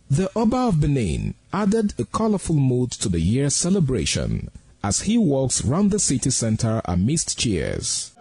The Oba of Benin added a colorful mood to the year's celebration as he walks round the city center amidst cheers.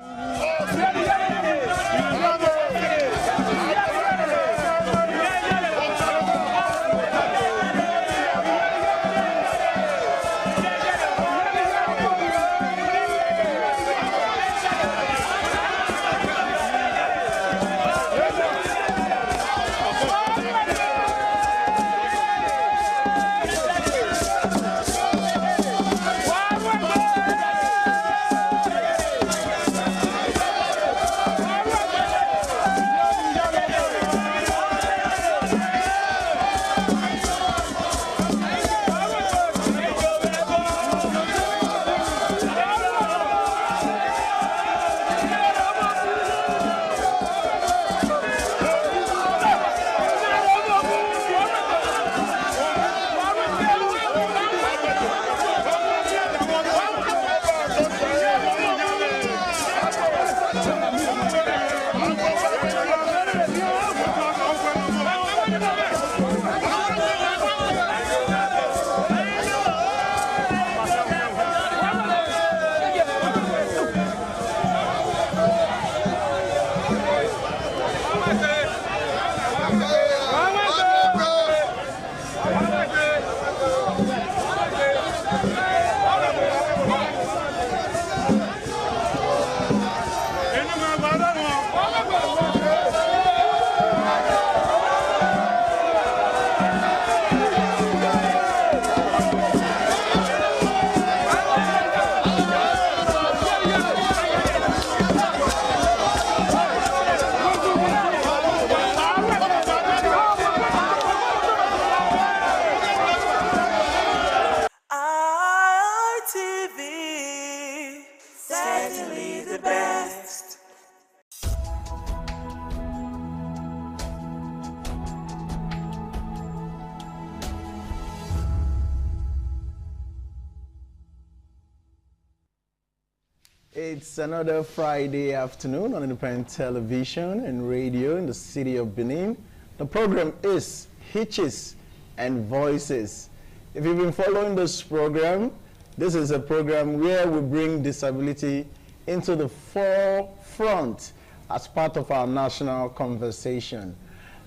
It's another Friday afternoon on independent television and radio in the city of Benin. The program is Hitches and Voices. If you've been following this program, this is a program where we bring disability into the forefront as part of our national conversation.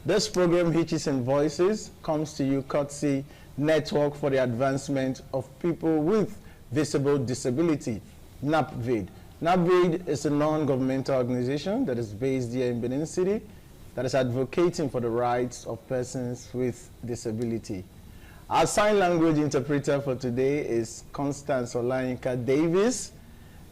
This program, Hitches and Voices, comes to you courtesy Network for the Advancement of People with Visible Disability, NAPVID. NAPVID is a non-governmental organization that is based here in Benin City that is advocating for the rights of persons with disability. Our sign language interpreter for today is Constance Olayinka Davis.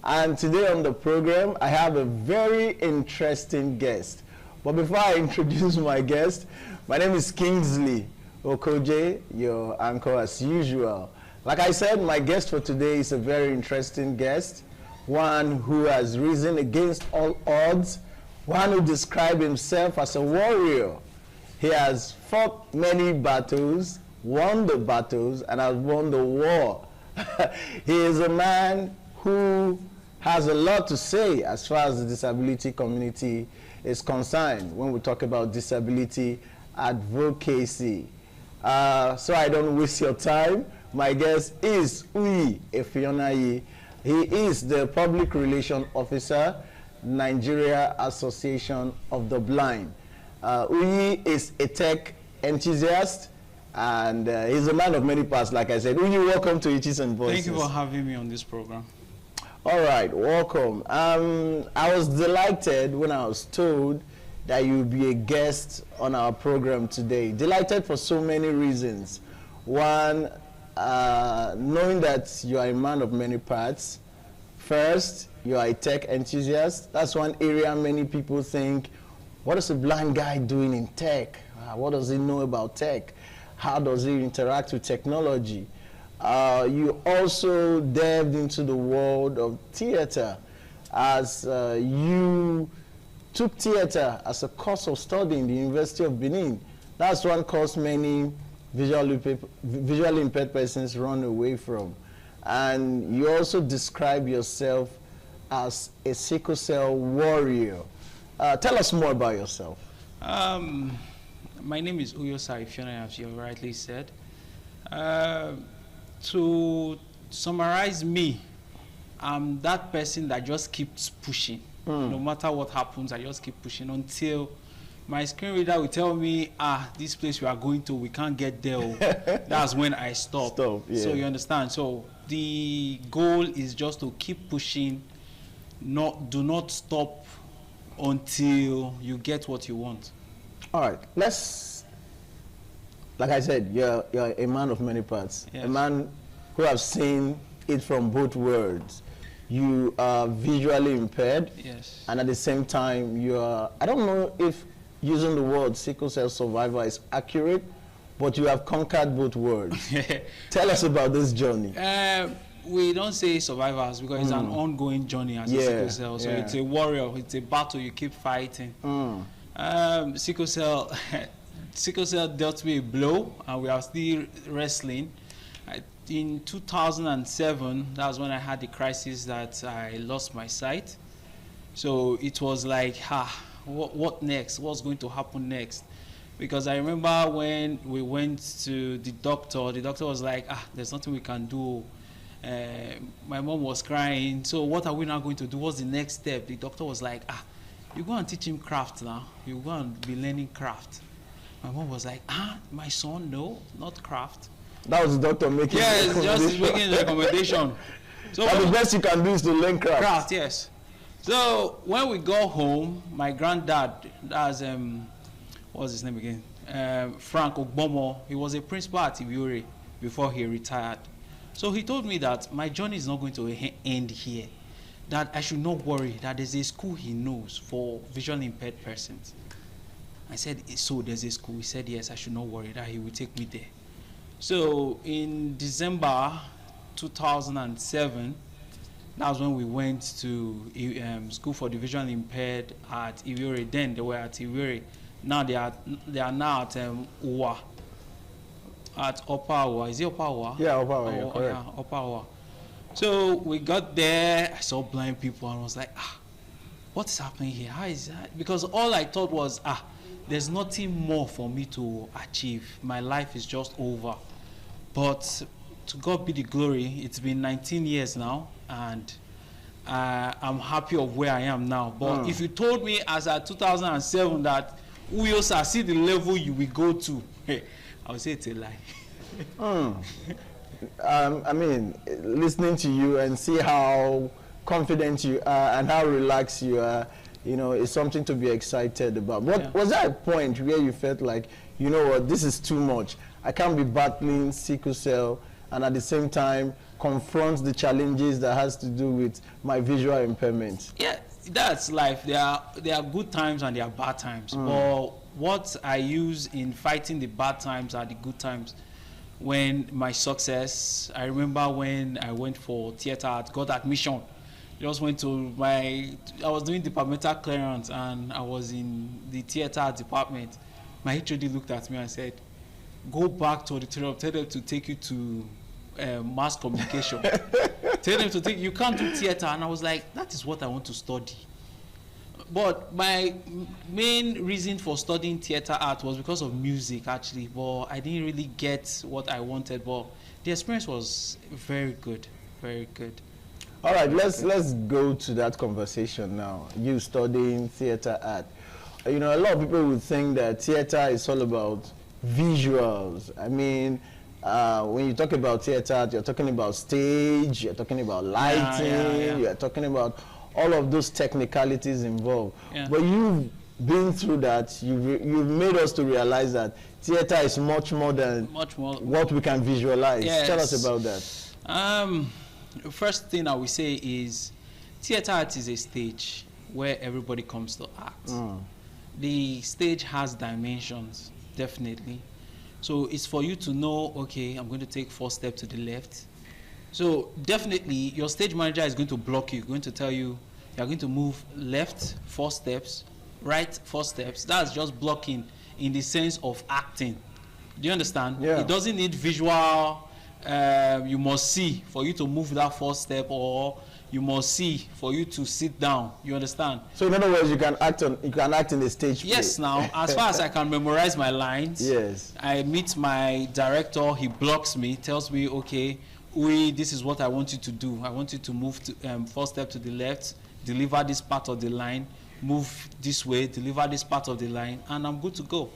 And today on the program, I have a very interesting guest. But before I introduce my guest, my name is Kingsley Okoje, your anchor as usual. Like I said, my guest for today is a very interesting guest, one who has risen against all odds, one who described himself as a warrior. He has fought many battles, won the battles, and has won the war. He is a man who has a lot to say as far as the disability community is concerned when we talk about disability advocacy. So I don't waste your time. My guest is Uyi Efionayi. He is the Public Relations Officer, Nigeria Association of the Blind. Uyi is a tech enthusiast, and he's a man of many parts, like I said. Uyi, welcome to Hitches and Voices. Thank you for having me on this program. All right, welcome. I was delighted when I was told that you'll be a guest on our program today. Delighted for so many reasons. One, knowing that you are a man of many parts. First, you are a tech enthusiast. That's one area many people think what is a blind guy doing in tech? What does he know about tech? How does he interact with technology? You also delved into the world of theater as you took theater as a course of study in the University of Benin. That's one course many visually impaired persons run away from. And you also describe yourself as a sickle cell warrior. Tell us more about yourself. My name is Uyo Saifiona, as you rightly said. To summarize me, I'm that person that just keeps pushing. No matter what happens, I just keep pushing until my screen reader will tell me, this place we are going to, we can't get there. That's when I stop. Yeah. So you understand? So the goal is just to keep pushing, do not stop until you get what you want. All right, like I said, you're a man of many parts. Yes. A man who has seen it from both worlds. You are visually impaired. Yes. And at the same time, you are, I don't know if using the word sickle cell survivor is accurate, but you have conquered both worlds. Tell us about this journey. We don't say survivors because it's an ongoing journey as a sickle cell. So it's a warrior, it's a battle you keep fighting. Sickle cell dealt me a blow, and we are still wrestling. In 2007, that was when I had the crisis that I lost my sight. So it was like, what next? What's going to happen next? Because I remember when we went to the doctor was like, there's nothing we can do. My mom was crying. So what are we now going to do? What's the next step? The doctor was like, you go and teach him craft now. You go and be learning craft. My mom was like, my son, no, not craft. That was the doctor making just making a recommendation. So the best you can do is to learn craft. Craft, yes. So when we got home, my granddad, that's what's his name again? Frank Ogbomo. He was a principal at Iviore before he retired. So he told me that my journey is not going to end here. That I should not worry. That there's a school he knows for visually impaired persons. I said, so there's a school? He said, yes, I should not worry, that he will take me there. So in December 2007, that was when we went to school for the visually impaired at Iviore. Then they were at Iviore. Now they are now at Uwa. At Upper Uwa. Is it Upper Uwa? Yeah, Upper Uwa. Correct. Yeah, Upper Uwa. So we got there. I saw blind people and I was like, what is happening here? How is that? Because all I thought was, there's nothing more for me to achieve. My life is just over. But to God be the glory, it's been 19 years now, and I'm happy of where I am now. But if you told me as at 2007 that Uyosa, see the level you will go to, I would say it's a lie. I mean, listening to you and see how confident you are and how relaxed you are, is something to be excited about. Was there a point where you felt like, you know what, this is too much? I can't be battling sickle cell and at the same time confront the challenges that has to do with my visual impairment. Yeah, that's life. There are good times and there are bad times. But what I use in fighting the bad times are the good times. When my success, I remember when I went for theater art, got admission. Just went to I was doing departmental clearance and I was in the theater department. My HOD looked at me and said, go back to auditorium, tell them to take you to mass communication. Tell them to you can't do theater. And I was like, that is what I want to study. But my main reason for studying theater art was because of music, actually. But I didn't really get what I wanted. But the experience was very good, very good. All right, let's go to that conversation now. You studying theater art. A lot of people would think that theater is all about visuals. I mean, when you talk about theater art, you're talking about stage, you're talking about lighting, you're talking about all of those technicalities involved. But you've been through that. You've made us to realize that theater is much more than what we can visualize. Yes. Tell us about that. First thing I will say is theater art is a stage where everybody comes to act. the stage has dimensions, definitely. So it's for you to know, okay, I'm going to take 4 steps to the left. So definitely your stage manager is going to block you, going to tell you you're going to move left 4 steps, right 4 steps. That's just blocking in the sense of acting. Do you understand? Yeah. It doesn't need visual, you must see for you to move that 4 step, or you must see for you to sit down. You understand? So in other words, you can act in the stage play. Yes. Now, as far as I can memorize my lines, yes, I meet my director. He blocks me, tells me, okay, this is what I want you to do. I want you to move to 4 steps to the left, deliver this part of the line, move this way, deliver this part of the line, and I'm good to go.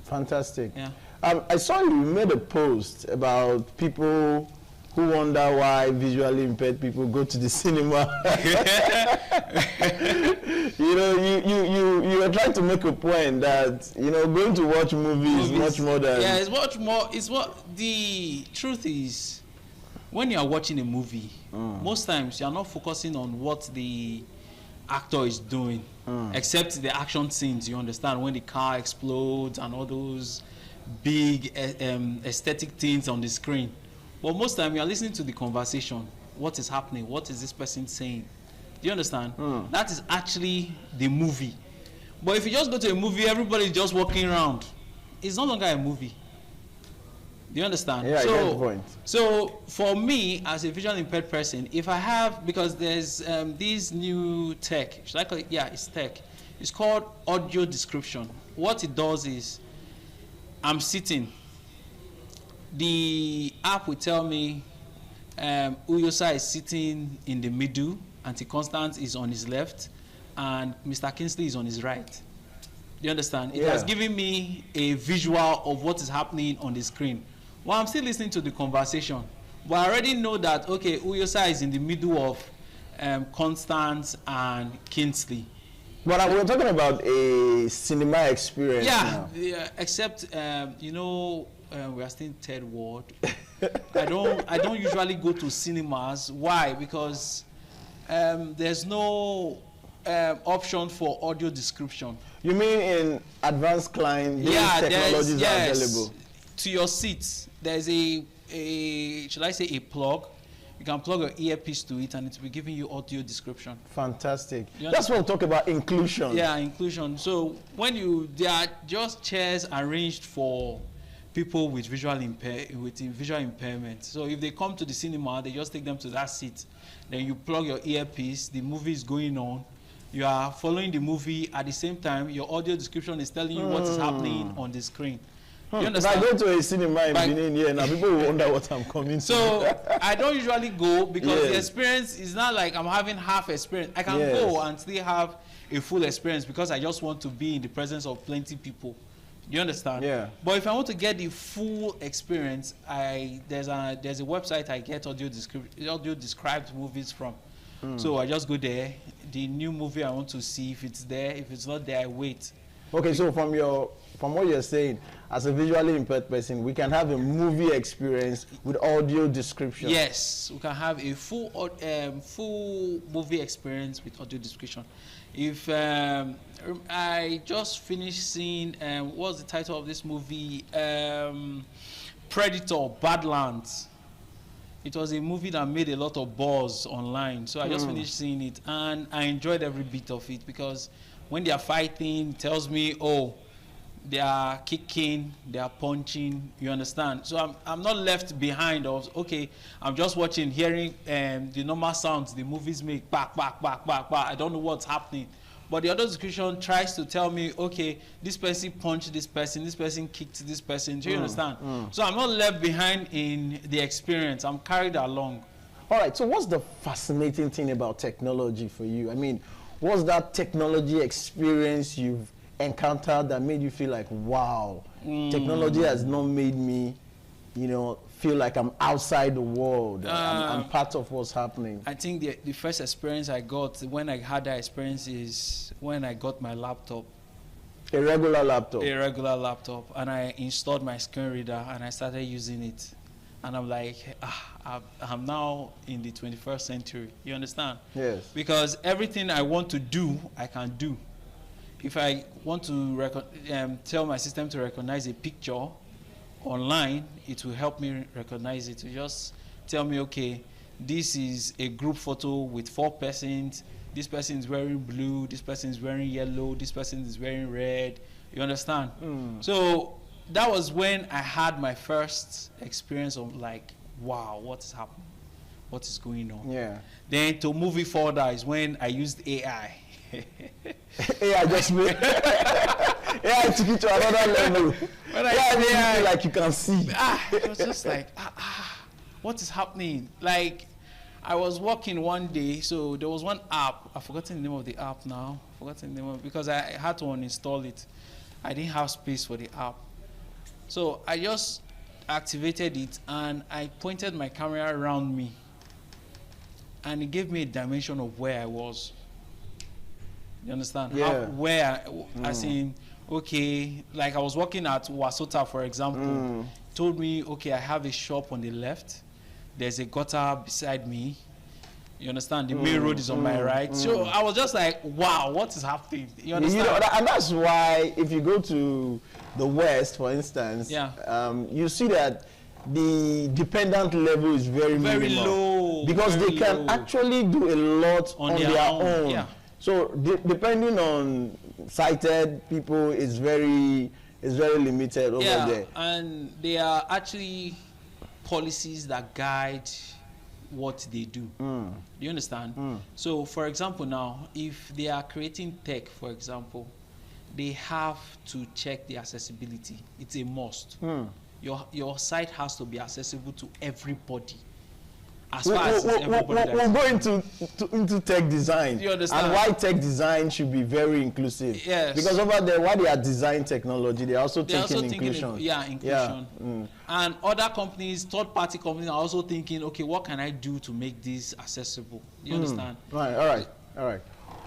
Fantastic. Yeah. I saw you made a post about people who wonder why visually impaired people go to the cinema. You know, you were trying to make a point that, you know, going to watch movies is much more than... Yeah, it's much more. It's what the truth is. When you are watching a movie, most times you are not focusing on what the actor is doing, except the action scenes. You understand, when the car explodes and all those big aesthetic things on the screen. But most time you are listening to the conversation. What is happening? What is this person saying? Do you understand? That is actually the movie. But if you just go to a movie, everybody is just walking around. It's no longer a movie. Do you understand? Yeah, I get the point. So for me, as a visually impaired person, if I have, because there's this new tech, should I call it? Yeah, it's tech. It's called audio description. What it does is, I'm sitting. The app will tell me Uyosa is sitting in the middle, Auntie Constance is on his left, and Mr. Kingsley is on his right. Do you understand? It has given me a visual of what is happening on the screen. Well, I'm still listening to the conversation, but I already know that, okay, Uyosa is in the middle of Constance and Kingsley. But we're talking about a cinema experience now. Yeah, except, you know, we are still in third world. I don't usually go to cinemas. Why? Because there's no option for audio description. You mean in advanced client, these technologies are available? To your seats, there's a should I say a plug? You can plug an earpiece to it and it will be giving you audio description. Fantastic. That's what we talk about, inclusion. Yeah, inclusion. So when there are just chairs arranged for people with visual impairment. So if they come to the cinema, they just take them to that seat. Then you plug your earpiece, the movie is going on. You are following the movie at the same time. Your audio description is telling you what is happening on the screen. You understand? If I go to a cinema in Benin here now, people will wonder what I'm coming to. So I don't usually go because the experience is not like I'm having half experience. I can go and still have a full experience because I just want to be in the presence of plenty people. You understand? Yeah. But if I want to get the full experience, there's a website I get audio described movies from. So I just go there. The new movie I want to see, if it's there, if it's not there, I wait. Okay, so from what you're saying, as a visually impaired person, we can have a movie experience with audio description. Yes, we can have a full movie experience with audio description. If I just finished seeing, what's the title of this movie? Predator, Badlands. It was a movie that made a lot of buzz online. So I just finished seeing it and I enjoyed every bit of it because when they are fighting, it tells me, oh, they are kicking, they are punching, you understand? So I'm not left behind of, okay, I'm just watching, hearing the normal sounds the movies make, back, back, back, back, back. I don't know what's happening. But the audio description tries to tell me, okay, this person punched this person kicked this person. Do you understand? So I'm not left behind in the experience. I'm carried along. All right, so what's the fascinating thing about technology for you? I mean, what's that technology experience you've encountered that made you feel like, wow, technology has not made me, you know, feel like I'm outside the world. I'm part of what's happening. I think the first experience I got when I had that experience is when I got my laptop. A regular laptop? A regular laptop. And I installed my screen reader and I started using it. And I'm like, I'm now in the 21st century. You understand? Yes. Because everything I want to do, I can do. if I want to tell my system to recognize a picture online, it will help me recognize it. To just tell me, okay, this is a group photo with 4 persons. This person is wearing blue. This person is wearing yellow. This person is wearing red. You understand? So that was when I had my first experience of like, wow, what is happening? What is going on? Yeah. Then to move it further is when I used AI. AI just made AI took it to another level. When AI like you can see. It was just like, what is happening? Like, I was working one day, so there was one app. I've forgotten the name of the app now. Because I had to uninstall it. I didn't have space for the app. So I just activated it and I pointed my camera around me. And it gave me a dimension of where I was. You understand? Yeah. As in, okay, like I was working at Wasota, for example. Told me, okay, I have a shop on the left. There's a gutter beside me. You understand? The main road is on my right. So I was just like, wow, what is happening? You understand? You know, and that's why if you go to the West, for instance, you see that the dependent level is very low. Because they can actually do a lot on their own. Yeah. So depending on sighted people is very limited over there. And there are actually policies that guide what they do. Do you understand? So for example now, if they are creating tech, for example, they have to check the accessibility. It's a must. Your site has to be accessible to everybody. As far as we'll go into tech design. You understand? And why tech design should be very inclusive. Yes. Because over there, while they are designing technology, they're also thinking inclusion. Inclusion. And other companies, third-party companies are also thinking, okay, what can I do to make this accessible? You understand? Right, all right.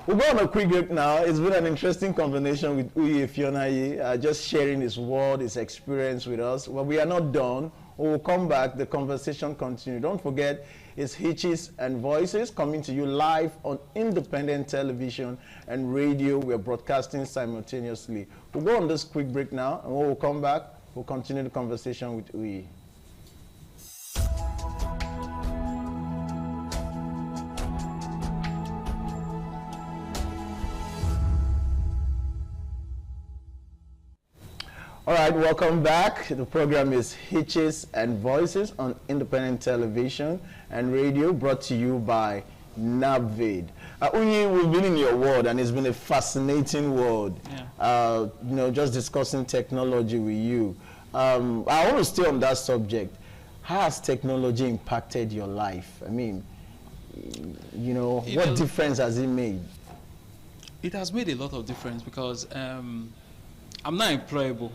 We'll go on a quick break now. It's been an interesting conversation with Uyi Ifeonyi, just sharing his world, his experience with us. Well, we are not done. We'll come back. The conversation continues. Don't forget, it's Hitches and Voices coming to you live on independent television and radio. We're broadcasting simultaneously. We'll go on this quick break now, and when we'll come back, we'll continue the conversation with Uyi. All right, welcome back. The program is Hitches and Voices on independent television and radio, brought to you by NAVID. Uyi, we've been in your world, and it's been a fascinating world. You know, just discussing technology with you. I want to stay on that subject. How has technology impacted your life? I mean, you know, what difference has it made? It has made a lot of difference because I'm not employable.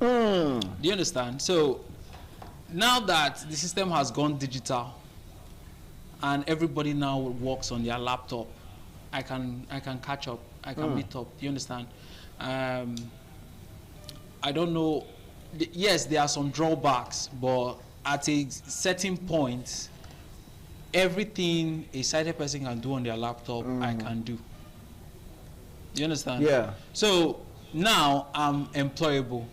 Do you understand? So now that the system has gone digital and everybody now works on their laptop, I can catch up. I can meet up. Do you understand? I don't know. Yes, there are some drawbacks, but at a certain point, everything a sighted person can do on their laptop, I can do. Do you understand? Yeah. So now I'm employable.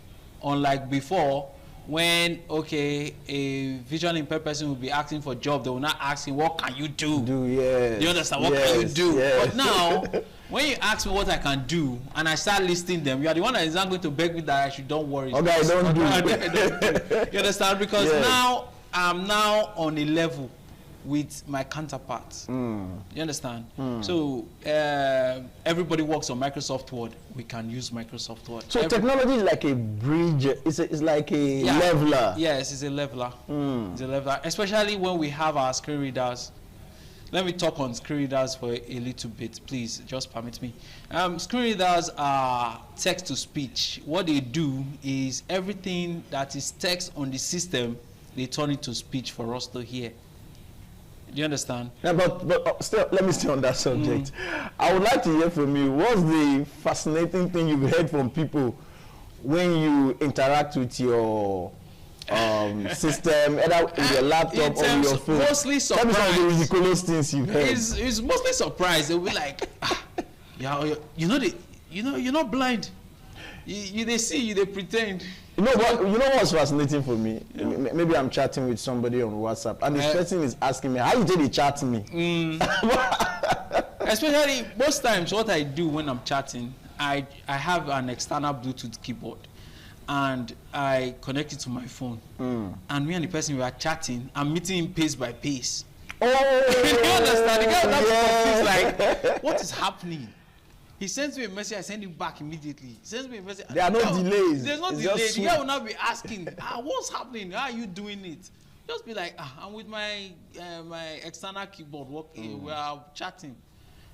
Unlike before, when, okay, a visually impaired person will be asking for a job, they will not ask him, what can you do? Do you understand? What can you do? But now, when you ask me what I can do, and I start listing them, you are the one that is not going to beg me that I should don't worry. Okay, I don't do. You understand? Because now, I'm now on a level with my counterparts. You understand? So everybody works on Microsoft Word. We can use Microsoft Word. So technology is like a bridge. It's like a leveler. Yes, it's a leveler. It's a leveler, especially when we have our screen readers. Let me talk on screen readers for a little bit, please. Just permit me. Screen readers are text to speech. What they do is everything that is text on the system, they turn it to speech for us to hear. Do you understand? Yeah, but still, let me stay on that subject. I would like to hear from you. What's the fascinating thing you've heard from people when you interact with your system, either with your laptop or with your phone? Mostly surprise. Tell me some of the ridiculous things you've heard. It's mostly surprise. They'll be like, you know, you're not blind. They see you, they pretend. You know what's fascinating for me? Yeah. Maybe I'm chatting with somebody on WhatsApp, and this person is asking me, how you did they chat me? Especially most times, what I do when I'm chatting, I have an external Bluetooth keyboard, and I connect it to my phone. And me and the person we are chatting, I'm meeting him pace by pace. Oh, you understand? The guy was like, what is happening? He sends me a message, I send him back immediately. He sends me a message. There are no delays. There's no delay. The guy will not be asking, what's happening? How are you doing it? Just be like, I'm with my external keyboard working. We are chatting.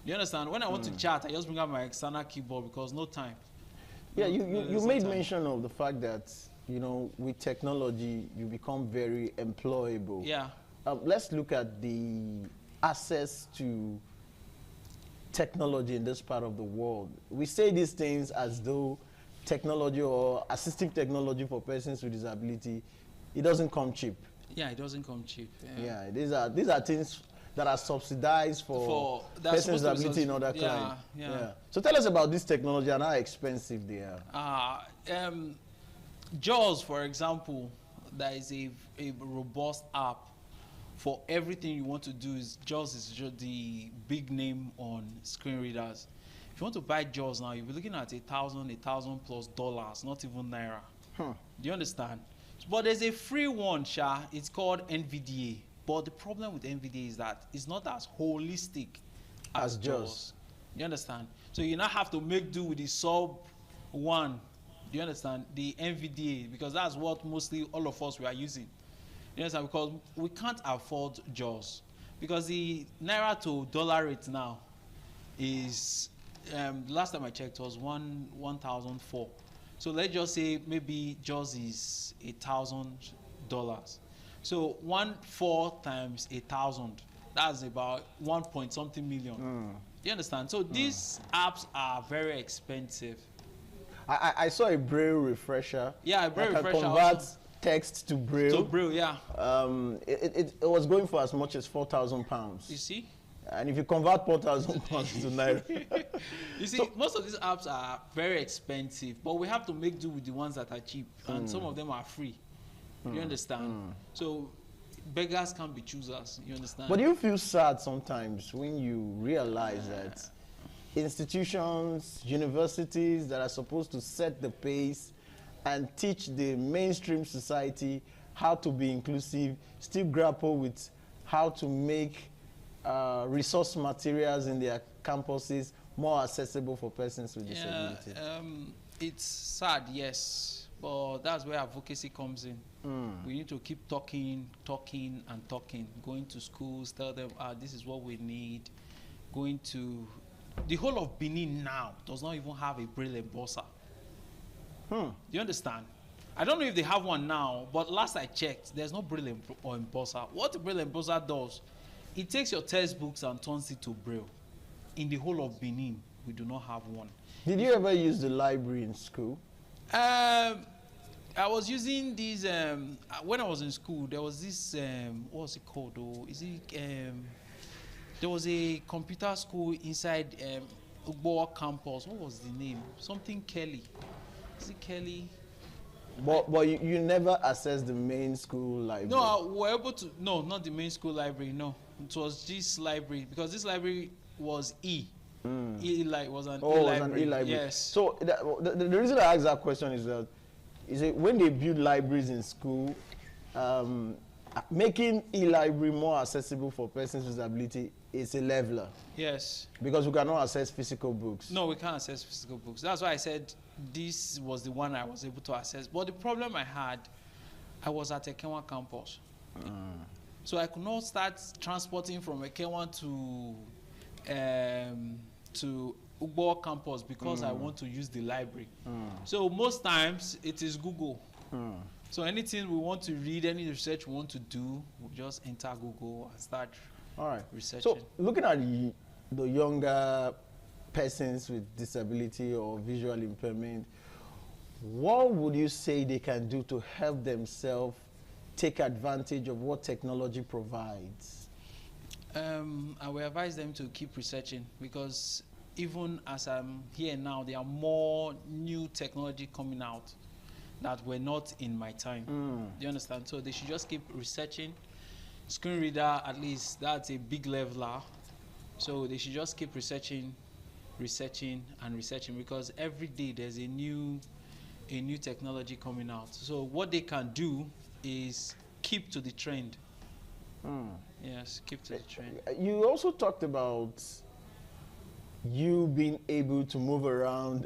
You understand? When I want to chat, I just bring out my external keyboard because no time. Yeah, you made mention of the fact that, with technology, you become very employable. Yeah. Let's look at the access to technology in this part of the world. We say these things as though technology or assistive technology for persons with disability, it doesn't come cheap. Yeah, it doesn't come cheap. Yeah, these are things that are subsidized for persons with disability in other clients. Yeah. So tell us about this technology and how expensive they are. JAWS, for example, there is a robust app for everything you want to do. JAWS is just the big name on screen readers. If you want to buy JAWS now, you'll be looking at $1,000+ not even naira. Do you understand? But there's a free one, Sha. It's called NVDA. But the problem with NVDA is that it's not as holistic as JAWS. You understand? So you now have to make do with the sub one. Do you understand? The NVDA, because that's what mostly all of us we are using. You understand? Because we can't afford JAWS. Because the naira to dollar rate now is, last time I checked, was 1,004. So let's just say maybe JAWS is $1,000. So 1,4 times 1,000, that's about 1 point something million. You understand? So these apps are very expensive. I saw a Braille refresher. Yeah, a Braille refresher. Convert also text to Braille. To Braille, yeah. It was going for as much as £4,000. You see? And if you convert £4,000 to naira. You see, most of these apps are very expensive, but we have to make do with the ones that are cheap, and some of them are free. You understand? So beggars can't be choosers. You understand? But do you feel sad sometimes when you realize that institutions, universities that are supposed to set the pace and teach the mainstream society how to be inclusive still grapple with how to make resource materials in their campuses more accessible for persons with disability? It's sad, yes, but that's where advocacy comes in. We need to keep talking, going to schools, tell them, this is what we need. Going to the whole of Benin now does not even have a Braille embosser. Do you understand? I don't know if they have one now, but last I checked, there's no Braille embosser. What the Braille embosser does, it takes your textbooks and turns it to Braille. In the whole of Benin, we do not have one. Did you ever use the library in school? I was using these, when I was in school, there was this, what was it called though? There was a computer school inside Ugboa campus. What was the name? Something Kelly. Is it Kelly? But you never accessed the main school library? No, we were able to, no, not the main school library, no. It was this library, because this library was E. Was an E-library. Yes. So the reason I asked that question is that when they build libraries in school, making e-library more accessible for persons with disability is a leveler. Yes. Because we cannot access physical books. No, we can't access physical books. That's why I said this was the one I was able to access. But the problem I had, I was at Ekenwa campus. So I could not start transporting from Ekenwa to Ugbo campus because I want to use the library. So most times it is Google. So anything we want to read, any research we want to do, we just enter Google and start researching. So looking at the younger persons with disability or visual impairment, what would you say they can do to help themselves take advantage of what technology provides? I will advise them to keep researching, because even as I'm here now, there are more new technology coming out that were not in my time. Do you understand? So they should just keep researching. Screen reader, at least, that's a big leveler. So they should just keep researching, because every day there's a new technology coming out. So what they can do is keep to the trend. Yes, keep to the trend. You also talked about you being able to move around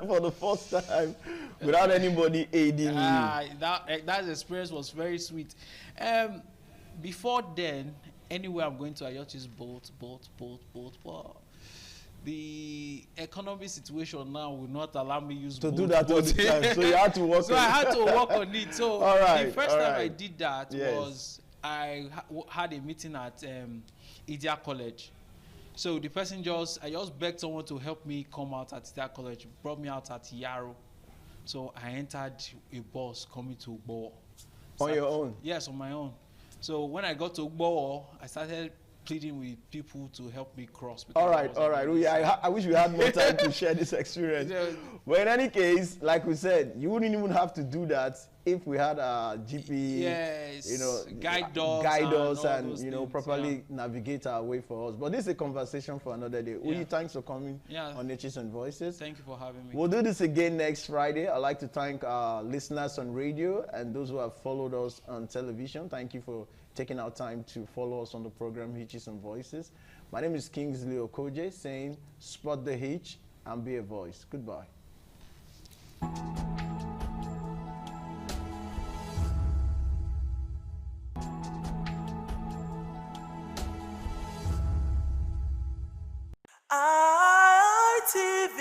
for the first time without anybody aiding you. That experience was very sweet. Before then, anywhere I'm going to, I just use boat. The economy situation now will not allow me use to boat, do that all the time. So you had to work. So I had to work on it. So the first time I did that was I had a meeting at Idia College. So the person I just begged someone to help me come out at Idia College, brought me out at Yarrow. So I entered a bus coming to Ugbo. On your own? Yes, on my own. So when I got to Ugbo, I started pleading with people to help me cross. All right. I wish we had more time to share this experience. But in any case, like we said, you wouldn't even have to do that if we had a GP, guide us and properly navigate our way for us. But this is a conversation for another day. Uyi, thanks for coming on Hitches and Voices. Thank you for having me. We'll do this again next Friday. I'd like to thank our listeners on radio and those who have followed us on television. Thank you for taking our time to follow us on the program Hitches and Voices. My name is Kingsley Okoje, saying spot the hitch and be a voice. Goodbye. ITV,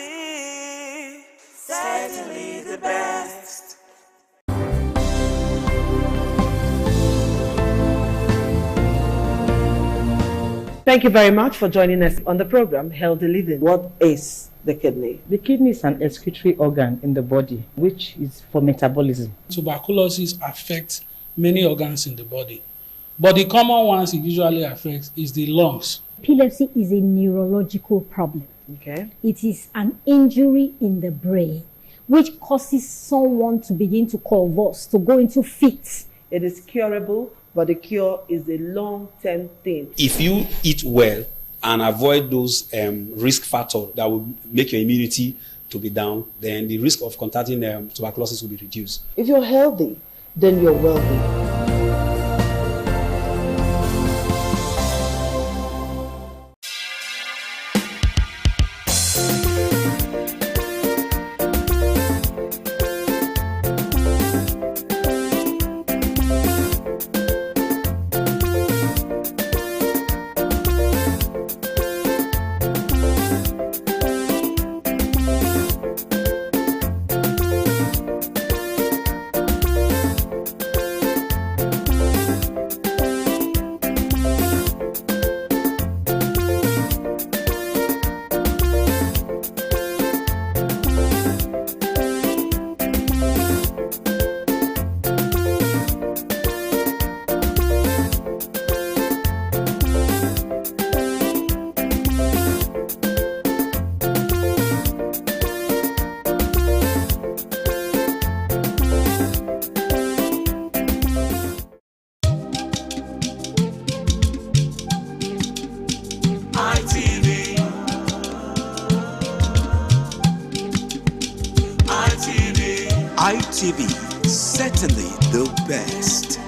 certainly the best. Thank you very much for joining us on the program Healthy Living. What is the kidney? The kidney is an excretory organ in the body, which is for metabolism. Tuberculosis affects many organs in the body, but the common ones it usually affects is the lungs. Epilepsy is a neurological problem. Okay. It is an injury in the brain which causes someone to begin to convulse, to go into fits. It is curable, but the cure is a long-term thing. If you eat well and avoid those risk factors that will make your immunity to be down, then the risk of contracting tuberculosis will be reduced. If you're healthy, then you're wealthy. ITV, certainly the best.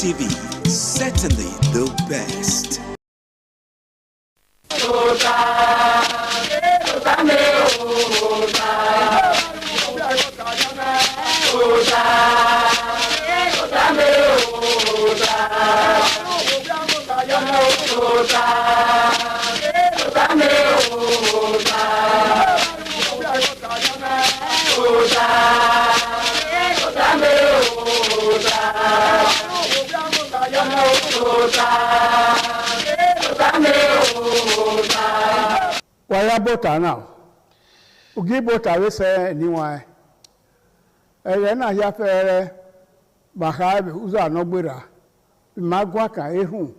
TV, certainly the best. Waya bota now. Ugi bota we say niwa. Na ya fere bahabe uza no gbera. Magwa ka ehun.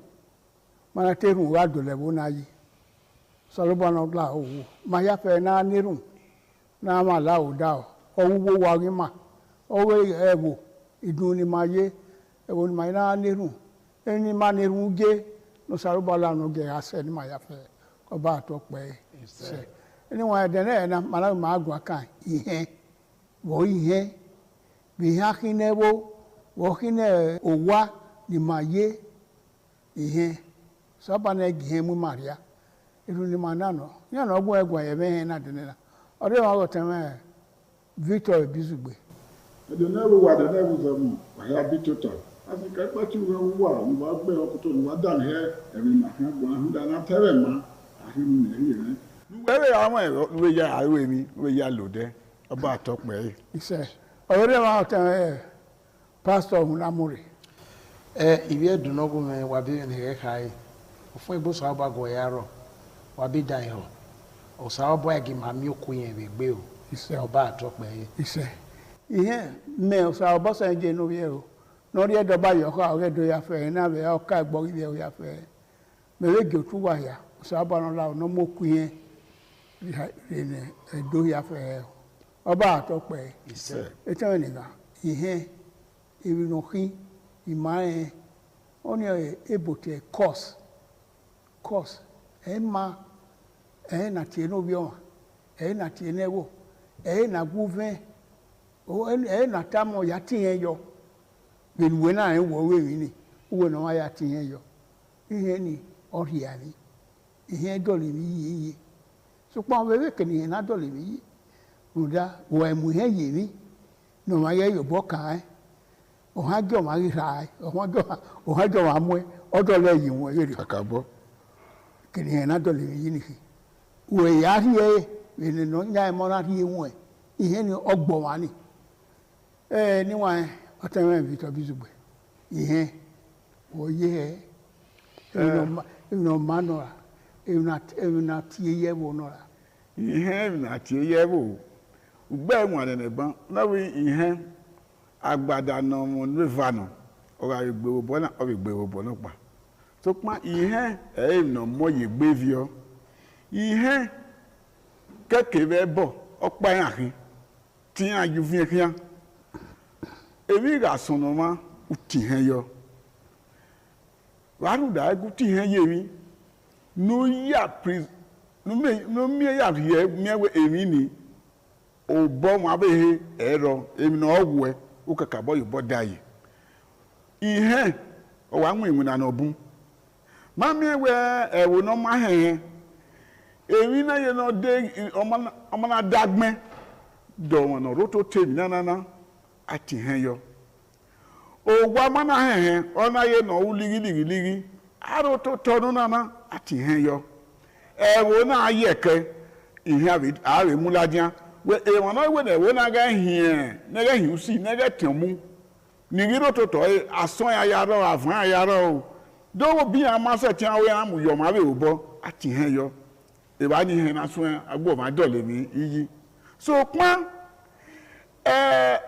Mana terun wa dole bo na yi. Solobo no gla owo. Ma ya fe na nirun. Na ma la o da o. Owo wa ri ma. Owe ewo idun ni ma ye. Ewo ni ma na nirun. Eni ma nirun ge no salobo la no ge ase ni ma ya fe. Oba to pe se anyway then na mala ma agwa kan ihe wo ihe bi ha kinewo wo kine owa ni maye ihe so ba na gihe mu maria iru ni manano ya na ogbo egwa ye be na de na ode wa go teme Victor Bizugbe de na wo de na wo zamu wa ya bitoto asika pa ti wo wa ni wa gbe okuto ni wa dan he eri na kan gwa hu da na tere ma Wẹ́rẹ́ àwọn ẹ̀rọ ló yá àárọ̀ èmi ló yá lòdẹ́ ọba àtọ́pẹ́ yìí. Iṣẹ́ ọ̀rẹ́ wa ọ̀tẹ̀ pásítọ̀ Hunamure. Ìwé ẹ̀dùnọ́gùn mi wà bí ní ẹ̀ka yìí fún ibùsọ̀ àbàgọ̀ ẹ̀yàrọ̀ wà bí dàn yìí ọ̀sà ọ̀bọ̀ ẹ̀gì màmí òkú yẹn rẹ̀ gbé o ọba àtọ́pẹ́ yìí. Iṣẹ́ ìyẹn mẹ́ ọ̀sà ọ̀bọ̀ sẹ́yìn jẹ́ inú yẹn o lórí ẹ̀dọ̀bá yọ̀ọ́kọ́ àwọn ẹ̀dọ̀ yàfẹ́ ẹ̀ náà bẹ̀ ọ̀ká ẹ̀gbọ́n ilẹ̀ yàfẹ́ mẹ́rẹ́gì òtú wáyà sábàánù la ọ̀nà mọ́kù yẹn rìnrìn ẹ̀dọ́ yàfẹ́ ọba àtọ́pẹ́ ẹ̀tọ́ nìkan ìhẹ́n ìrìnàkín ìmáyẹn ó ní èbòtẹ̀ kọ́s ẹ̀ má ẹ̀ nà tiẹ̀ n'obi ọ̀ma ẹ̀ nà tiẹ̀ n'ẹ̀wọ̀ ẹ̀ nà gúvẹ́ ẹ̀ nà tamọ̀ yà tìyẹn yọ gbẹ̀lùwẹ̀ náà ẹ̀ wọ̀ wẹ̀mí ni wọ̀ náà wà yà tìyẹn yọ ìhẹ́n ni ọ̀rìà ni. Ihe dole mi yi so pa we we keni na dole mi yi oda wo emu he yi mi no ma ye yo bo kan o ha jo ma ri ra o ha jo wa mu o dole yi won ye kakabo keni na dole mi yi ni we ya ri e we ni no nya e mo na ri won ihe ni ogbo wa ni ni wa o te me Victor Bizugbe ihe o ye no manora na tie ye wo no la ihe na tie ye wo ugbe nwan ne ban na we ihe agbada no mo le vano o ga gbe wo bona o gbe wo bona pa so pa ihe no mo ye gbe vio ihe keke be bo o pa yan kin ti an ju fi kian ebi ga sono ma uti hen yo waru da gu ti hen ye mi no me ya rie me we emi ni o bo mo abe ero emi na ogwe o kaka bo yibo dai ihe o wa nwe na obun ma me we ewo no ma hen emi na ye no de o na dagme do won no roto temi na ati hen yo o gwa ma na hen o na ye no uligi aro to tonu na ati hen yo ewo na ayeke ihe awe muladia we e won na we na we na ga hien na ga hin si na ga temu ni giro to to ason ya yaro avan yaro do wo bi amase ti awe amu yo ma be obo ati hen yo e ba ni hen na so agbo ma dole mi iyi so pon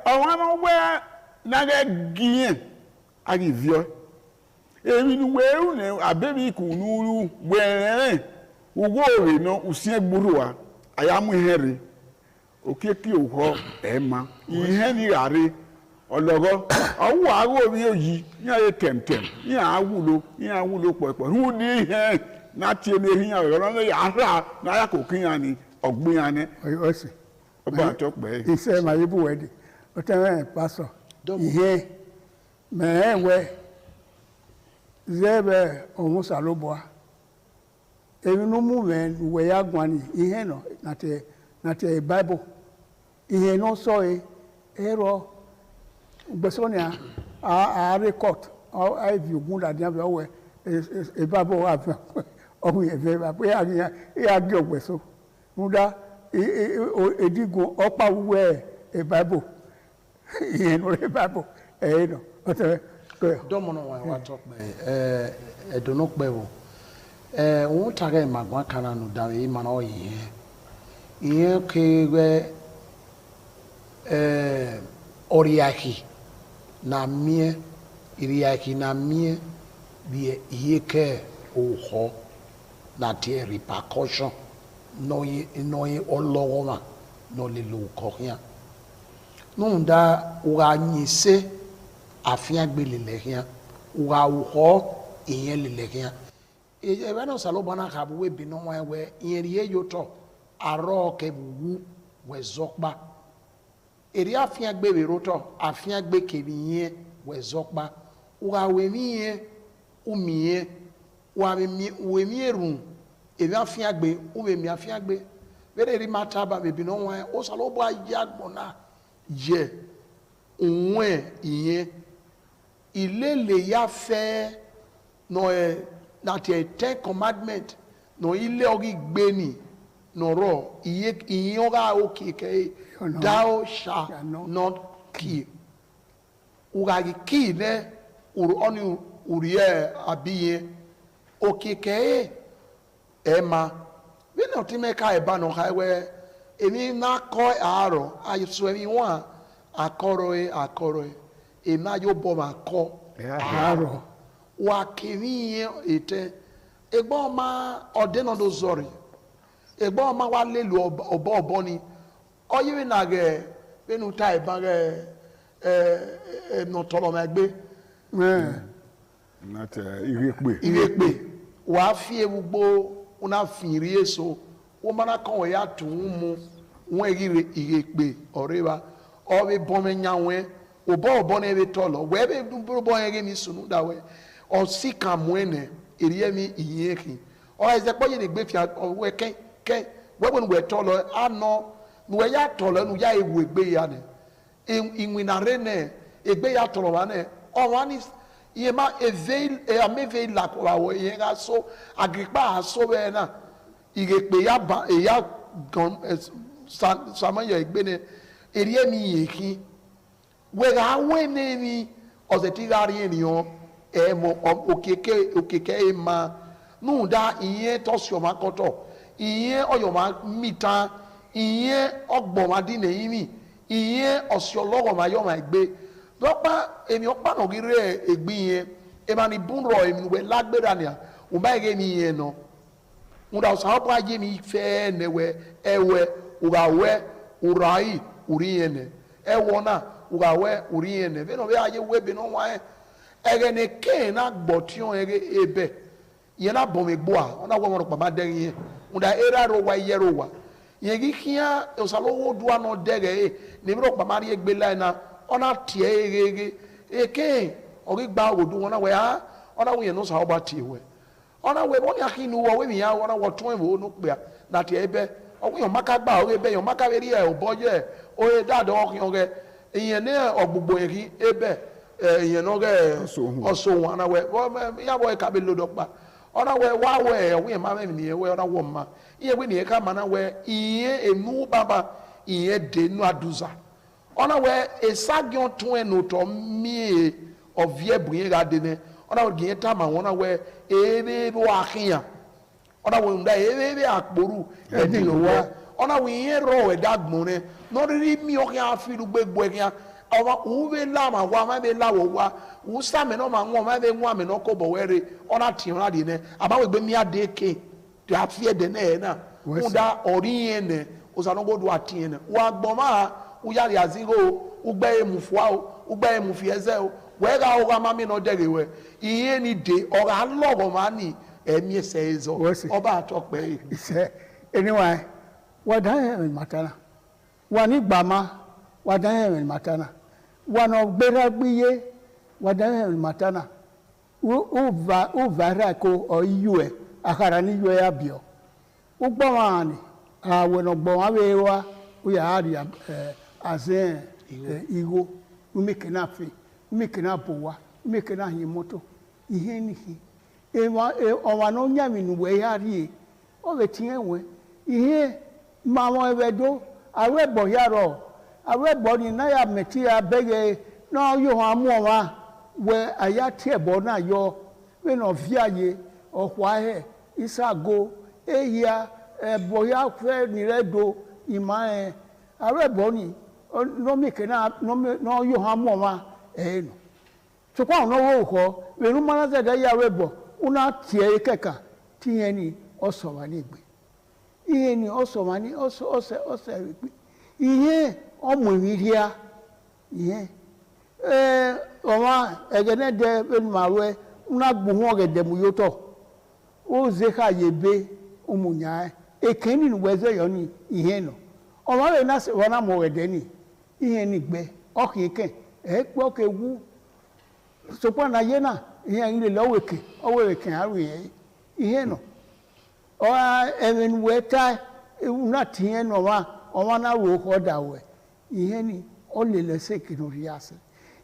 awon no we na ga gien agi vio èmi ni weru ne abebi kunuru were ugo re no usie gburu wa ayamu here okeki oho ema ihe ni are ologo owo ago bi oyi ni aye temtem ni awulo popo hu ni ihe na tie ne hin awe no ya ra na ya kokin ani ogbin ani o si oba to pe ise ma yibu wedi o te pastor ihe me we zebe omusa loboa ebi no movement we ya gwani ihe no na te Bible ihe no so ero gbesonia a record I view gunda dia be we e Bible wa fe ohun e fe ba pe ya gi ogbeso muda edigun opa we e Bible ihe no e Bible no ote domono wa talk me edono pe wo won tare magwa kana no da e ma na oyi ihe ke we oriaki na mie iriaki na mie bi ihe ke oho na te repercussion no olowo ma no le lo ko yan no da wa nyise afia gbelele yan wa ho iyen lele yan e ba no salo bana ka bu we bi no wa we iyen ye yoto aro ke bu we zokpa eri afia gbe we roto afia gbe ke bi yen we zokpa wa we mi yen umie wa we mi erun ebi afia gbe o we mi afia gbe bere ri mata ba be bi no wa o salo bo ayagbona je onwe iyen ilele ya fe no na te 10 commandment no ile ori gbe ni no ro iyen ora okike thou shalt not kill ugagi kill ne oni uriye abiye okike ema we no ti me ka e ba no ha we emi na ko aro ayiso emi wa akoro ema yo bo ma ko aro wa kini ete egbo ma odeno do zori egbo ma wa lelu obo ni oyiwe na ge benu tai ba ge no tolo ma gbe na te irepe wa fi ewugbo una finri eso wo mana kan ya tun mu won irepe oreba obe bome nyawe obo na ebe tolo we be dubro bo yege mi sunu da we o sika muene eriye mi iyeki o eze po ye ne gbe fia we ken we won we tolo ano we ya tolo nu ya ewu egbe ya ne inwina rene egbe ya tolo wa ne o wa ni ye ma eveil e ameve la ko wa wo ye ga so agripa aso be na irepe ya ba e ya gon samoyo egbe ne eriye mi iyeki we ga wene ni ozetigari eniyan mo okeke ma nu da iyen tosio makoto iyen oyo ma mita iyen ogbo ma di neyimi iyen osio logo ma yo ma gbe dopa emi opa no gire egbi yen e ma ni bunro emi we lagbera ni o ba ge mi yen no unda so pa je mi fe newe ewe urawe urai uriene ewona ugawe uriene be no be aye we be no wa ege ke na gbotion ege ebe ye na bom egboa ona wo mo pa ma de yin unda era ro wa yero wa ye gi kia o salo wo do no dege ni ro pa ma ri egbe la na ona tie ege eke o gi gba odu ona we ha ona wo ye no sa oba tie we ona we bo ni akinu wo we mi ya ona wo ton wo no pe na tie ebe o wo yo maka gba o ebe yo maka beri e o boje o e dado o kin oge iyen ne ogbugbo yin ebe iyen no ge oso won na we ya boy ka be lodo pa ona we wa we we ma me ni we ona wo ma iye we ni ka ma na we iyen enu baba iyen de nu aduza ona we esagion tun enu to mi ovie buye ga de ne ona we gin ta ma wona we ebe bo akiyan ona we nda ebe akporu edi lo wa ona we iyen ro e dagbon ne no ri mi o kan afiru gbegbo ekan awa uwe la ma wa ma be la wo wa u sa me no ma won ma be nwa me no ko bo were ona ti ona de ne aba we gbe mi ade ke to afie de ne na unda ori yen ne o sa no go do ati yen wa gbo ma u ya ya zero u gbe emufua o u gbe emufieze o we ga o ga ma mi no dere we iyen ni de o ga logo ma ni emi ese ezo oba atokpe ise anyway what dan matana wani gbama wadan matana wano gbera gbiye wadan matana uvara ko oyue akara ni yue abio ugbawani aweno gbawawewa uyari azen igo umekena fe umekena bowa umekena himoto ihe nihi ọwa no nyami nu we yari o be tie we ihe ma won ebedo awe bo yaro awe bo ni na ya meti abege no yo amu wa we aya tie bo na yo we no fiaye okwa he isago eya bo ya fe ni redo ima awe bo ni no mekena no yo amu wa no so kwa no wo ko we nu mana ze da ya we bo una tie keka tie ni oso wa ni gbe ihe ni oso wa ni oso gbe ihe omo wiria ihe owa egene de ben mawe una gbuhun ogede mu yoto o ze ka yebe umunya ekeni nu weze yo ni ihe no owa we na se wona mo wede ni ihe ni gbe okike po ke wu so pa na ye na ihe ile loweke oweke aru ihe no o even weta una tie no wa na wo ko dawe ihe ni o le le se kinu riase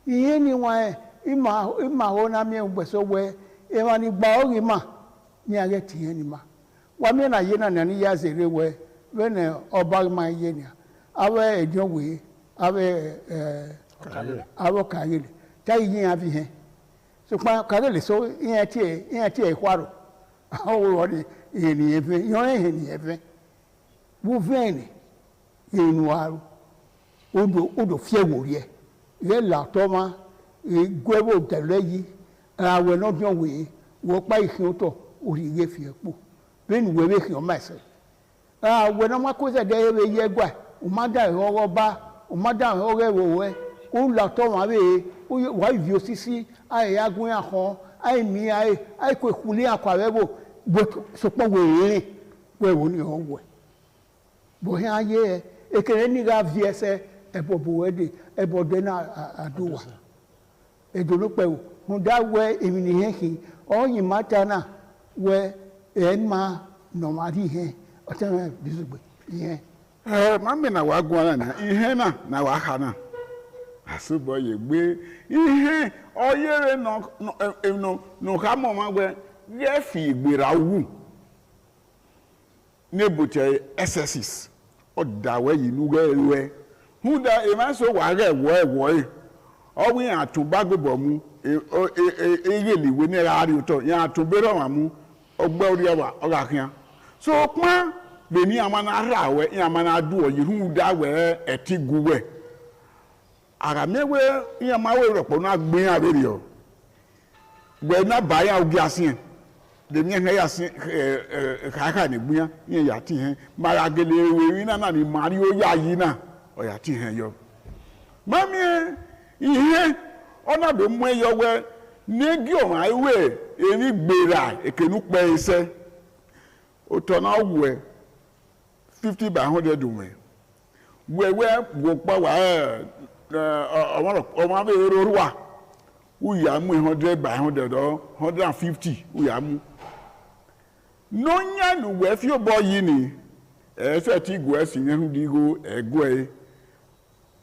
ihe ni wa ima ho na mi gbeso we e wa ni gba ori ma ni age tie ni ma wa mi na ye na ni ya zere we ne oba ma ye ni awe ejo we awe awo kagele tai yin afi he so pa kagele so yin tie kwaro awo wori eni efe yo eni efe bu veni inu aru odo fie wori ye la to ma gwebo teleyi awe no jon we wo pa ihin to ori ye fie po benu we be hin ma se awe no ma ko se de ye gwa o ma da ro ba o ma da ro wo we o la to ma be wa vi osisi ai agun akon ai mi ai ko kuli akwa webo bo so po we wo ni o we bo he aye ekere ni ga vi ese ebo bo we de ebo de na aduwa edolo pe o hun da we emi ni he ki o yin mata na we ma no ma ri he o te bisugbe ihe mami na wa gwa na ihe na wa ha na asubo ye gbe ihe oyere no ha mo ma gbe ye fi igbera wu nebute SSS o da we yi nu we hu da e ma so wa re wo owi atuba gbebo mu eyeli we ni ra ri to ya atubero wa mu ogbe ori wa o ga kian so pon be ni amana ra we ya amana du o yi hu da we etigu we ara mewe ya ma we ropo na gbin abere o we na ba ya ogi asin de mi na ya sin ka ni gbin ya ti hen mara gele we na ni mari o ya yi na o ya ti hen yo mami ihe ona be mu eyo we negi o ma iwe eri gbera ekenu pe ise o to na we 50 by 100 we wo pa wa ọmọ be roruwa uya mu 100 by 100 or 150 uya mu no nya nu we fi obo yi ni e se ti go esin hu di go ego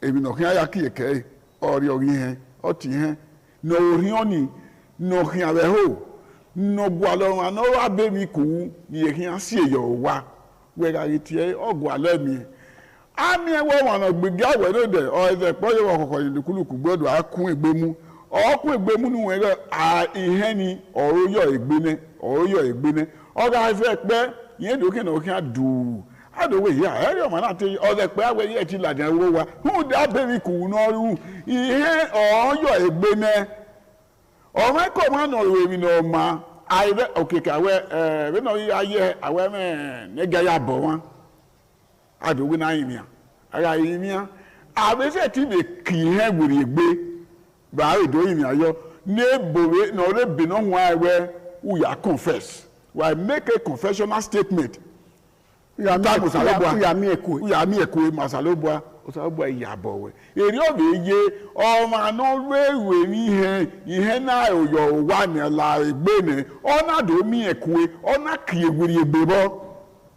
ebi no kan ya ki eke ori he o ti he no ori oni no kan abe ho no gwa lo wa no wa be mi ku ni e kan si eyo wa we ga ti e ogwa le mi ami ewo won gbege awe no de o eze po ye wo kokko ilukuluku gbodo akun egbemu okun egbemu nu we ihe ni oroyo egbene o ga fe pe yen do kin o kin adu we ya ere o ma na te o ze pe awe ye ti ladan wo wa hu da be ku no ru ihe oyo egbene o ma ko ma no we mi no ma ai be okeka we we no aye awe me ne ga ya bo won adogun na yimia ara yimia abese ti be kihe gburi egbe ba edo yimia yo ne bowe no re be no ho awe u ya confess why make a confessional statement ya mi eku masalobua osabo yabowe eri obe ye o ma no we ni ihe na oyo wa ni la egbe ni ona do mi ekwe ona kiegwiri egbebo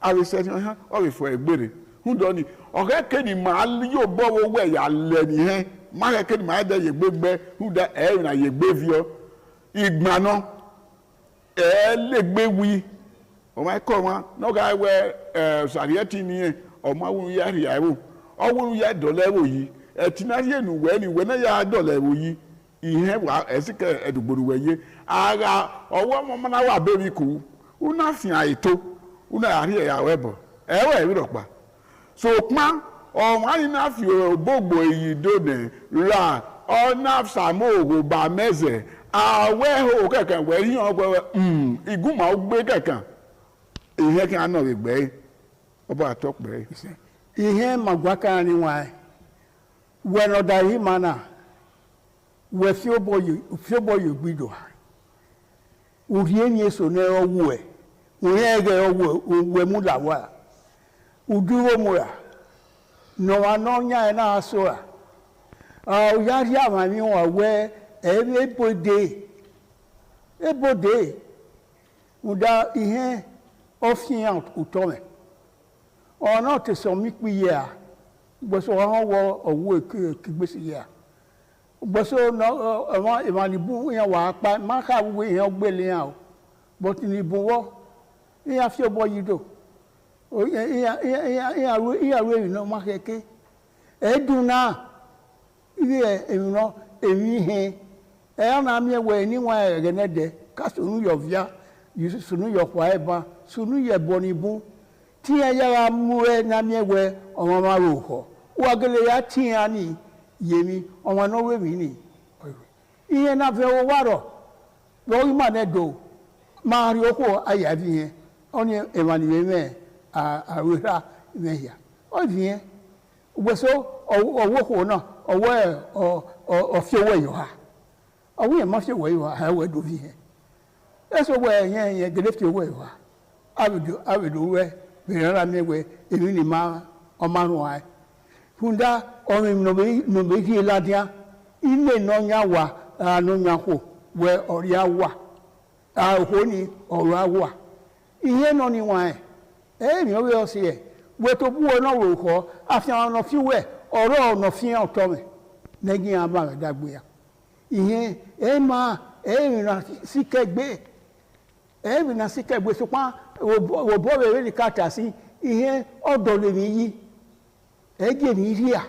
awe se ha o we fo egbere hu do ni o ke ni ma yo bo wo we ya le ni he ma ke ni ma de yegbegbe hu da e na yegbevio igbano e legbe wi o ma ko wa no ga we sarieti ni o ma wu ya ri awo o wu ya dolewo yi e tinari enu we ni we na ya dolewo yi ihe wa esike edugboru we ye ara owo mo na wa bebi ku una fi aito una ari ya webo e we ri ropa so pa o ma ni na fi gbogbo yi do ne ra o na samo go ba meze awe ho kankan we ri on gbe iguma gbe kankan ihe kan na we gbe oba atokpe ihe magwaka ni wa we no da yi mana we fi oboyo gbido urie ni eso na owu e urie ge owu we mu la wa uduro mu ya no wa no nya na aso a o ya ri amami wa we ebode uda ihe ofian utome ona te so mi pi ya gboso won wo owo kigbesi ya gboso no ama imanibu yan wa pa ma ka wo yan gbele yan o but ni bu wo yan fi obo yido o yan ro no ma keke eduna iye emi no emi he e na mi we ni wa egenede ka sunu yo via sunu yo kwa eba sunu ye bonibu ti yara muwe na miewe omo ma ro ho wa gele ya ti ani yemi omo no we mi ni iye na fe wo waro lo ma ne do ma ri oko aya bi yen oni emani me a wera me ya o bi yen gbeso owo ko na owo fi owo yo ha owo ma fi owo yo ha we do bi yen eso we yen gele fi owo yo ha abidu we bẹ̀rẹ̀ mi wẹ̀ èmi ni ma ọmọrùn wa fúndà ọmọ ìnùbẹ̀ kí ládìá ilé náà yà wà àánú yà kó wẹ̀ ọ̀rẹ́ àwà àhó ni ọ̀rọ̀ àwà ìyẹn náà ni wọ́n ẹ̀ mi ò wẹ̀ ọ̀sẹ̀ ẹ̀ wẹ̀ tó bú ọ náà wò kọ́ àfihàn ọ̀nà fi wẹ̀ ọ̀rọ̀ ọ̀nà fi hàn tọ́ mi lẹ́yìn àbá rẹ̀ dàgbé ya ìyẹn ẹ̀ máa ẹ̀ rìnrìn sí kẹgbẹ́ ẹ̀ rìnrìn sí kẹgbẹ́ sọpá wo bo we ni kata si ihe odo le mi yi eje mi ria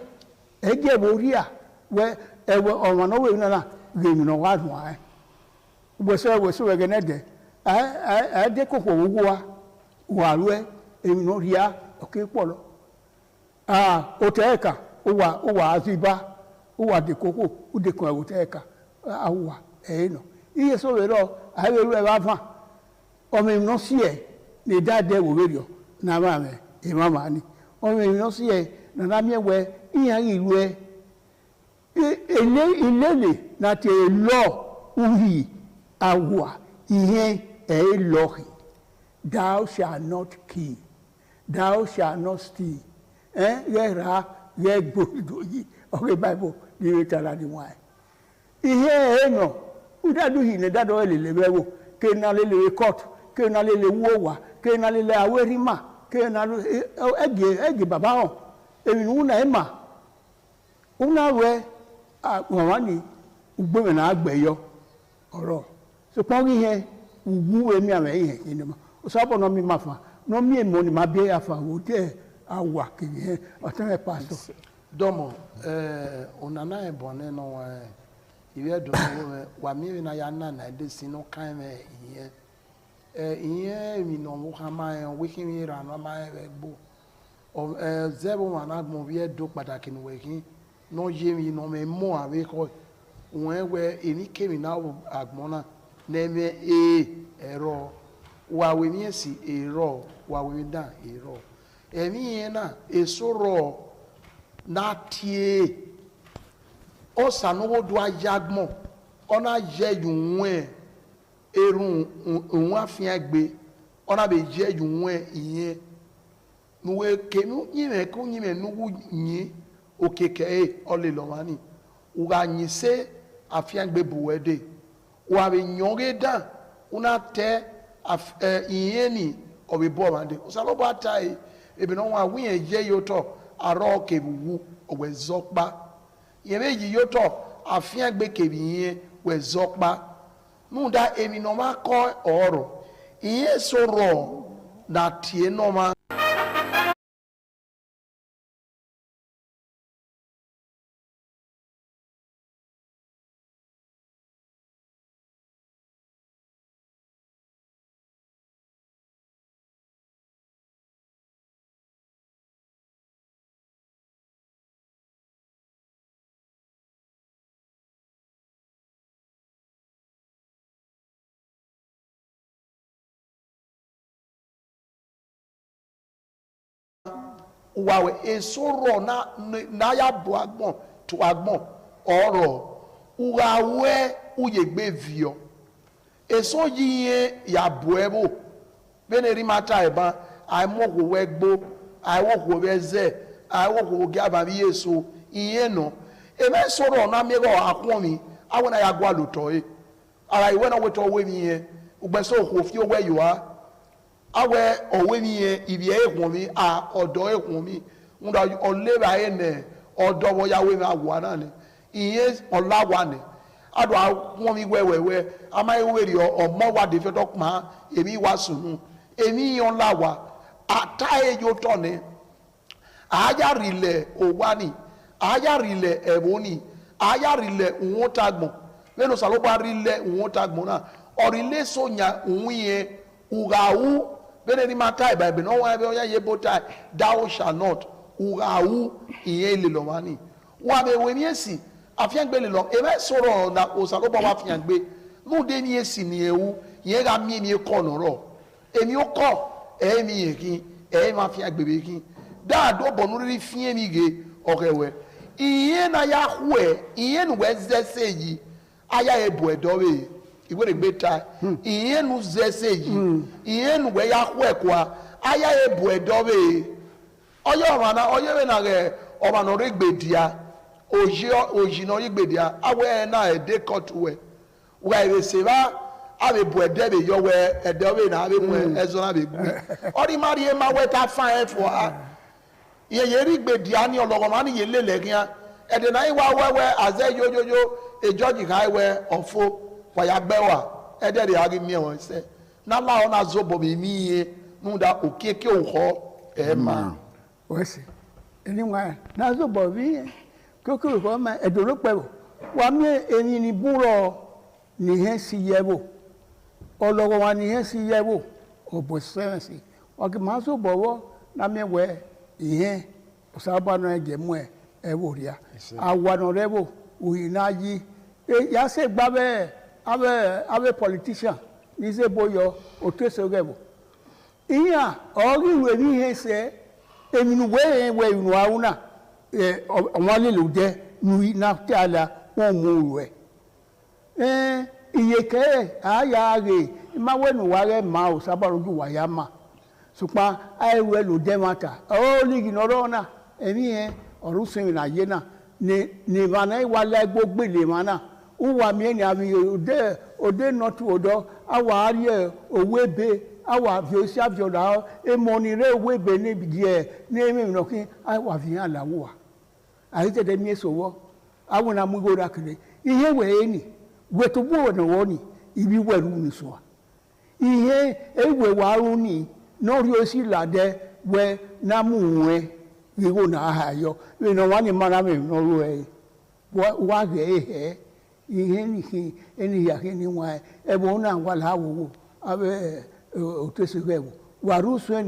eje bo ria we ewe ọ̀rọ̀ no we na le mi no wa dun ai we so we genede de koko wo wa ru emi no ria oke polo oteka o wa aziba o wa de koko o de ko oteka awa no iye so we ro ai we ru e ba fa o mi no si e ni dade wo radio na ma me e mama ni o me no si e na mi we iyan ilu ilele na te lo uhi awa ihe e lohi thou shall not kill thou shall not steal ye gbodo yi o bible ni we tara ni wa ihe e no udadu hi ne dado elele bewo ke na lele court ke na lele wo wa ke na lele awerima ke na ege baba ho emi nu na ema una we won ni ugbo me na agbeyo oro so pon ri yen ugu emi ame yen ni mo so bo no mi mafa no mi emo ni ma bi afa wo te awa ke yen o tan e pastor domo onana e bone no wa iwe do wa mi na ya na na de sino kan me yen ìyẹn mi no mo ka ma en wekin mi ra no ma e gbo o zebo ma na gbo bi e do pàtàkì ni wekin no ye mi no me mo awe ko won we eni kemi na agbon na na me ero wa we mi esi ero wa we dan ero emi yen na esoro na tie o sanowo do ayagbon ona ye yunwe erun ohun afian gbe ona be je yunwe iyen nuwe kenu yime ko yime nuwu yin okeke ole lomani uga nyise afiangbe buwede wa be nyonge da una te iyeni obi bo mande usalobo atai ebi no wa wi ye yoto aro kebu owezokpa yemeji yoto afiangbe kebiye wezokpa nunda emi no ma ko oro iye soro na tie no ma wawe esoro na ya bu agbon to agbon oro ugawe uyegbe vio eso yiye ya bu ebo beneri mata eba aimogo wegbo aiwogo beze aiwogo gaba bi eso iye no ebe soro na mego akwo mi awona ya gwa luto e ara iwe na weto we mi ye ugbeso ko fi owe yuwa awe owe mi ye ibi ehun mi a odo ehun mi nda oleba ene odo bo yawe mi agwa na ni iye olawa ni ado awon mi wewewe ama eweri omo wa de fe dokma emi wa sunu emi yon lawa atae yo to ni aya rile owani aya rile eboni aya rile unwotagbon leno saloba rile unwotagbon na orile sonya unwiye ugawu bene ni mata ibe no wa be oya yebota thou shall not ugawu iye le lo mani wa be we mi esi afiangbe le lo ebe soro na osaloba wa afiangbe mu de ni esi ni ewu yen ga mi mi ko no ro emi o ko emi yekin e ma fiangbe be kin da do bonu ri fie mi ge orewe iye na ya hwe iye nu we zeseyi aya ebu edowe igwe gbe ta iye nu zeseyi iye nu we ya hwe kwa aya ebu edowe oyo mana oyo we na ge oba no regbedia oji no regbedia awe na ede kotwe we re seba ave bu edebe yo we edowe na ave mu ezo na be gu ori mari e ma we ta fan for ye regbedia ni ologo ma ni ye lele gian ede na iwa wewe aze yoyoyo ejoji kai we ofo for ya gbewa ede de agi mi won se na la ona zobo mi miye nunda okeke oho e ma wese anyway na zobo bi kokoro ko ma edoro pewo wa mi eni ni buro ni he si yebo ologo wa ni he si yebo obo sense o ki ma zobo wo na mi we ihe osaba no eje mu eworia awanorebo uyinaji ya se gbabe ave politician ni se boyo otesogebo iya ori we ni he se eminu we inu auna won le lo je nu na tala won mu we iye ke aya re ma we nu wa re ma osaba roju wa ya ma supa aiwe lo de mata o ligi norona emi orusin na ye na ni bana wala gbogbo le mana uwa mi ni abi ode not odo awa ari owebe awa bi o si afio da e moni re owebe ni die ni emi no kin awa fi han lawo ari te de mi sowo awuna mu go rakire ihe we ni we to bo no woni ibi weru ni so ihe ewe waru ni no ri o si lade we na muwe iwo na ayo we no wani mara me no ro e wa ge he ihe ni ki eni ya ke ni wa e bo na wa la wo abe o te se ge wa ru so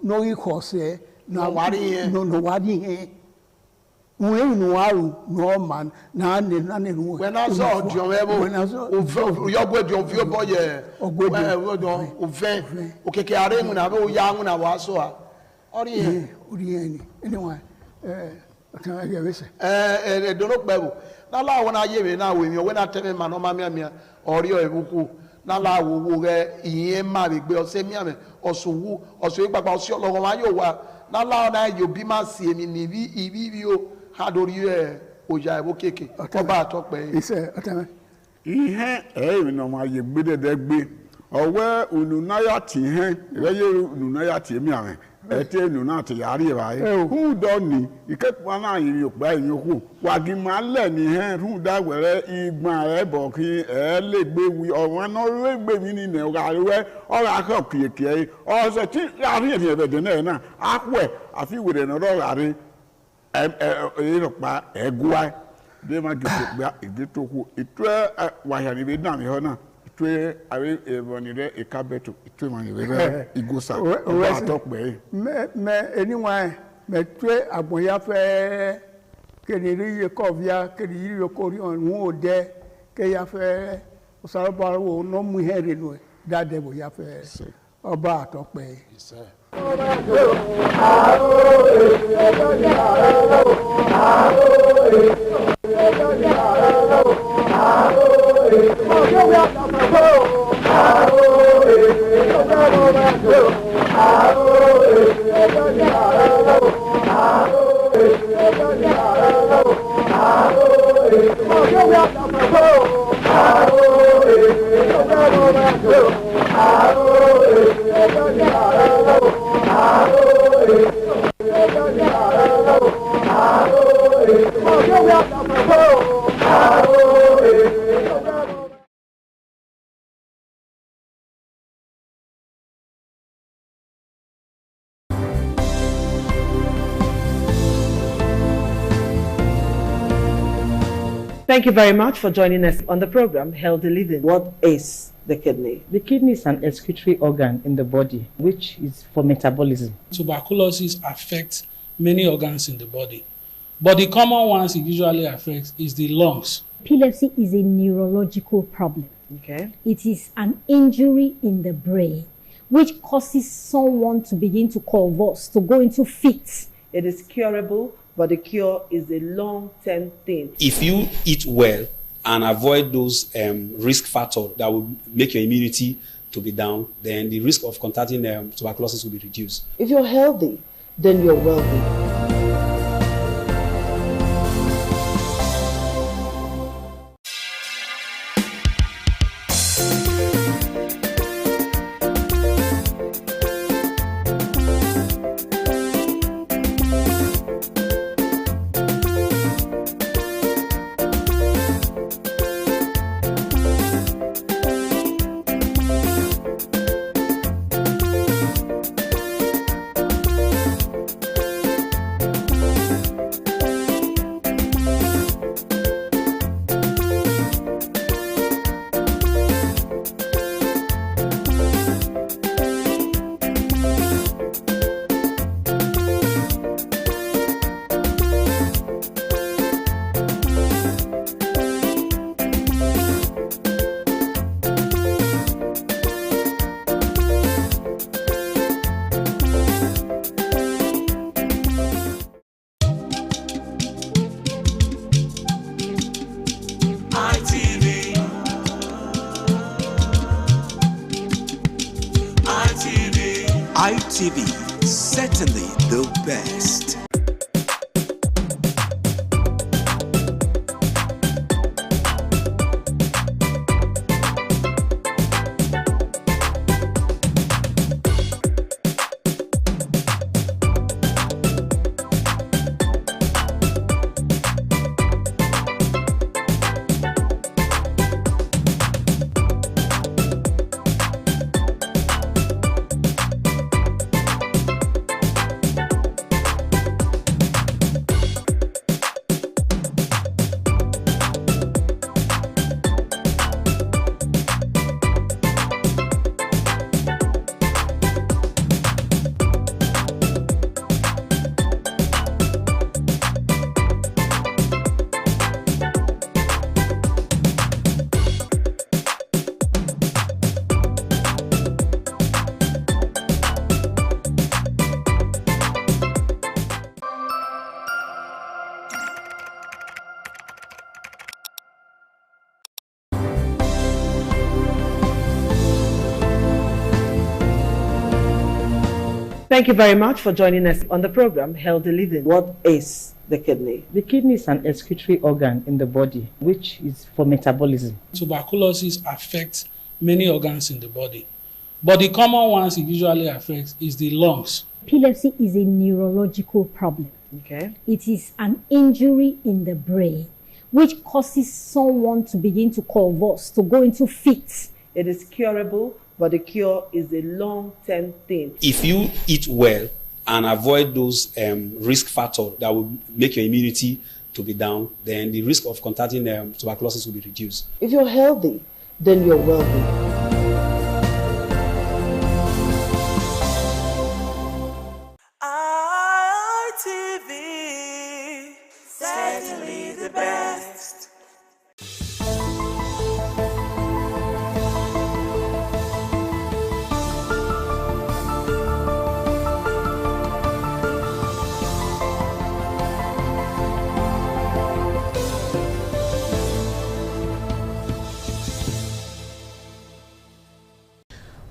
no i khose na wari no wari he we no aru no man na ne no when I saw John Ebo yo gwe John Fio boye o ve o keke are mu na be o ya mu na wa so a ori ni anyway kan ya wese do no pewo na la wona ye we na we mi o we na teme ma no ma mi ori o ebuku na la wo re iye ma be gbe o se mi ame osuwu osu ipapa o si ologo ma yo wa na la na yo bi ma si emi ni bi ibi o hadori oja ebo keke ọba àtọpẹ iṣẹ́ ọtẹmẹ. ihe ẹ̀yìn ọmọ ayé gbẹ́dẹ́dẹ́gbẹ́ ọwẹ́ ònùnáyà tì hẹ́n ìrẹ́yẹ ònùnáyà tì mí àrẹ ẹ̀tẹ́ ònùná àti yàrá ìbáyé húdọ̀ ní ìkẹ́kọ̀ọ́ náà yìí òpá ẹ̀yìn kù wàgì máa lẹ̀ ní hẹ́n húdà wẹ̀rẹ́ ìgbọ̀n rẹ̀ bọ̀ kí ẹ̀ lè gbé wí ọ̀wọ́n náà lè gbé mi nínú ọ̀rọ̀ àríwẹ́ ọ̀rọ̀ akọ̀ kìkìẹ́ ọ̀sẹ̀ tí àárín ẹ̀dín ẹ̀bẹ̀dẹ̀ náà náà àpẹ̀ àfi ìwé rẹ̀ náà ọ̀rọ̀ àrí ẹ̀ẹ́dọ̀pá ẹ̀gúwá bí ma gèsè gba ìdí tó kù ìtúwẹ́ wàhálà ìbí náà mi hàn náà ìtúwẹ́ àrí ìbọnì rẹ̀ ìkábẹ́tò ìtúwẹ́ mọ̀ ìwé rẹ̀ ìgòsà ọba àtọ́pẹ́. mẹ eniwọn mẹ tue agbọnyafẹ keniri yẹ kọfia keniri yẹ kori ọhún o dẹ kẹyafẹ ọsàlọbàrà wo nọmú hẹrẹ nù dáadẹ bò yafẹ ọba àtọ́pẹ́. Thank you very much for joining us on the program, Healthy Living. What is the kidney? The kidney is an excretory organ in the body, which is for metabolism. Tuberculosis affects many organs in the body, but the common ones it usually affects is the lungs. Epilepsy is a neurological problem. Okay. It is an injury in the brain which causes someone to begin to convulse, to go into fits. It is curable, but the cure is a long-term thing. If you eat well and avoid those risk factors that will make your immunity to be down, then the risk of contracting tuberculosis will be reduced. If you're healthy, then you're wealthy. ITV, certainly the best. Thank you very much for joining us on the program, Healthy Living. What is the kidney? The kidney is an excretory organ in the body, which is for metabolism. Tuberculosis affects many organs in the body, but the common ones it usually affects is the lungs. Epilepsy is a neurological problem. Okay. It is an injury in the brain which causes someone to begin to convulse, to go into fits. It is curable, but the cure is a long-term thing. If you eat well and avoid those risk factors that will make your immunity to be down, then the risk of contracting tuberculosis will be reduced. If you're healthy, then you're wealthy. Certainly the best.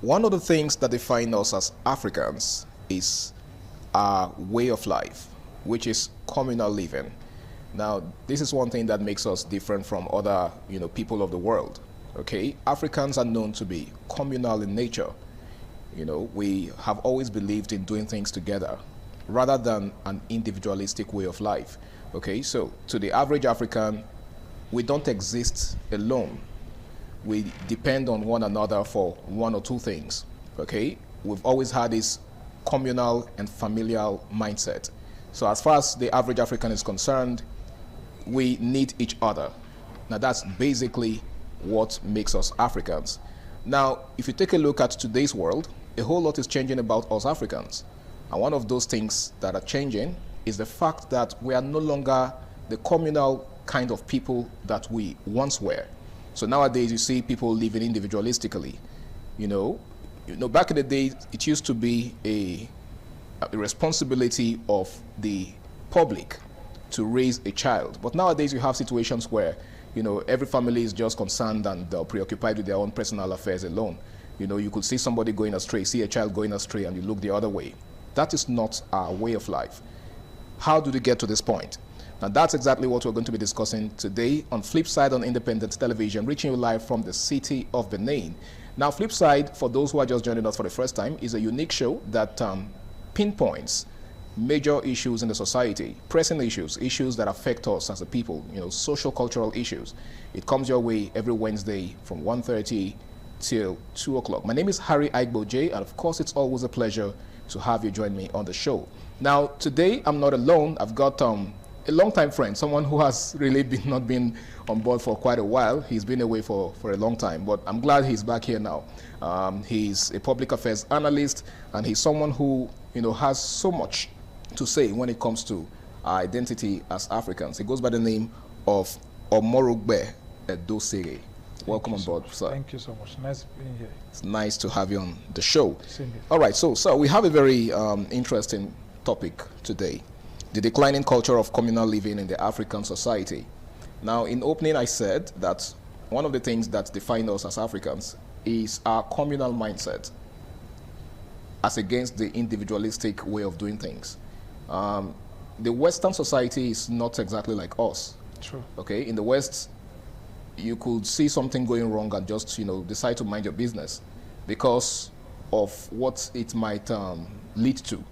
One of the things that define us as Africans is our way of life, which is communal living. Now, this is one thing that makes us different from other, people of the world. Okay, Africans are known to be communal in nature. We have always believed in doing things together rather than an individualistic way of life. Okay, so to the average African, we don't exist alone. We depend on one another for one or two things. Okay, we've always had this communal and familial mindset. So as far as the average African is concerned, we need each other. Now that's basically what makes us Africans. Now, if you take a look at today's world, a whole lot is changing about us Africans. And one of those things that are changing is the fact that we are no longer the communal kind of people that we once were. So nowadays you see people living individualistically. Back in the day, it used to be a responsibility of the public to raise a child. But nowadays you have situations where, every family is just concerned and preoccupied with their own personal affairs alone. You could see somebody going astray, see a child going astray, and you look the other way. That is not our way of life. How did we get to this point? Now that's exactly what we're going to be discussing today on Flipside on Independent Television, reaching you live from the city of Benin. Now Flipside, for those who are just joining us for the first time, is a unique show that pinpoints major issues in the society, pressing issues that affect us as a people, social cultural issues. It comes your way every Wednesday from 1:30 till 2 o'clock. My name is Harry Aigbo J, and of course it's always a pleasure to have you join me on the show. Now today I'm not alone. I've got a longtime friend, someone who has really not been on board for quite a while. He's been away for a long time, but I'm glad he's back here now. He's a public affairs analyst, and he's someone who has so much to say when it comes to our identity as Africans. He goes by the name of Omorogbe Edosere. Welcome on board, sir. Thank you so much. Nice being here. It's nice to have you on the show. Same here. All right, so we have a very interesting topic today: the declining culture of communal living in the African society. Now, in opening, I said that one of the things that define us as Africans is our communal mindset as against the individualistic way of doing things. The Western society is not exactly like us. True. Okay, in the West, you could see something going wrong and just decide to mind your business because of what it might lead to,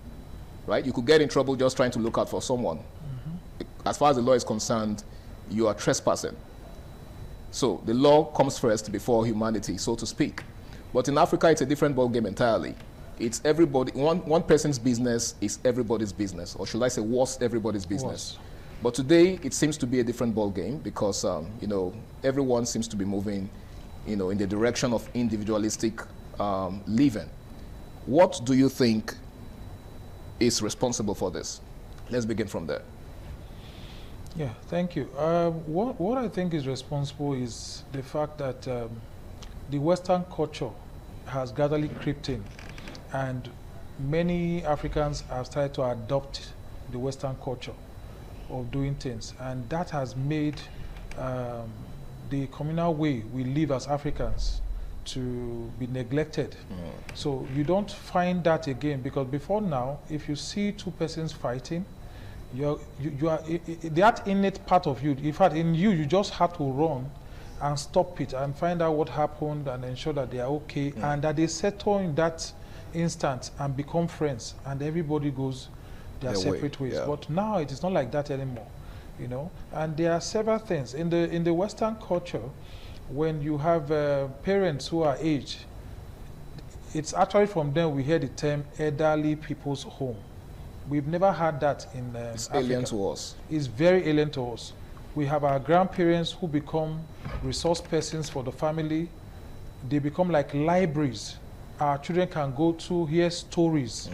right? You could get in trouble just trying to look out for someone. Mm-hmm. As far as the law is concerned, you are trespassing. So the law comes first before humanity, so to speak. But in Africa, it's a different ballgame entirely. It's everybody, one person's business is everybody's business, or should I say was everybody's business. But today, it seems to be a different ballgame because, everyone seems to be moving, in the direction of individualistic living. What do you think is responsible for this? Let's begin from there. Yeah, thank you. What I think is responsible is the fact that the Western culture has gradually crept in, and many Africans have started to adopt the Western culture of doing things, and that has made the communal way we live as Africans to be neglected. So you don't find that again, because before now, if you see two persons fighting, that innate part of you, in fact, in you, you just have to run and stop it and find out what happened and ensure that they are okay and that they settle in that instant and become friends and everybody goes their separate ways. Yeah. But now it is not like that anymore, you know. And there are several things in the Western culture. When you have parents who are aged, it's actually from them we hear the term elderly people's home. We've never had that in it's Africa. Alien to us. It's very alien to us. We have our grandparents who become resource persons for the family. They become like libraries. Our children can go to hear stories,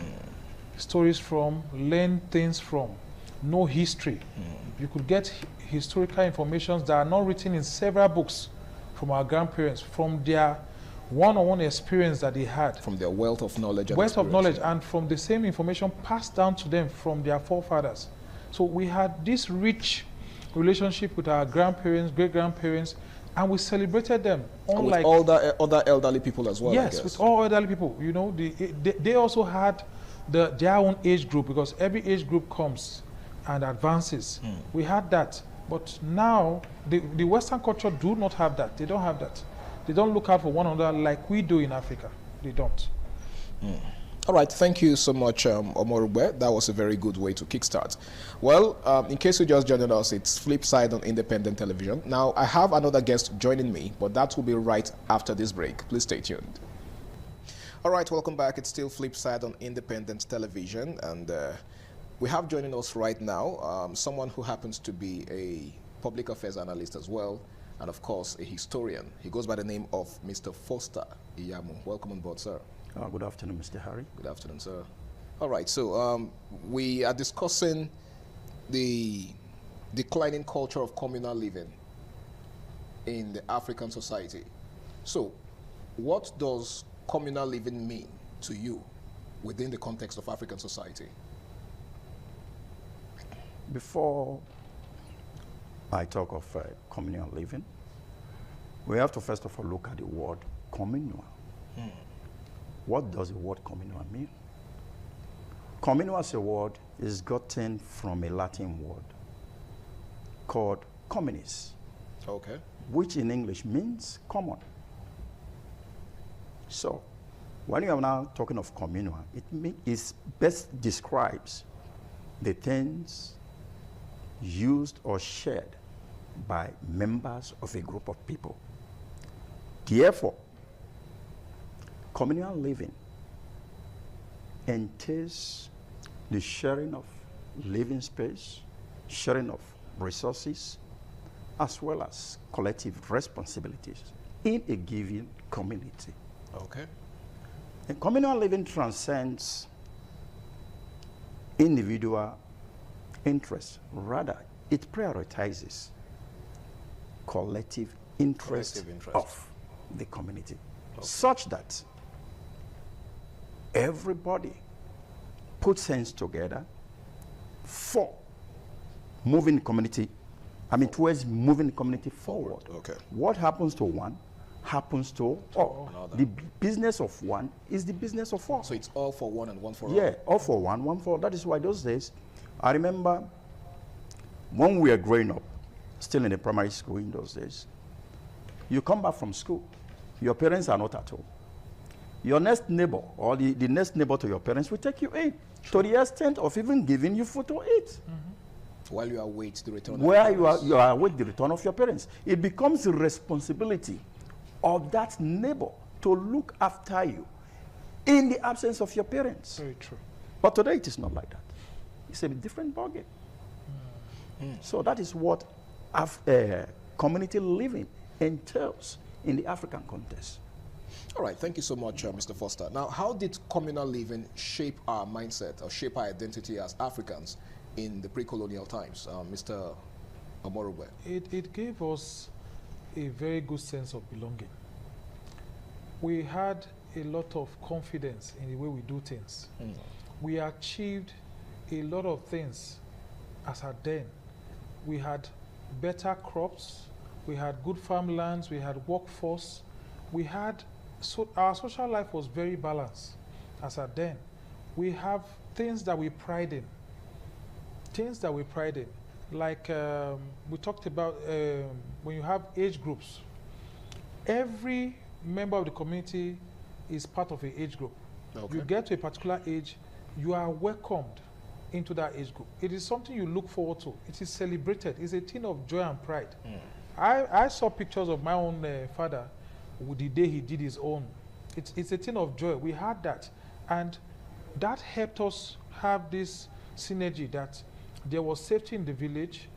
stories from, learn things from, know history. You could get historical information that are not written in several books from our grandparents, from their one-on-one experience that they had. From their wealth of knowledge. Wealth of knowledge, and from the same information passed down to them from their forefathers. So we had this rich relationship with our grandparents, great-grandparents, and we celebrated them. And with all the other elderly people as well, yes, with all elderly people. You know, they also had their own age group, because every age group comes and advances. We had that. But now, the Western culture do not have that. They don't have that. They don't look out for one another like we do in Africa. They don't. All right, thank you so much, Omorugbe. That was a very good way to kickstart. Well, in case you just joined us, it's Flip Side on Independent Television. Now, I have another guest joining me, but that will be right after this break. Please stay tuned. All right, welcome back. It's still Flip Side on Independent Television, and we have joining us right now someone who happens to be a public affairs analyst as well, and of course a historian. He goes by the name of Mr. Foster Iyamu. Welcome on board, sir. Good afternoon, Mr. Harry. Good afternoon, sir. All right, so we are discussing the declining culture of communal living in the African society. So what does communal living mean to you within the context of African society? Before I talk of communal living, we have to first of all look at the word communal. What does the word communal mean? Communal as a word is gotten from a Latin word called communis, which in English means common. So when you are now talking of communal, it best describes the things used or shared by members of a group of people. Therefore, communal living entails the sharing of living space, sharing of resources, as well as collective responsibilities in a given community. Okay. And communal living transcends individual interests. Rather, it prioritizes collective interest of the community, such that everybody puts hands together for moving the community, towards moving the community forward. Okay. What happens to one happens to all. The business of one is the business of all. So it's all for one and one for all? Yeah, all for one for all. That is why those days, I remember when we were growing up, still in the primary school in those days, you come back from school, your parents are not at home. Your next neighbor or the next neighbor to your parents will take you in, to the extent of even giving you food to eat. While you await the return Where you are await the return of your parents. It becomes the responsibility of that neighbor to look after you in the absence of your parents. Very true. But today it is not like that. It's a different ballgame. So that is what community living entails in the African context. All right, thank you so much, Mr. Foster. Now, how did communal living shape our mindset or shape our identity as Africans in the pre-colonial times, Mr. Omorugbe? It gave us a very good sense of belonging. We had a lot of confidence in the way we do things. We achieved a lot of things as at then. We had better crops, we had good farmlands, we had workforce, we had, our social life was very balanced as at then. We have things that we pride in. things that we pride in, like we talked about when you have age groups, every member of the community is part of an age group. Okay. You get to a particular age, you are welcomed into that age group. It is something you look forward to. It is celebrated. It's a thing of joy and pride. I saw pictures of my own father with the day he did his own. It's a thing of joy. We had that. And that helped us have this synergy that there was safety in the village,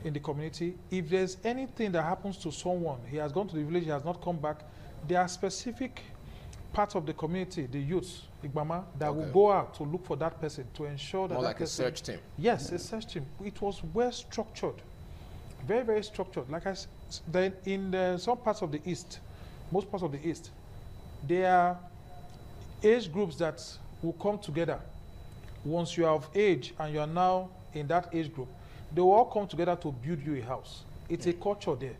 in the community. If there's anything that happens to someone, he has gone to the village, he has not come back, there are specific parts of the community, the youths, Igbama, that will go out to look for that person to ensure that More that like person, a search team. Yes, a search team. It was well structured, very, very structured. Like I said, then in some parts of the East, most parts of the East, there are age groups that will come together. Once you are of age and you are now in that age group, they will all come together to build you a house. It's a culture there.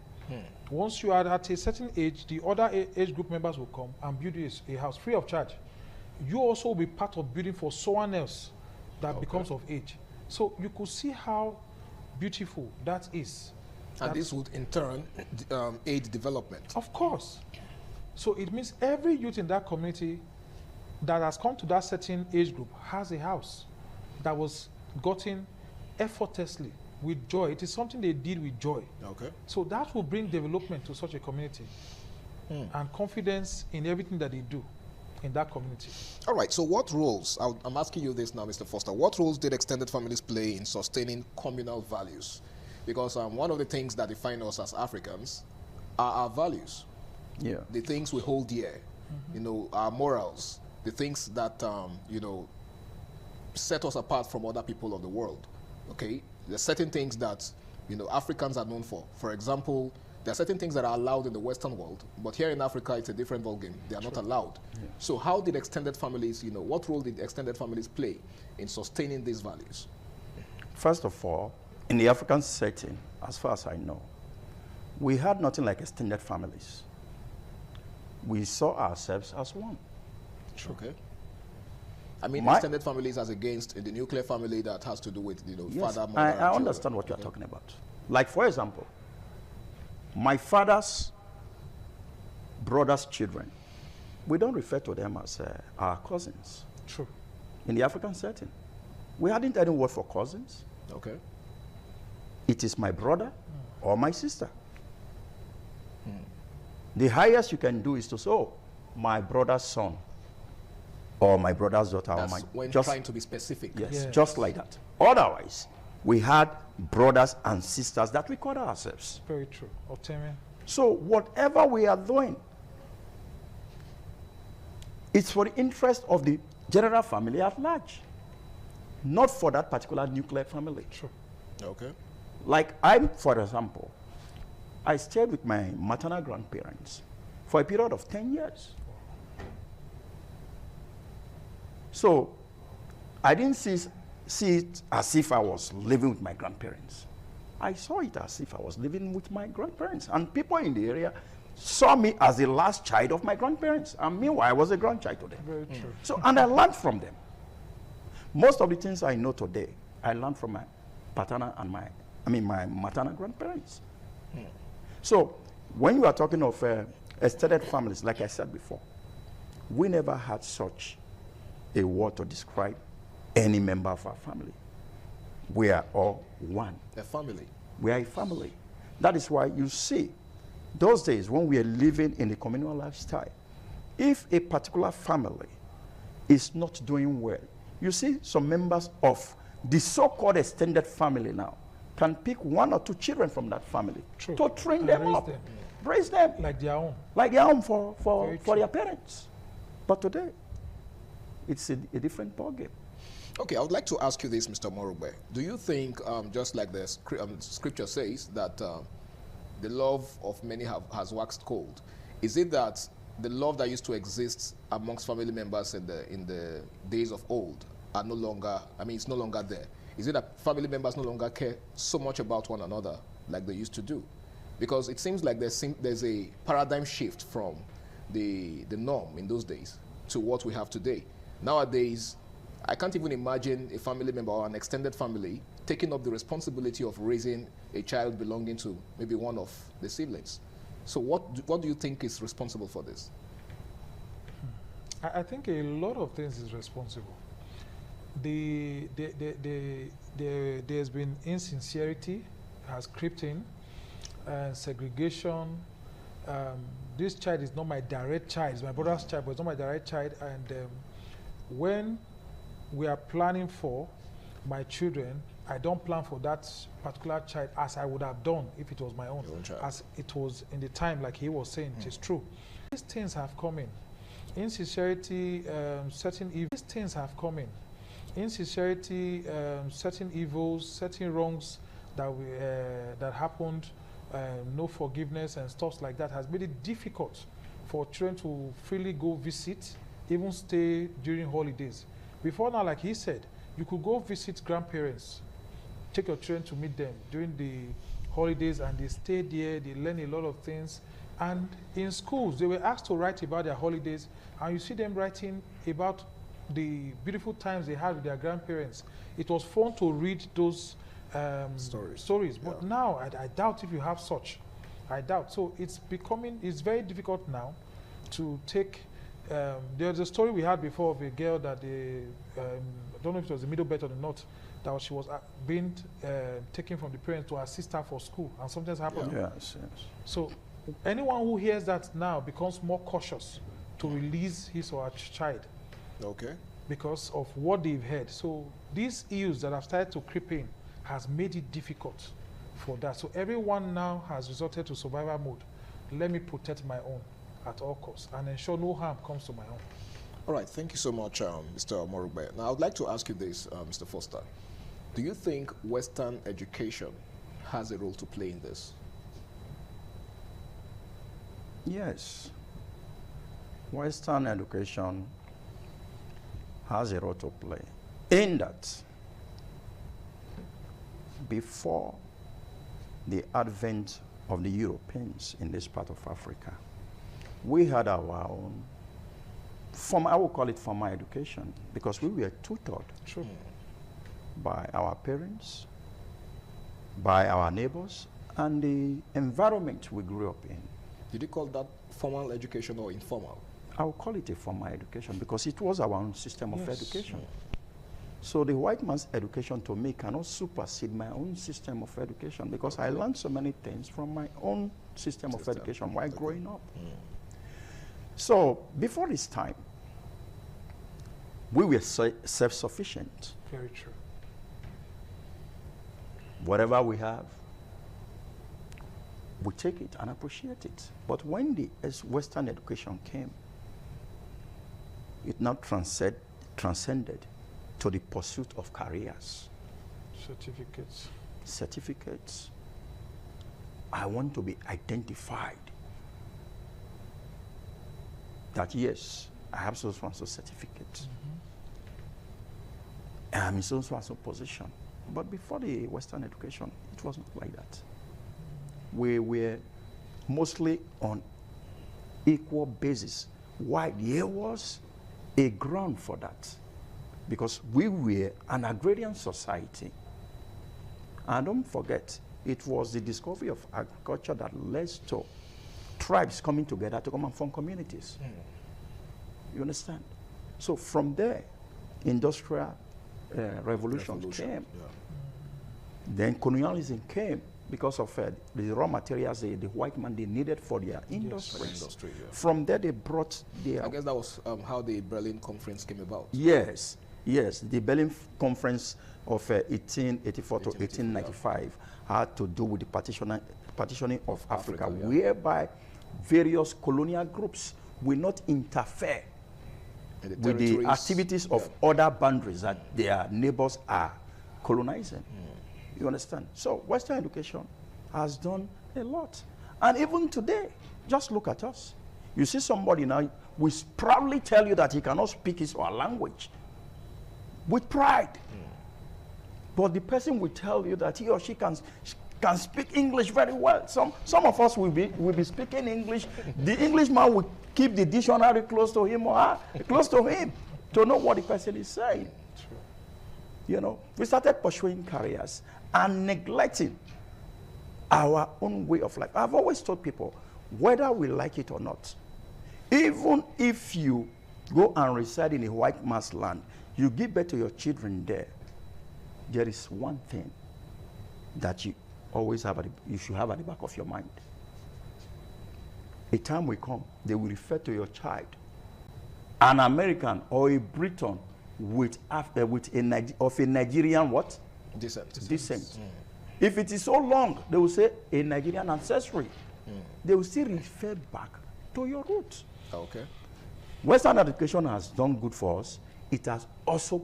Once you are at a certain age, the other age group members will come and build you a house free of charge. You also will be part of building for someone else that becomes of age. So you could see how beautiful that is. And this would in turn aid development. Of course. So it means every youth in that community that has come to that certain age group has a house that was gotten effortlessly with joy. It is something they did with joy. Okay. So that will bring development to such a community and confidence in everything that they do in that community. All right, so what roles, I'm asking you this now, Mr. Foster, what roles did extended families play in sustaining communal values? Because one of the things that define us as Africans are our values. Yeah. The things we hold dear, you know, our morals, the things that, you know, set us apart from other people of the world, okay? There are certain things that, you know, Africans are known for. For example, there are certain things that are allowed in the Western world, but here in Africa, it's a different ballgame. They are not allowed. Yeah. So how did extended families, you know, what role did extended families play in sustaining these values? First of all, in the African setting, as far as I know, we had nothing like extended families. We saw ourselves as one. Okay. I mean, extended families as against the nuclear family that has to do with, you know, yes, father, mother, I understand what you're talking about. Like, for example, my father's brother's children, we don't refer to them as our cousins. True. In the African setting, we hadn't any word for cousins. Okay. It is my brother or my sister. The highest you can do is to say, oh, my brother's son or my brother's daughter. That's or my, when just, trying to be specific. Yes, just like that. Otherwise, we had brothers and sisters that we called ourselves. Very true. Octavian. So whatever we are doing, it's for the interest of the general family at large, not for that particular nuclear family. True. Okay. Like I'm, for example, I stayed with my maternal grandparents for a period of 10 years. So I didn't see it as if I was living with my grandparents. I saw it as if I was living with my grandparents. And people in the area saw me as the last child of my grandparents. And meanwhile, I was a grandchild to them. Very true. So, and I learned from them. Most of the things I know today, I learned from my paternal and my maternal grandparents. So when you are talking of extended families, like I said before, we never had such a word to describe any member of our family. We are all one. A family. We are a family. That is why you see, those days when we are living in a communal lifestyle, if a particular family is not doing well, you see some members of the so-called extended family now can pick 1 or 2 children from that family to train them up, raise them like their own, for their parents. But today, it's a different ballgame. Okay, I would like to ask you this, Mr. Morugbe. Do you think, just like the scripture says, that the love of many has waxed cold? Is it that the love that used to exist amongst family members in the days of old are no longer, it's no longer there? Is it that family members no longer care so much about one another like they used to do? Because it seems like there's a paradigm shift from the norm in those days to what we have today. Nowadays, I can't even imagine a family member or an extended family taking up the responsibility of raising a child belonging to maybe one of the siblings. So what do you think is responsible for this? I think a lot of things is responsible. There's been insincerity has crept in, segregation. This child is not my direct child, it's my brother's child, but it's not my direct child. And when we are planning for my children, I don't plan for that particular child as I would have done if it was my own, as it was in the time, like he was saying. It is true. These things have come in. Insincerity, certain evils. These things have come in. Insincerity, certain evils, certain wrongs that happened, no forgiveness and stuff like that has made it difficult for children to freely go visit, even stay during holidays. Before now, like he said, you could go visit grandparents, take your children to meet them during the holidays, and they stay there, they learn a lot of things. And in schools, they were asked to write about their holidays, and you see them writing about the beautiful times they had with their grandparents. It was fun to read those stories. But now, I doubt if you have such. I doubt. So it's very difficult now to take. There's a story we had before of a girl that I don't know if it was the Middle Belt or the North, that she was being taken from the parents to assist her for school, and something happened. Yes. So anyone who hears that now becomes more cautious to release his or her child. Okay. Because of what they've heard. So these issues that have started to creep in has made it difficult for that. So everyone now has resorted to survival mode. Let me protect my own at all costs and ensure no harm comes to my own. All right, thank you so much, Mr. Omorugbe. Now, I would like to ask you this, Mr. Foster. Do you think Western education has a role to play in this? Yes. Western education has a role to play in that before the advent of the Europeans in this part of Africa, we had our own, I would call it formal education, because we were tutored by our parents, by our neighbors, and the environment we grew up in. Did you call that formal education or informal? I would call it a formal education because it was our own system of education. Yeah. So the white man's education to me cannot supersede my own system of education because I learned so many things from my own system of education while growing up. So before this time, we were self-sufficient. Very true. Whatever we have, we take it and appreciate it. But when the Western education came, it now transcended to the pursuit of careers. Certificates. I want to be identified that yes, I have so and so certificate. I'm in so and so position. But before the Western education, it was not like that. We were mostly on equal basis. Why? There was a ground for that. Because we were an agrarian society. And don't forget, it was the discovery of agriculture that led to tribes coming together to come and form communities. You understand? So from there, industrial revolution came. Then colonialism came because of the raw materials the white man they needed for their industries. From there, they brought their... I guess that was how the Berlin Conference came about. Yes, the Berlin Conference of 1884 to 1895 had to do with the partitioning of Africa, whereby various colonial groups will not interfere with the activities of other boundaries that their neighbors are colonizing. You understand? So Western education has done a lot. And even today, just look at us. You see somebody now will proudly tell you that he cannot speak his or her language with pride. But the person will tell you that he or she can speak English very well. Some of us will be speaking English. The Englishman will keep the dictionary close to him or her, close to him, to know what the person is saying. You know, we started pursuing careers and neglecting our own way of life. I've always told people, whether we like it or not, even if you go and reside in a white man's land, you give birth to your children there, there is one thing that you always have, you should have at the back of your mind. A time will come, they will refer to your child, an American or a Briton with a Nigerian what? Descent. If it is so long, they will say a Nigerian ancestry. They will still refer back to your roots. Okay. Western education has done good for us. It has also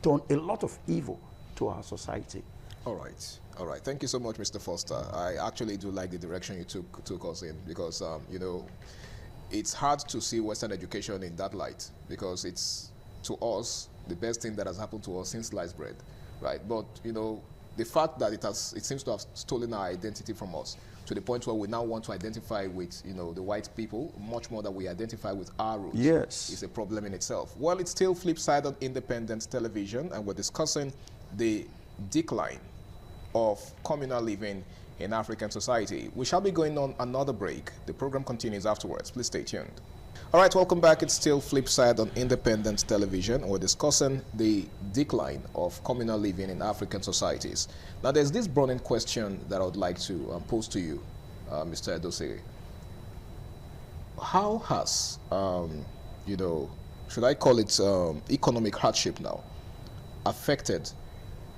done a lot of evil to our society. All right. All right. Thank you so much, Mr. Foster. I actually do like the direction you took us in, because, you know, it's hard to see Western education in that light, because it's, to us, the best thing that has happened to us since sliced bread, right? But, you know, the fact that it seems to have stolen our identity from us, to the point where we now want to identify with, you know, the white people much more than we identify with our roots. Yes. Is a problem in itself. Well, it's still Flipside on independent television, and we're discussing the decline of communal living in African society. We shall be going on another break. The program continues afterwards. Please stay tuned. All right, welcome back. It's still Flipside on independent television. We're discussing the decline of communal living in African societies. Now, there's this burning question that I would like to pose to you, Mr. Edosei. How has, you know, should I call it economic hardship now, affected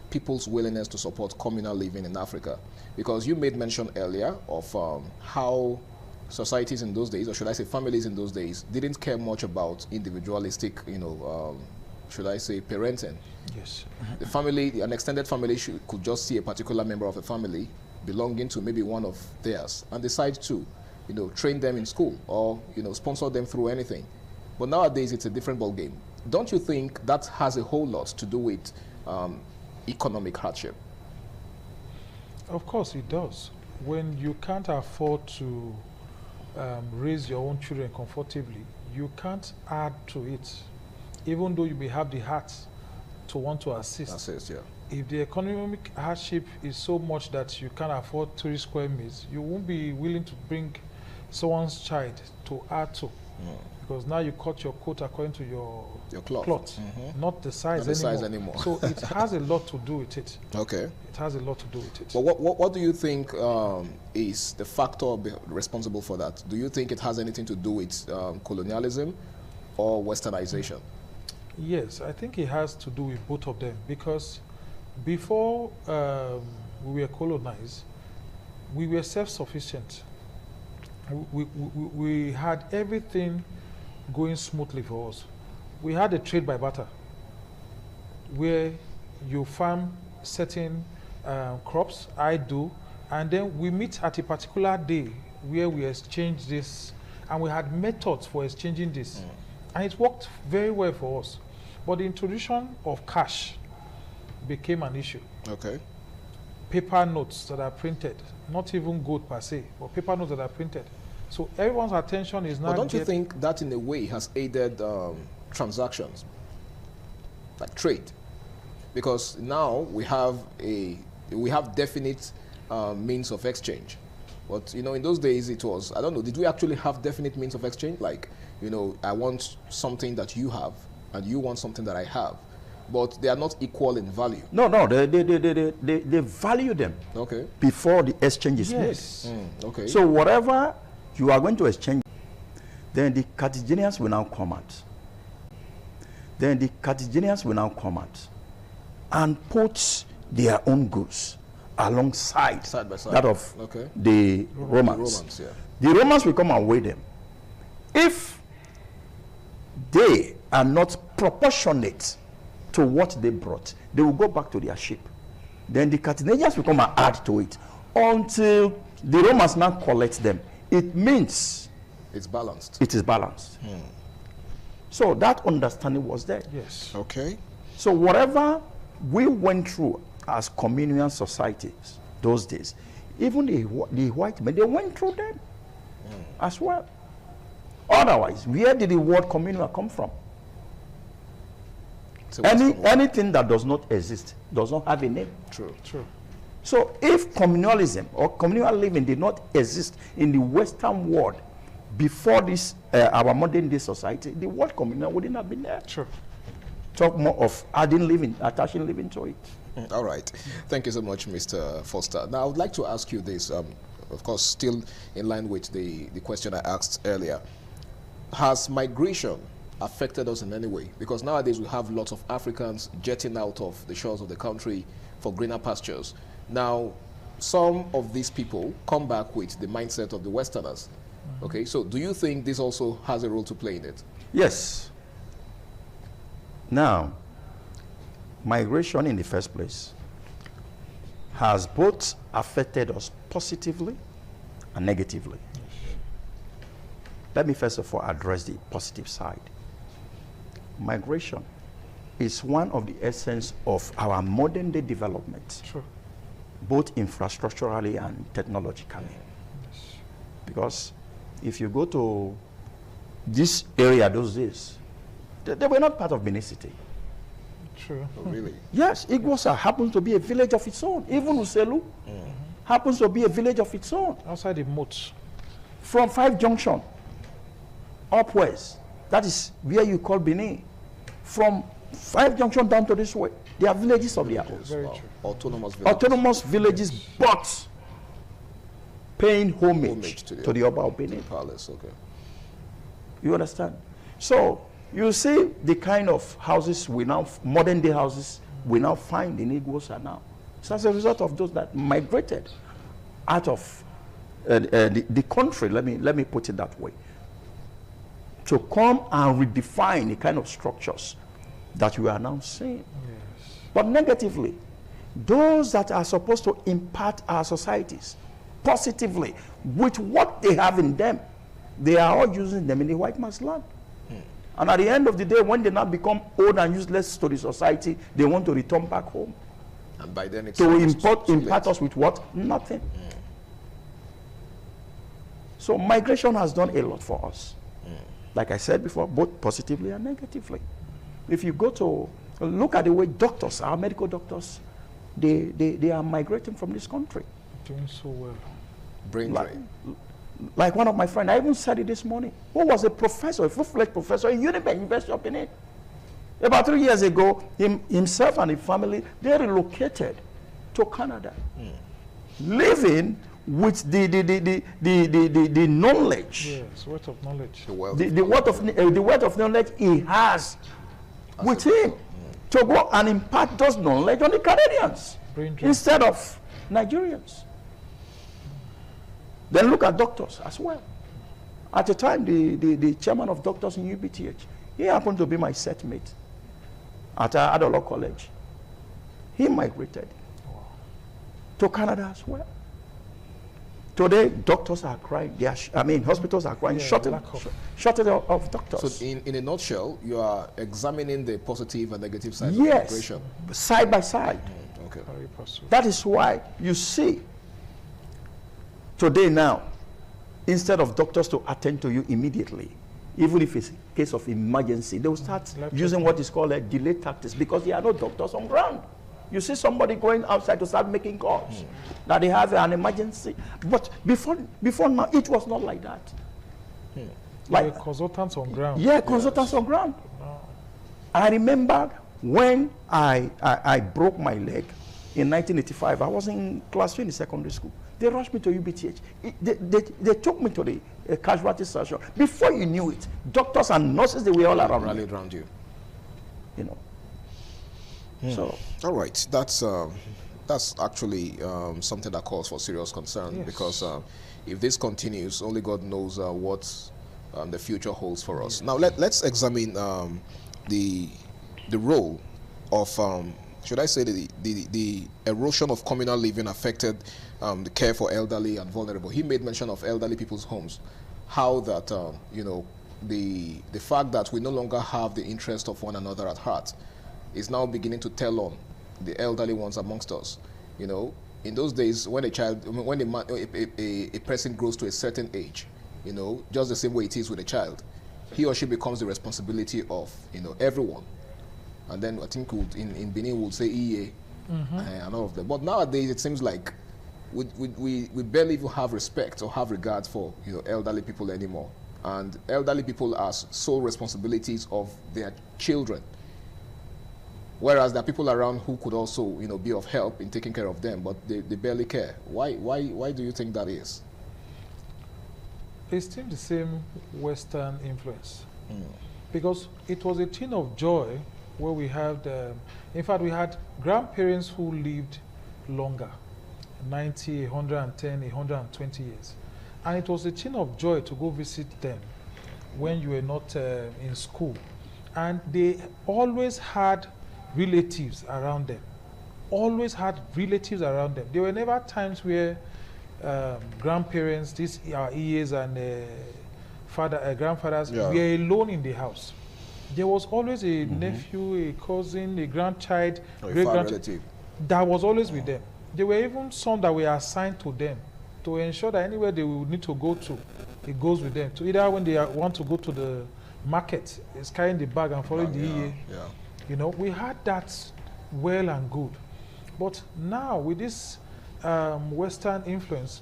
people's willingness to support communal living in Africa? Because you made mention earlier of how societies in those days, or should I say families in those days, didn't care much about individualistic, you know, should I say parenting. Yes. The family, an extended family could just see a particular member of a family belonging to maybe one of theirs and decide to, you know, train them in school or, you know, sponsor them through anything. But nowadays it's a different ballgame. Don't you think that has a whole lot to do with economic hardship? Of course it does. When you can't afford to raise your own children comfortably, you can't add to it, even though you may have the heart to want to assist. Yeah. If the economic hardship is so much that you can't afford 3 square meters, you won't be willing to bring someone's child to add to. Because now you cut your coat according to your cloth, not the size anymore. So it has a lot to do with it. Okay. It has a lot to do with it. But what do you think is the factor responsible for that? Do you think it has anything to do with colonialism or westernization? Yes, I think it has to do with both of them, because before we were colonized, we were self-sufficient. We had everything going smoothly for us. We had a trade by barter, where you farm certain crops, I do, and then we meet at a particular day where we exchange this, and we had methods for exchanging this. And it worked very well for us. But the introduction of cash became an issue. Okay. Paper notes that are printed, not even gold per se, but paper notes that are printed. So everyone's attention is now. But don't you think that in a way has aided transactions, like trade? Because now we have definite means of exchange. But you know, in those days it was, I don't know, did we actually have definite means of exchange? Like, you know, I want something that you have, and you want something that I have, but they are not equal in value. No, they value them. Okay. Before the exchange is made. Okay. So whatever you are going to exchange, then the Carthaginians will now come out. Then the Carthaginians will now come out and put their own goods alongside side by side that of the Romans. The Romans will come and weigh them. If they are not proportionate to what they brought, they will go back to their ship. Then the Carthaginians will come and add to it until the Romans now collect them. It means it's balanced. It is balanced. So that understanding was there. Yes. Okay. So whatever we went through as communal societies those days, even the white men, they went through them as well. Otherwise, where did the word communal come from? Anything that does not exist does not have a name. True. So if communalism or communal living did not exist in the Western world before this, our modern day society, the word communal wouldn't have been there. Sure. Talk more of adding living, attaching living to it. All right. Thank you so much, Mr. Foster. Now, I would like to ask you this, of course, still in line with the question I asked earlier. Has migration affected us in any way? Because nowadays we have lots of Africans jetting out of the shores of the country for greener pastures. Now, some of these people come back with the mindset of the Westerners. Okay, so do you think this also has a role to play in it? Yes. Now, migration in the first place has both affected us positively and negatively. Let me first of all address the positive side. Migration is one of the essence of our modern day development, both infrastructurally and technologically. Because if you go to this area those days, they were not part of Benin City. True. Oh, really? Yes, Iguosa happens to be a village of its own. Even Uselu happens to be a village of its own. Outside the moat. From 5 Junction upwards, that is where you call Benin. From 5 Junction down to this way, they are villages of their own. Very true. Autonomous villages. Autonomous villages, but paying homage to the Oba of Benin. Palace, okay. You understand? So you see the kind of houses we now, modern day houses, we now find in Iguosa now. So as a result of those that migrated out of the country, let me put it that way, to come and redefine the kind of structures that we are now seeing. Yes. But negatively, those that are supposed to impact our societies positively with what they have in them, they are all using them in the white man's land. And at the end of the day, when they now become old and useless to the society, they want to return back home. And by then it's to impart us with what? Nothing. So migration has done a lot for us. Like I said before, both positively and negatively. If you go to look at the way doctors, our medical doctors, they are migrating from this country. Doing so well. Brain drain. Like one of my friends, I even said it this morning, who was a professor, a full-fledged professor in Uniben University of Benin. About 3 years ago, himself and his family, they relocated to Canada, living with the knowledge. Yes, wealth of knowledge. The wealth of knowledge he has with him to go and impart those knowledge on the Canadians instead of Nigerians. Then look at doctors as well. At the time, the chairman of doctors in UBTH, he happened to be my set mate at Adolo College. He migrated to Canada as well. Today, doctors are crying. Hospitals are crying. Shortage of doctors. So, in a nutshell, you are examining the positive and negative side of yes, migration. Side by side. Okay. That is why you see today now, instead of doctors to attend to you immediately, even if it's a case of emergency, they will start using what is called a delay tactics because there are no doctors on ground. You see somebody going outside to start making calls that they have an emergency. But before now, it was not like that. Like consultants on ground. Yeah, consultants on ground. I remember when I broke my leg in 1985. I was in class 2 in the secondary school. They rushed me to UBTH. They took me to the casualty section. Before you knew it, doctors and nurses, they were all around rallied around you. You know. So, all right, that's actually something that calls for serious concern because if this continues, only God knows what the future holds for us. Now let's examine the role of should I say the erosion of communal living affected the care for elderly and vulnerable. He made mention of elderly people's homes, how that the fact that we no longer have the interest of one another at heart is now beginning to tell on the elderly ones amongst us. You know, in those days, when a person grows to a certain age, you know, just the same way it is with a child, he or she becomes the responsibility of, you know, everyone. and then I think in Benin we'll say Iye, and all of that. But nowadays it seems like we barely even have respect or have regard for elderly people anymore. And elderly people are sole responsibilities of their children. Whereas there are people around who could also be of help in taking care of them, but they barely care. Why do you think that is? It's still the same Western influence. Because it was a thing of joy where we had, in fact, we had grandparents who lived longer, 90, 110, 120 years. And it was a thing of joy to go visit them when you were not in school. And they always had relatives around them. Always had relatives around them. There were never times where grandparents, these are EAs and grandfathers, were alone in the house. There was always a nephew, a cousin, a grandchild, great-grandchild that was always with them. There were even some that were assigned to them to ensure that anywhere they will need to go to, it goes with them. So either when they want to go to the market, it's carrying the bag and following the EA. We had that well and good. But now with this Western influence,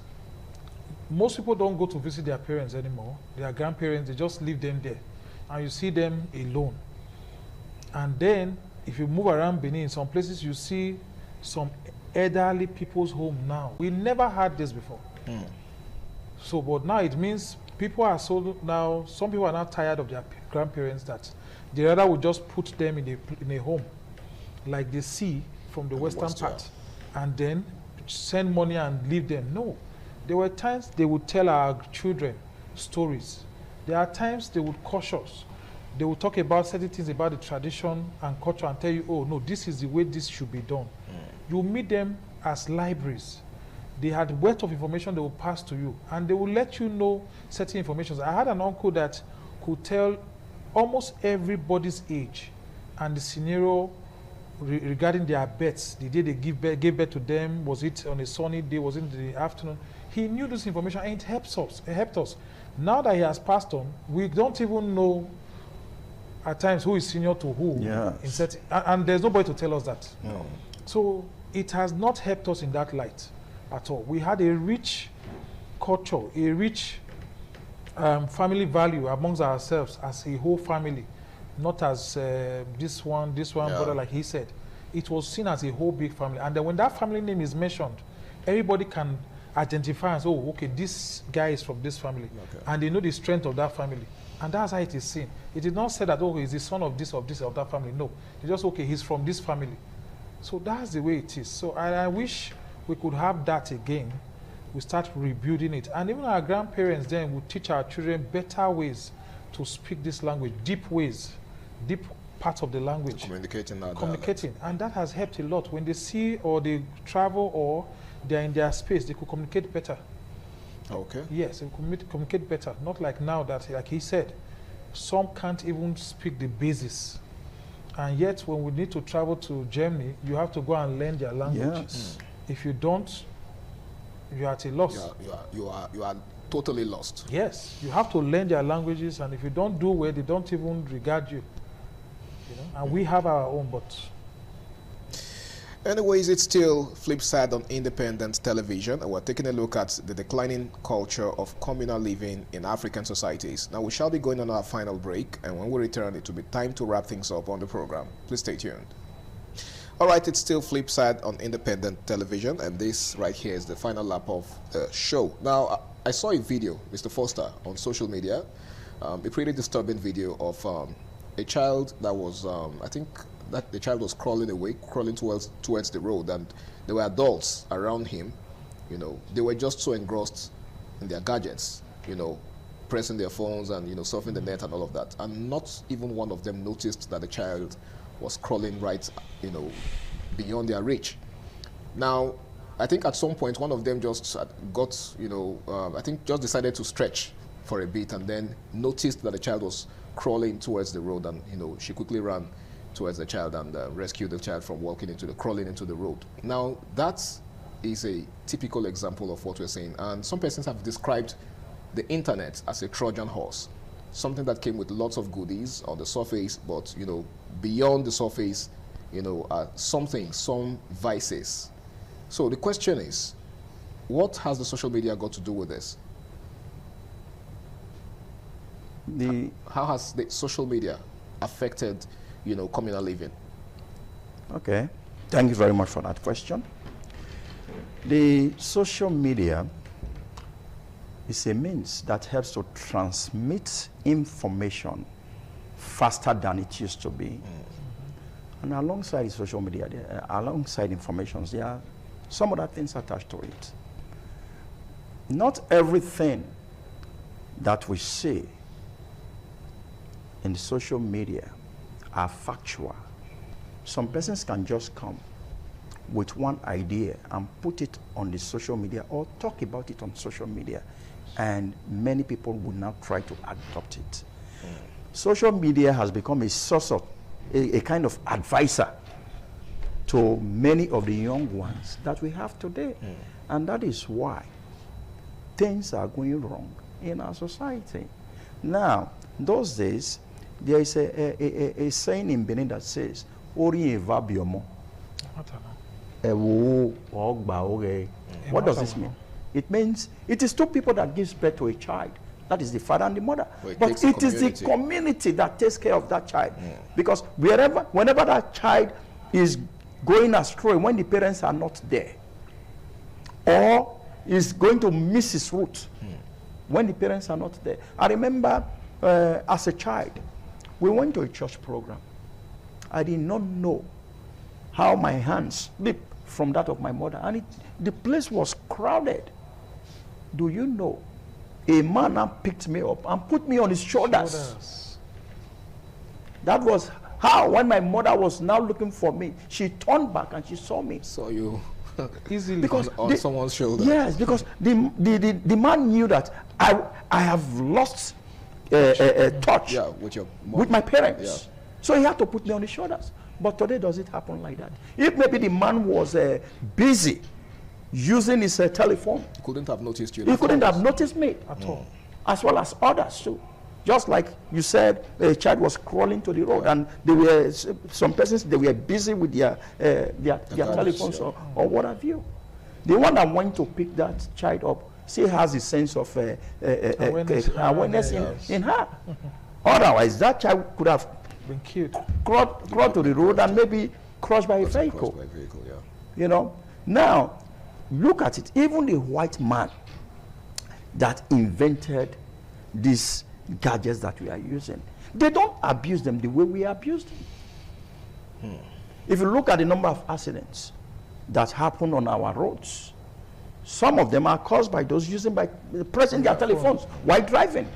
most people don't go to visit their parents anymore, their grandparents, they just leave them there. And you see them alone. And then, if you move around Benin, in some places you see some elderly people's home now. We never had this before. So, but now it means people are some people are now tired of their grandparents that the other would just put them in a home, like they see from the western part, and then send money and leave them. No. There were times they would tell our children stories. There are times they would caution us. They would talk about certain things about the tradition and culture and tell you, oh no, this is the way this should be done. You meet them as libraries. They had wealth of information they will pass to you, and they will let you know certain information. I had an uncle that could tell almost everybody's age and the scenario regarding their births. The day they gave birth to them, was it on a sunny day, was it in the afternoon? He knew this information, and it helps us. It helped us. Now that he has passed on, we don't even know at times who is senior to who. Yes. And there's nobody to tell us that. No. So it has not helped us in that light at all. We had a rich culture, a rich family value amongst ourselves as a whole family, not as this one brother, like he said. It was seen as a whole big family. And then when that family name is mentioned, everybody can identify as, oh, okay, this guy is from this family. And they know the strength of that family. And that's how it is seen. It is not said that, oh, he's the son of this, of that family. No. It's just, okay, he's from this family. So that's the way it is. So I wish we could have that again. We start rebuilding it. And even our grandparents then would teach our children better ways to speak this language, deep ways, deep parts of the language. Communicating. And that has helped a lot. When they see or they travel or they're in their space, they could communicate better. Okay. Yes, they could communicate better. Not like now that, like he said, some can't even speak the basis. And yet, when we need to travel to Germany, you have to go and learn their language. Yes. If you don't, you are at a loss. You are totally lost. Yes, you have to learn their languages, and if you don't do well, they don't even regard you. And we have our own, but. Anyways, it's still Flip Side on independent television, and we're taking a look at the declining culture of communal living in African societies. Now, we shall be going on our final break, and when we return, it will be time to wrap things up on the program. Please stay tuned. All right, it's still Flip Side on independent television, and this right here is the final lap of the show. Now, I saw a video, Mr. Foster, on social media, a pretty disturbing video of a child that was, I think, that the child was crawling towards the road, and there were adults around him. They were just so engrossed in their gadgets, pressing their phones and surfing the net and all of that, and not even one of them noticed that the child was crawling right beyond their reach. Now, I think at some point one of them just got I think just decided to stretch for a bit, and then noticed that the child was crawling towards the road, and she quickly ran towards the child and rescue the child from crawling into the road. Now, that is a typical example of what we're saying. And some persons have described the internet as a Trojan horse. something that came with lots of goodies on the surface, but beyond the surface, some vices. So the question is, what has the social media got to do with this? How has the social media affected, communal living? Okay, thank you very much for that question. The social media is a means that helps to transmit information faster than it used to be. And alongside social media, alongside information, there are some other things attached to it. Not everything that we see in the social media are factual. Some persons can just come with one idea and put it on the social media or talk about it on social media, and many people will now try to adopt it. Social media has become a source of a kind of advisor to many of the young ones that we have today. And that is why things are going wrong in our society. Now, those days, there is a saying in Benin that says, Ori eva biomo. What does this mean? It means it is two people that gives birth to a child. That is the father and the mother. But it is the community that takes care of that child. Because whenever that child is going astray, when the parents are not there, or is going to miss his route, when the parents are not there. I remember as a child, we went to a church program. I did not know how my hands slipped from that of my mother, and the place was crowded. Do you know, a man now picked me up and put me on his shoulders. That was how, when my mother was now looking for me, she turned back and she saw me. Saw you easily on someone's shoulder. Yes, because the man knew that I have lost touch with my parents. Yeah. So he had to put me on his shoulders. But today, does it happen like that? If maybe the man was busy using his telephone, he couldn't have noticed you. He couldn't have noticed me at all, as well as others too. Just like you said, a child was crawling to the road, and there were some persons, they were busy with their telephones or what have you. The one that went to pick that child up still has a sense of awareness in her. Otherwise, that child could have been killed, crawled to the road, and maybe crushed by a vehicle. You know. Now, look at it. Even the white man that invented these gadgets that we are using, they don't abuse them the way we abuse them. If you look at the number of accidents that happen on our roads, some of them are caused by those pressing their telephones while driving.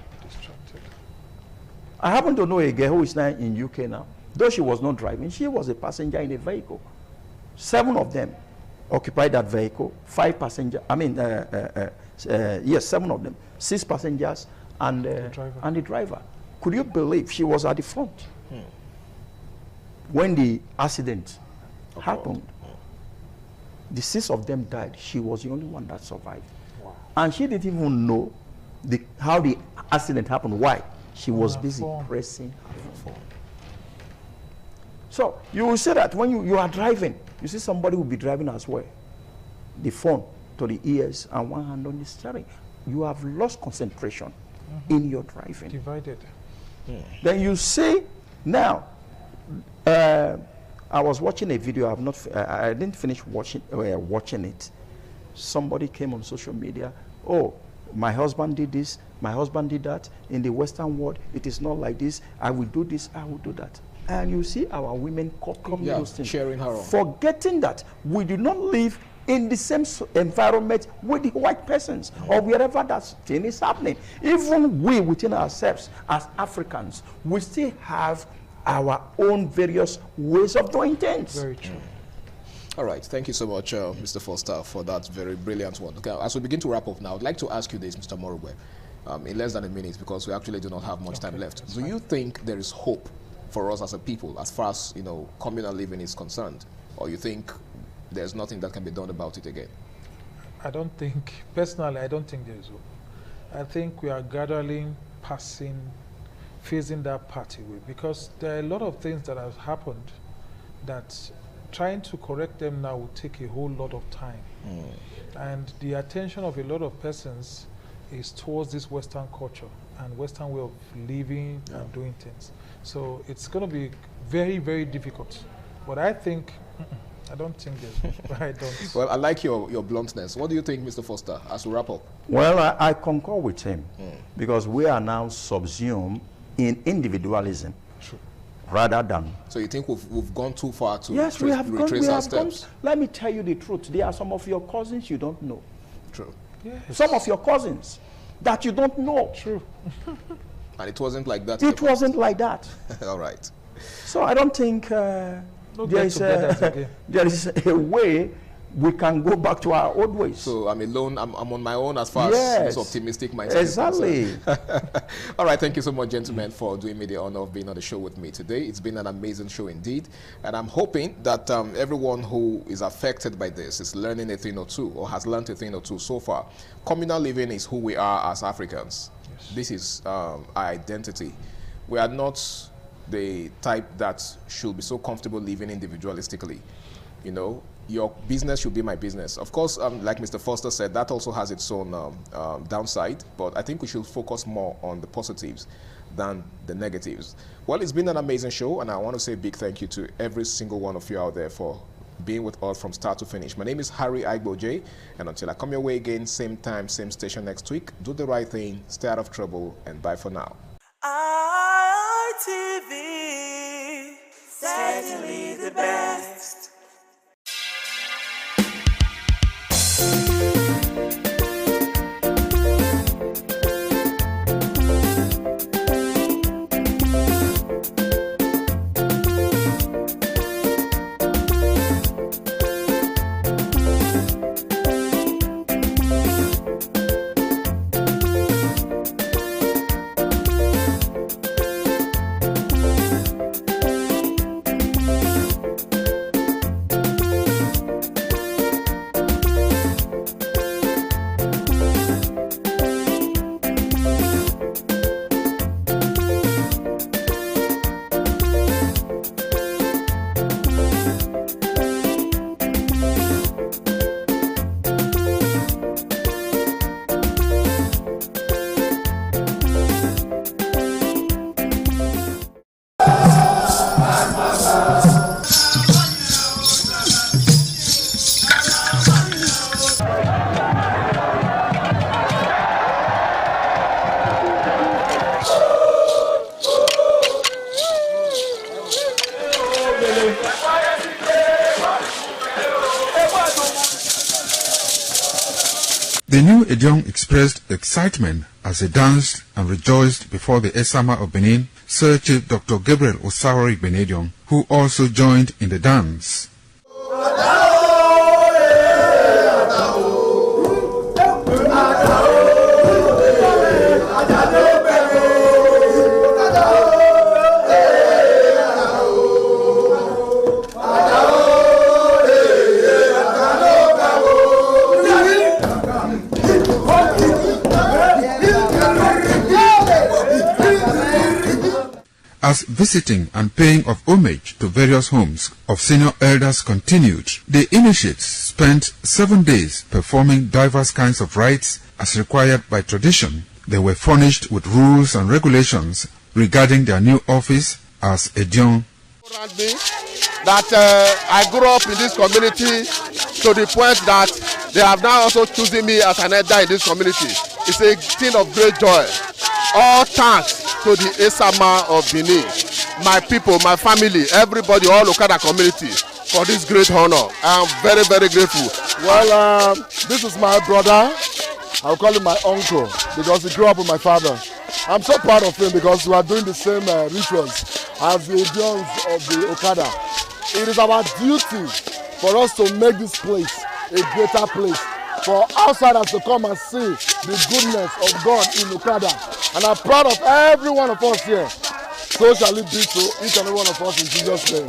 I happen to know a girl who is now in UK now. Though she was not driving, she was a passenger in a vehicle. 7 of them occupied that vehicle. 5 passengers. I mean, yes, 7 of them. 6 passengers and the driver. Could you believe she was at the front when the accident happened? The 6 of them died. She was the only one that survived. Wow. And she didn't even know how the accident happened. Why? She was busy pressing her phone. So you will say that when you are driving, you see somebody will be driving as well. The phone to the ears and one hand on the steering. You have lost concentration in your driving. Divided. Then you see now, I was watching a video. I didn't finish watching it. Somebody came on social media. Oh, my husband did this. My husband did that. In the Western world, it is not like this. I will do this. I will do that. And you see our women copying those things, cheering her on, forgetting that we do not live in the same environment with the white persons or wherever that thing is happening. Even we within ourselves as Africans, we still have our own various ways of doing things. Very true. All right, thank you so much, Mr. Foster, for that very brilliant one. Okay, as we begin to wrap up now, I'd like to ask you this, Mr. Morugwe, in less than a minute, because we actually do not have much time left. Do you think there is hope for us as a people as far as communal living is concerned, or you think there's nothing that can be done about it again? Personally, I don't think there is hope. I think we are gradually passing phasing that part away, because there are a lot of things that have happened that trying to correct them now will take a whole lot of time. And the attention of a lot of persons is towards this Western culture and Western way of living and doing things. So it's going to be very, very difficult. But I think, I don't think there's, I don't. Well, I like your bluntness. What do you think, Mr. Foster, as we wrap up? Well, I concur with him, because we are now subsumed in individualism. True. Rather than... So you think we've gone too far to yes, retrace our steps? Let me tell you the truth. There are some of your cousins you don't know. True. Yes. Some of your cousins that you don't know. True. And it wasn't like that? It wasn't like that. All right. So I don't think there is a way we can go back to our old ways. So I'm alone. I'm on my own as far as this optimistic mindset. Exactly. All right. Thank you so much, gentlemen, for doing me the honor of being on the show with me today. It's been an amazing show indeed. And I'm hoping that everyone who is affected by this is learning a thing or two, or has learned a thing or two so far. Communal living is who we are as Africans. Yes. This is our identity. We are not the type that should be so comfortable living individualistically. You know, your business should be my business. Of course, like Mr. Foster said, that also has its own downside, but I think we should focus more on the positives than the negatives. Well, it's been an amazing show, and I want to say a big thank you to every single one of you out there for being with us from start to finish. My name is Harry Igboje, and until I come your way again, same time, same station next week, do the right thing, stay out of trouble, and bye for now. ITV, certainly the best. The new Edion expressed excitement as they danced and rejoiced before the Esama of Benin, Sir Chief Dr. Gabriel Osawari Benedion, who also joined in the dance. As visiting and paying of homage to various homes of senior elders continued, the initiates spent 7 days performing diverse kinds of rites as required by tradition. They were furnished with rules and regulations regarding their new office as Edion. That I grew up in this community to the point that they have now also chosen me as an elder in this community. It's a thing of great joy. All thanks to the Esama of Benin, my people, my family, everybody, all Okada community for this great honor. I am very, very grateful. Well, this is my brother. I'll call him my uncle because he grew up with my father. I'm so proud of him because we are doing the same rituals as the Edions of the Okada. It is our duty for us to make this place a greater place, for outsiders to come and see the goodness of God in Okada. And I'm proud of every one of us here. So shall it be to each and every one of us in Jesus' name.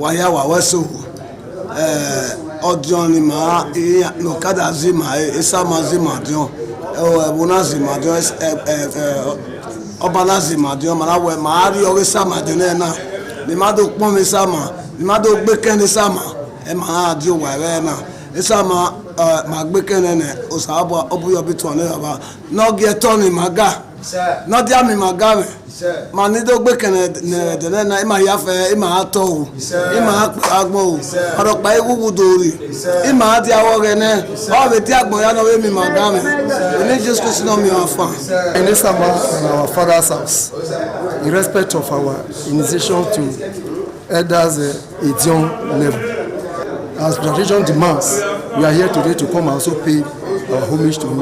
Obalazi Madio, Manawe, Mario Sama Dunena, Nimado Pomi Sama, Nimado Beken Sama, and Mahadio Warena, Esama Magbeken, Osaba, Obuya Bitone, no get Tony Maga, not Yami Magame, Manido Beken, Nena, Ima Yafe, Ima Hato, Ima Agmo, Aropai Uduri, Ima Dia Orene, all the Tiagoyano, Emi Magame, and they just question me on fun. In Esama, in our father's house, in respect of our initiation to elders at young level. As tradition demands, we are here today to come and also pay our homage to him,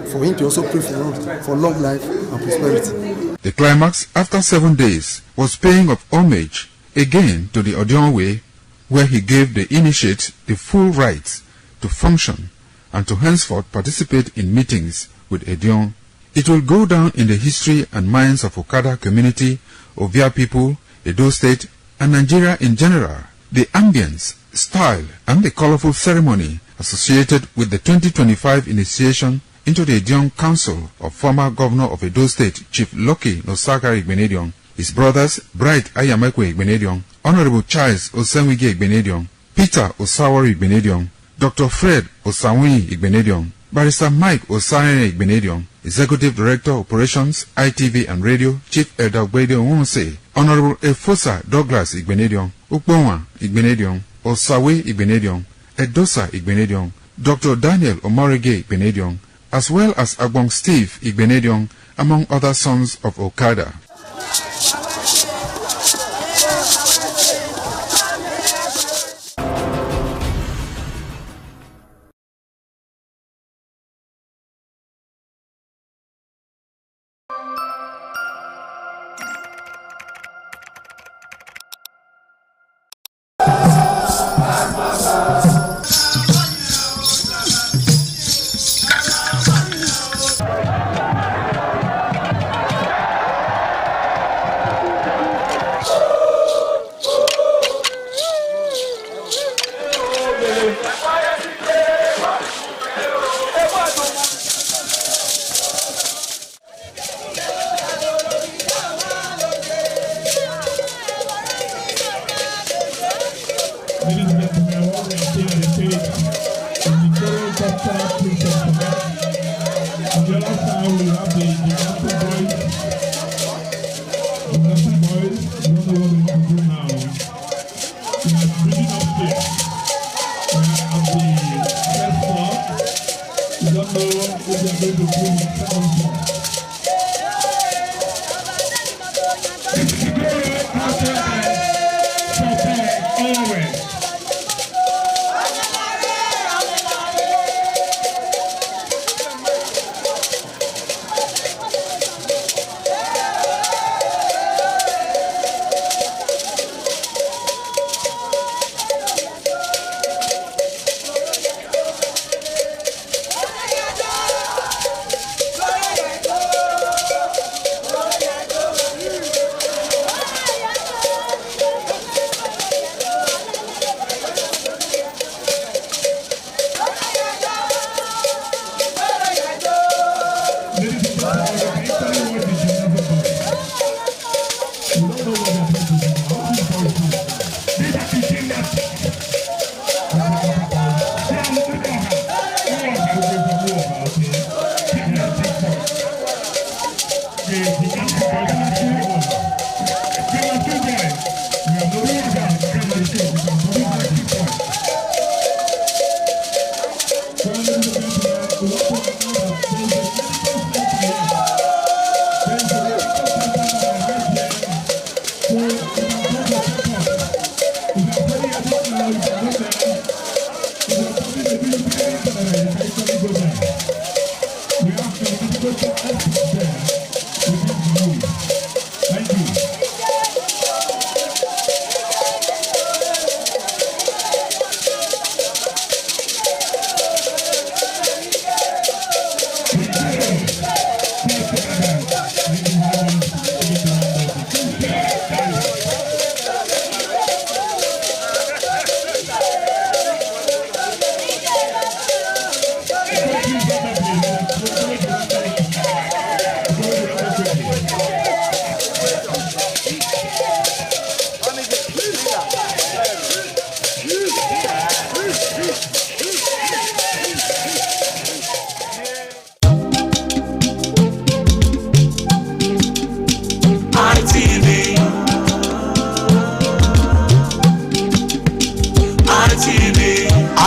for him to also pray for us, for long life and prosperity. The climax, after 7 days, was paying of homage again to the Odion Way, where he gave the initiates the full rights to function and to henceforth participate in meetings with Edion. It will go down in the history and minds of Okada community, Ovia people, Edo State, and Nigeria in general. The ambience, style, and the colorful ceremony associated with the 2025 initiation into the Edion Council of former Governor of Edo State, Chief Lucky Nosaka Igbenedion, his brothers Bright Ayamekwe Igbenedion, Honorable Charles Osenwige Igbenedion, Peter Osawari Igbenedion, Dr. Fred Osawini Igbenedion, Barrister Mike Osane Igbenedion, Executive Director Operations, ITV and Radio, Chief Elder Gwede Onwonse, Honorable Efosa Douglas Igbenedion, Ukponwa Igbenedion, Osawe Igbenedion, Edosa Igbenedion, Dr. Daniel Omorige Igbenedion, as well as Agbong Steve Igbenedion, among other sons of Okada.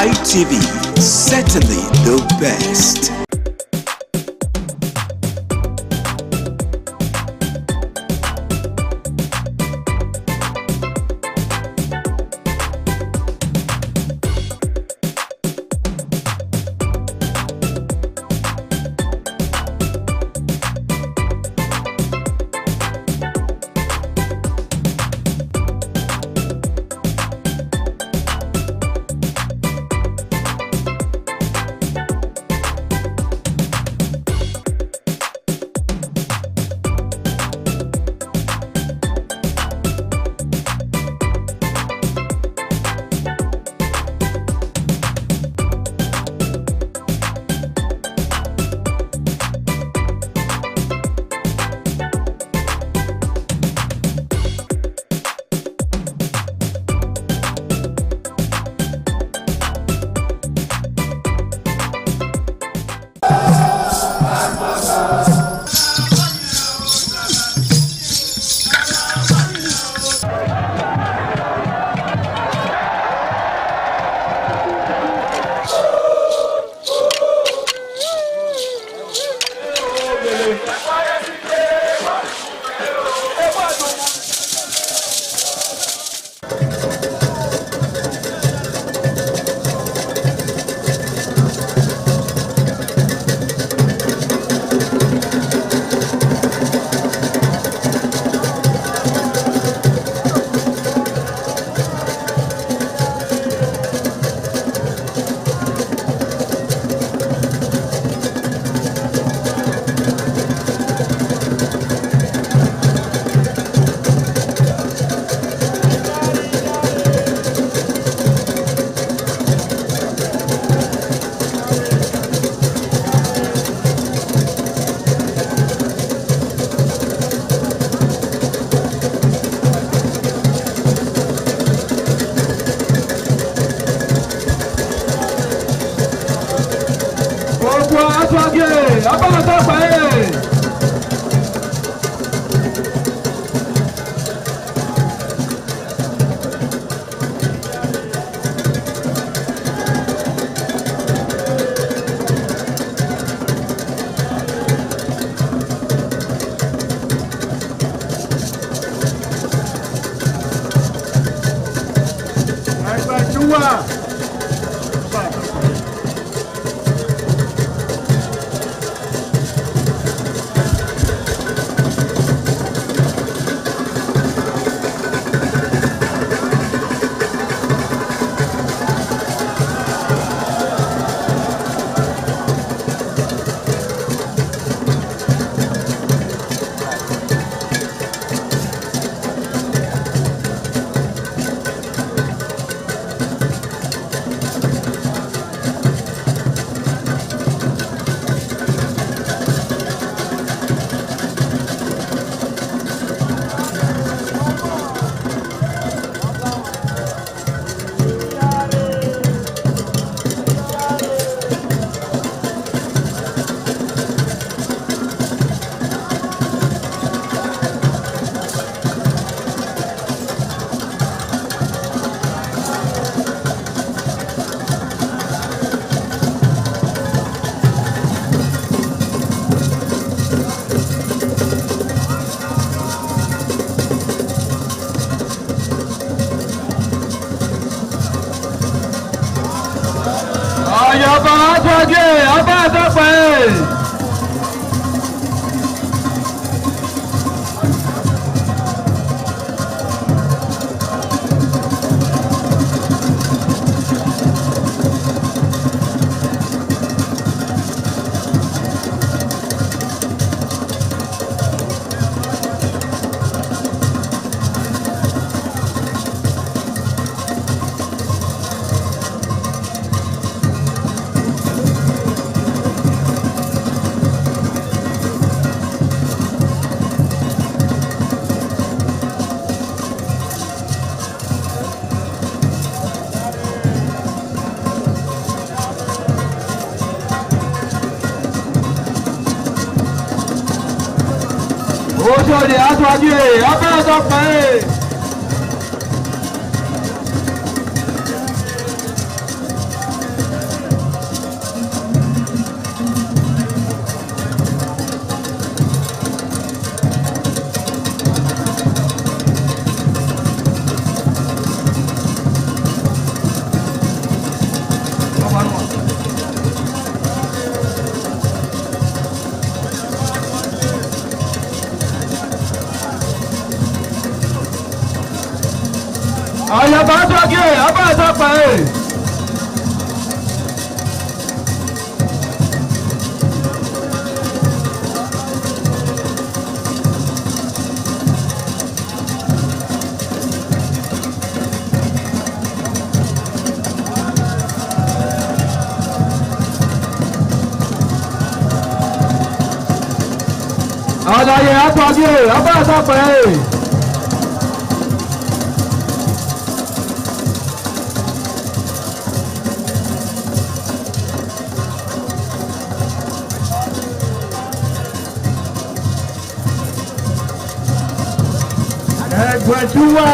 ITV, certainly the best. Ojúde aṣáájú ẹ̀ abẹ́rẹ́ pẹ́. Àdáyé àtọ́jú ọba àtọ́pẹ́. Ẹgbẹ̀júwà.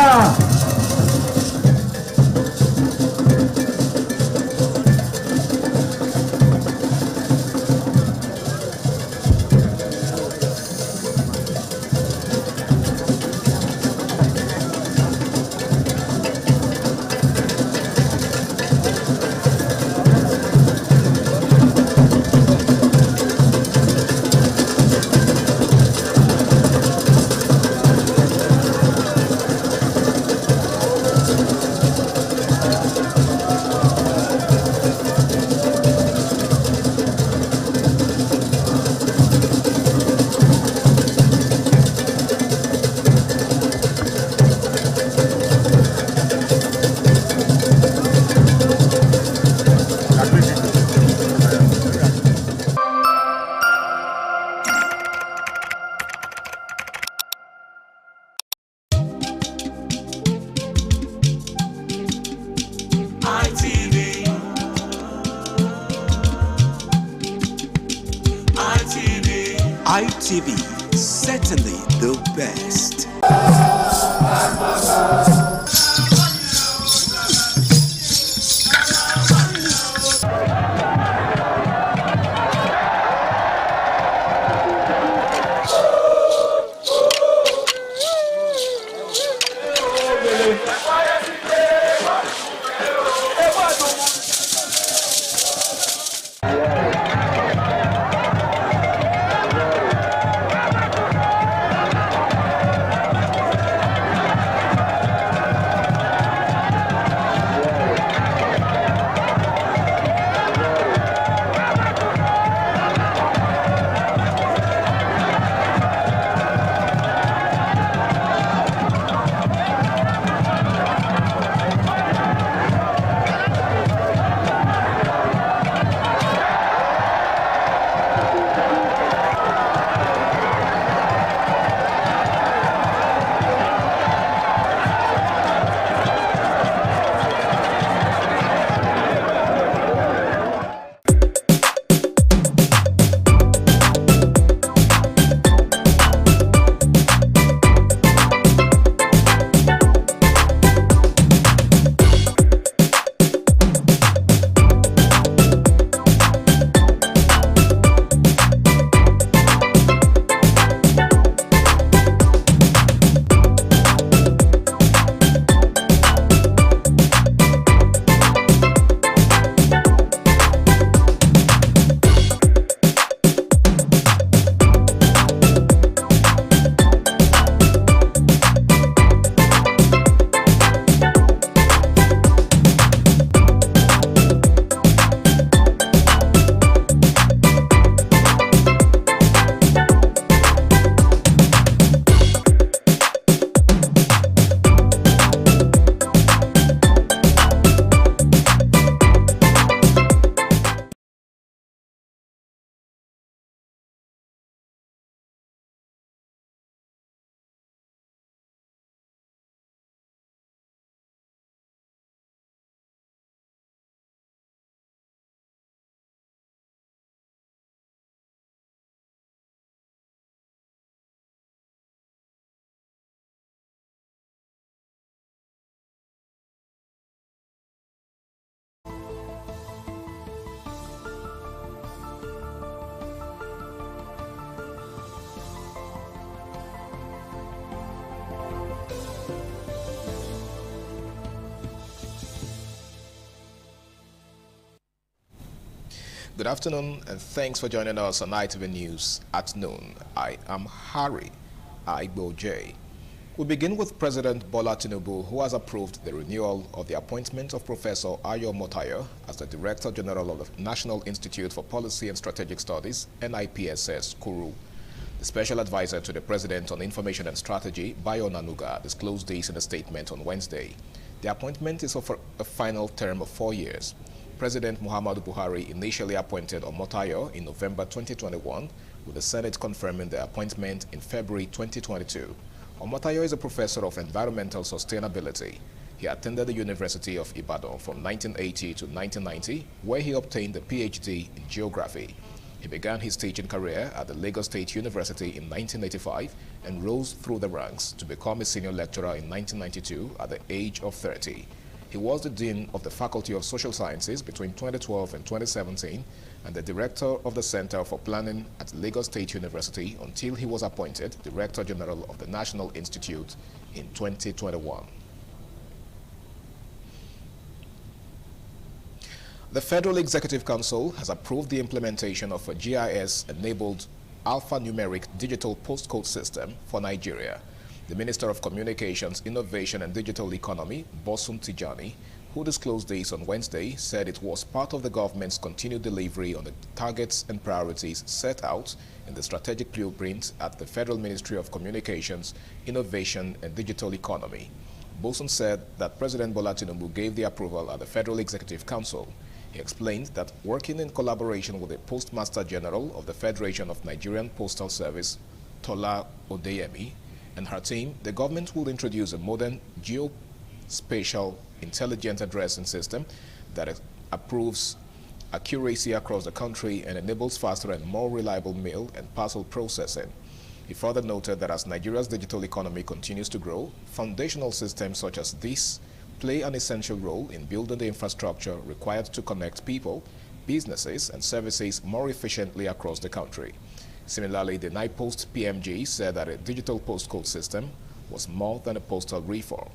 ITV, certainly the best. Good afternoon, and thanks for joining us on ITV News at noon. I am Harry Igbo J. We begin with President Bola Tinubu, who has approved the renewal of the appointment of Professor Ayo Motayo as the Director General of the National Institute for Policy and Strategic Studies, NIPSS, Kuru. The Special Advisor to the President on Information and Strategy, Bayo Nanuga, disclosed this in a statement on Wednesday. The appointment is for a final term of 4 years. President Muhammadu Buhari initially appointed Omotayo in November 2021, with the Senate confirming the appointment in February 2022. Omotayo is a professor of environmental sustainability. He attended the University of Ibadan from 1980 to 1990, where he obtained a PhD in geography. He began his teaching career at the Lagos State University in 1985 and rose through the ranks to become a senior lecturer in 1992 at the age of 30. He was the Dean of the Faculty of Social Sciences between 2012 and 2017 and the Director of the Center for Planning at Lagos State University until he was appointed Director General of the National Institute in 2021. The Federal Executive Council has approved the implementation of a GIS-enabled alphanumeric digital postcode system for Nigeria. The Minister of Communications, Innovation and Digital Economy, Bosun Tijani, who disclosed this on Wednesday, said it was part of the government's continued delivery on the targets and priorities set out in the strategic blueprint at the Federal Ministry of Communications, Innovation and Digital Economy. Bosun said that President Bola Tinubu gave the approval at the Federal Executive Council. He explained that working in collaboration with the Postmaster General of the Federation of Nigerian Postal Service, Tola Odeyemi, and her team, the government will introduce a modern geospatial intelligent addressing system that approves accuracy across the country and enables faster and more reliable mail and parcel processing. He further noted that as Nigeria's digital economy continues to grow, foundational systems such as this play an essential role in building the infrastructure required to connect people, businesses, and services more efficiently across the country. Similarly, the NIPOST PMG said that a digital postcode system was more than a postal reform.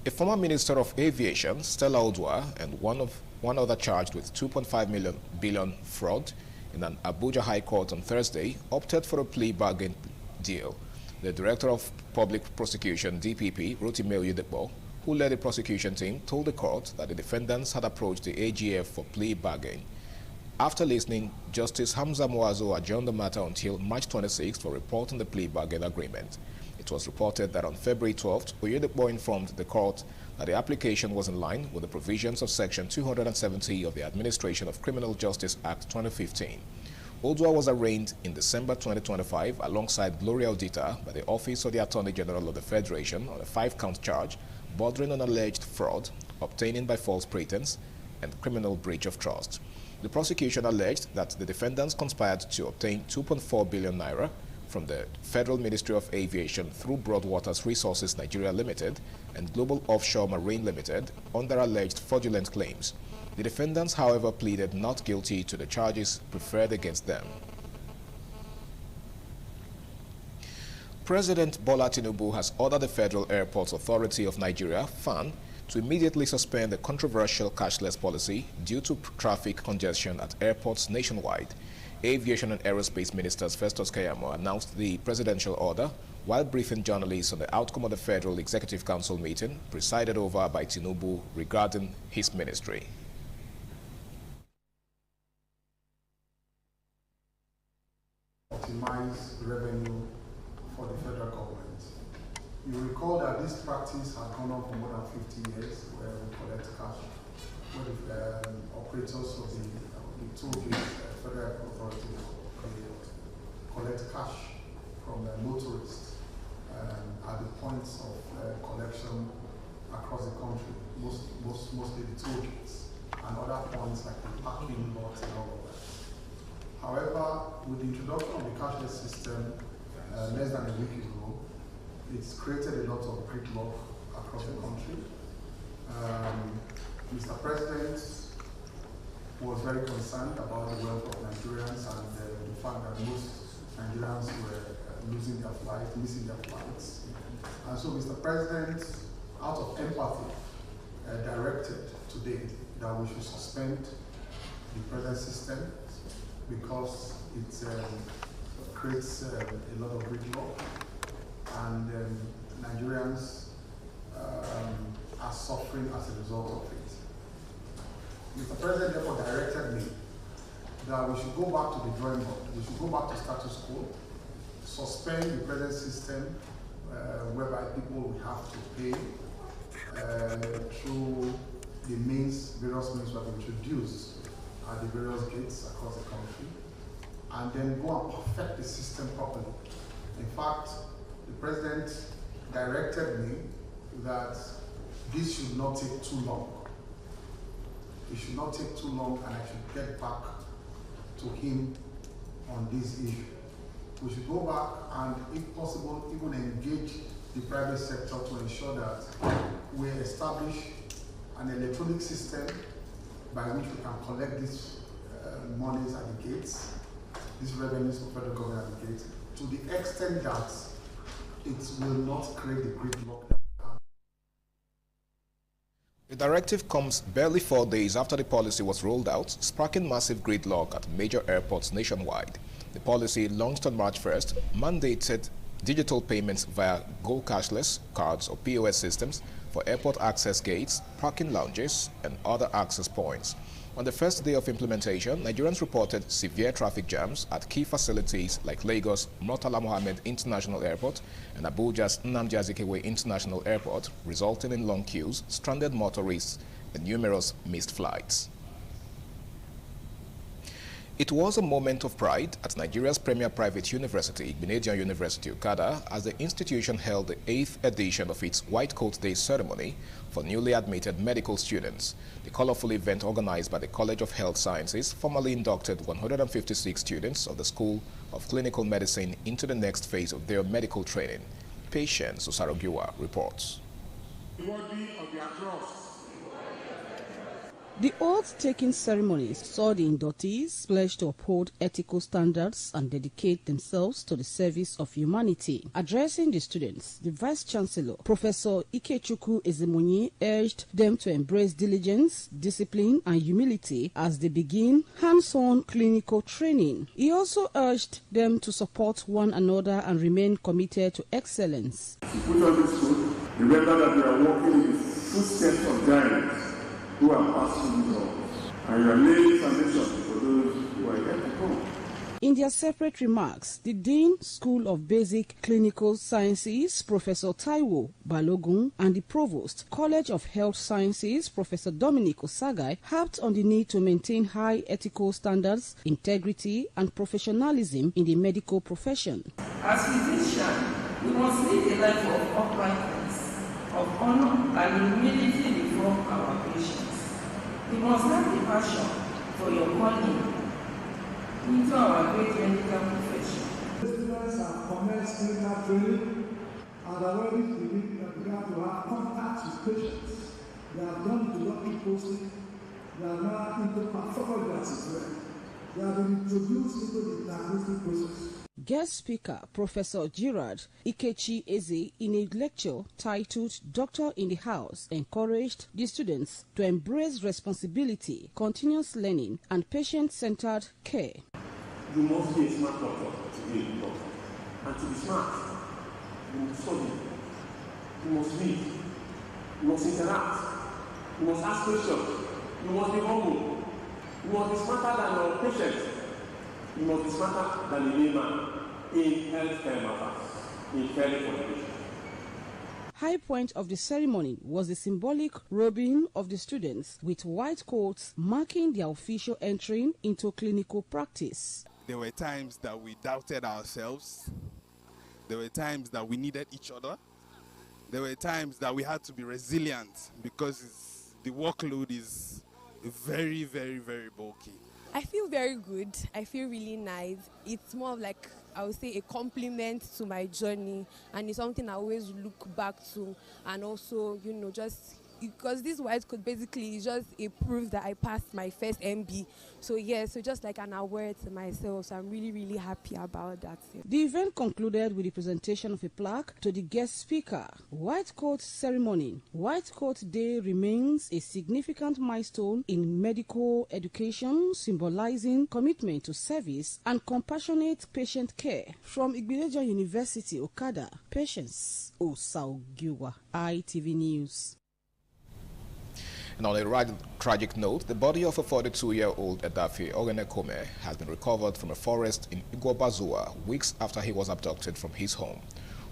A former Minister of Aviation, Stella Odua, and one other charged with 2.5 billion fraud in an Abuja High Court on Thursday opted for a plea bargain deal. The Director of Public Prosecution, DPP, Rotimi Oyedepo, who led the prosecution team, told the court that the defendants had approached the AGF for plea bargain. After listening, Justice Hamza Muazu adjourned the matter until March 26th for reporting the plea bargain agreement. It was reported that on February 12th, Oyedepo informed the court that the application was in line with the provisions of Section 270 of the Administration of Criminal Justice Act 2015. Odua was arraigned in December 2025 alongside Gloria Odita by the Office of the Attorney General of the Federation on a 5-count charge bordering on alleged fraud, obtaining by false pretense, and criminal breach of trust. The prosecution alleged that the defendants conspired to obtain 2.4 billion naira from the Federal Ministry of Aviation through Broadwaters Resources Nigeria Limited and Global Offshore Marine Limited under alleged fraudulent claims. The defendants, however, pleaded not guilty to the charges preferred against them. President Bola Tinubu has ordered the Federal Airports Authority of Nigeria, FAN, to immediately suspend the controversial cashless policy due to traffic congestion at airports nationwide. Aviation and Aerospace Minister Festus Keyamo announced the presidential order while briefing journalists on the outcome of the Federal Executive Council meeting presided over by Tinubu regarding his ministry. Optimize revenue for the federal government. You recall that this practice has gone on for more than 50 years, where we collect cash, where the operators of the toll gates, federal authority collect cash from motorists at the points of collection across the country, mostly the toll gates, and other points like the parking lots and all of that. However, with the introduction of the cashless system less than a week ago, it's created a lot of gridlock across the country. Mr. President was very concerned about the wealth of Nigerians and the fact that most Nigerians were losing their flights, missing their flights. And so Mr. President, out of empathy, directed today that we should suspend the present system because it creates a lot of gridlock, and Nigerians are suffering as a result of it. Mr. President therefore directed me that we should go back to the drawing board. We should go back to status quo, suspend the present system whereby people will have to pay through the various means we have introduced at the various gates across the country, and then go and perfect the system properly. In fact, the President directed me that this should not take too long. It should not take too long, and I should get back to him on this issue. We should go back and, if possible, even engage the private sector to ensure that we establish an electronic system by which we can collect these monies at the gates, these revenues for federal government at the gates, to the extent that it will not create the gridlock. The directive comes barely 4 days after the policy was rolled out, sparking massive gridlock at major airports nationwide. The policy, launched on March 1st, mandated digital payments via Go Cashless cards or POS systems for airport access gates, parking lounges, and other access points. On the first day of implementation, Nigerians reported severe traffic jams at key facilities like Lagos Murtala Mohammed International Airport and Abuja's Nnamdi Azikiwe International Airport, resulting in long queues, stranded motorists, and numerous missed flights. It was a moment of pride at Nigeria's premier private university, Igbinedion University, Okada, as the institution held the 8th edition of its White Coat Day ceremony for newly admitted medical students. The colorful event, organized by the College of Health Sciences, formally inducted 156 students of the School of Clinical Medicine into the next phase of their medical training. Patience Osarogiwa reports. The oath-taking ceremony saw the inductees pledge to uphold ethical standards and dedicate themselves to the service of humanity. Addressing the students, the Vice-Chancellor, Professor Ikechukwu Ezemunyi, urged them to embrace diligence, discipline, and humility as they begin hands-on clinical training. He also urged them to support one another and remain committed to excellence. To put on this foot, remember that we are walking in the footsteps of giants who are passing through doors, and you are laying foundation for those who are yet to come. In their separate remarks, the Dean, School of Basic Clinical Sciences, Professor Taiwo Balogun, and the Provost, College of Health Sciences, Professor Dominic Osagai, harped on the need to maintain high ethical standards, integrity, and professionalism in the medical profession. As physicians, we must live a life of uprightness, of honor, and humility before our patients. You must have the passion for your calling into our great medical profession. The students have commenced clinical training and already beginning to have contact with patients. They have done the doctor posting. They are now into pathology as well. They have been introduced into the diagnostic process. Guest speaker, Professor Gerard Ikechi Eze, in a lecture titled Doctor in the House, encouraged the students to embrace responsibility, continuous learning, and patient-centered care. You must be a smart doctor to be a good doctor. And to be smart, you must study, you must read, you must interact, you must ask questions, you must be humble, you must be smarter than your patient. You must be smarter than a layman in healthcare matters, in caring for the patient. High point of the ceremony was the symbolic robing of the students with white coats marking their official entry into clinical practice. There were times that we doubted ourselves. There were times that we needed each other. There were times that we had to be resilient because the workload is very, very, very bulky. I feel very good. I feel really nice. It's more of like, I would say, a compliment to my journey, and it's something I always look back to, and also, just because this white coat basically is just a proof that I passed my first MB. So yeah, so just like an award to myself. So I'm really, really happy about that. The event concluded with the presentation of a plaque to the guest speaker. White Coat Ceremony. White Coat Day remains a significant milestone in medical education, symbolizing commitment to service and compassionate patient care. From Igbileja University, Okada, Patience Osaugiwa, ITV News. And on a rather tragic note, the body of a 42-year-old Edafe Ogenekome has been recovered from a forest in Igwabazua weeks after he was abducted from his home.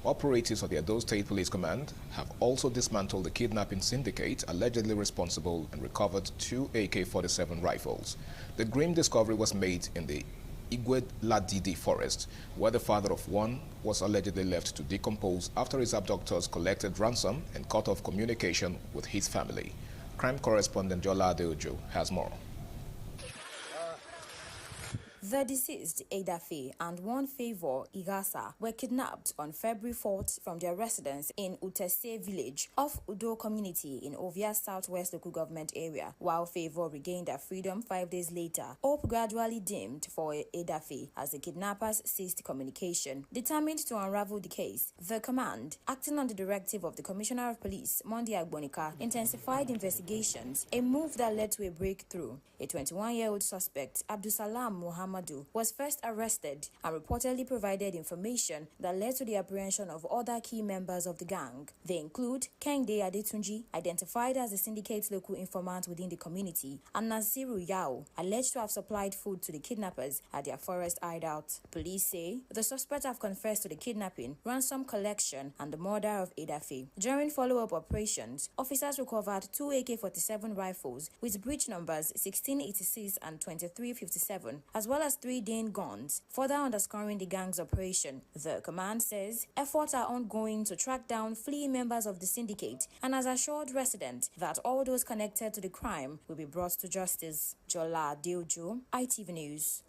Operatives of the Edo State Police Command have also dismantled the kidnapping syndicate allegedly responsible and recovered 2 AK-47 rifles. The grim discovery was made in the Igwe-Ladidi forest, where the father of one was allegedly left to decompose after his abductors collected ransom and cut off communication with his family. Crime correspondent Jola Adeojo has more. The deceased Edafe and one Favor Igasa were kidnapped on February 4th from their residence in Utese village of Udo community in Ovia Southwest local government area. While Favor regained their freedom 5 days later, hope gradually dimmed for Edafe as the kidnappers ceased communication. Determined to unravel the case, the command, acting on the directive of the Commissioner of Police, Monday Agbonika, intensified investigations, a move that led to a breakthrough. A 21-year-old suspect, Abdusalam Muhammadu, was first arrested and reportedly provided information that led to the apprehension of other key members of the gang. They include Kende Adetunji, identified as the syndicate's local informant within the community, and Nasiru Yao, alleged to have supplied food to the kidnappers at their forest hideout. Police say the suspects have confessed to the kidnapping, ransom collection, and the murder of Edafe. During follow-up operations, officers recovered 2 AK-47 rifles with breech numbers 1686 and 2357, as well as 3 Dane guns, further underscoring the gang's operation. The command says efforts are ongoing to track down fleeing members of the syndicate and has assured residents that all those connected to the crime will be brought to justice. Jola Adeojo, ITV News.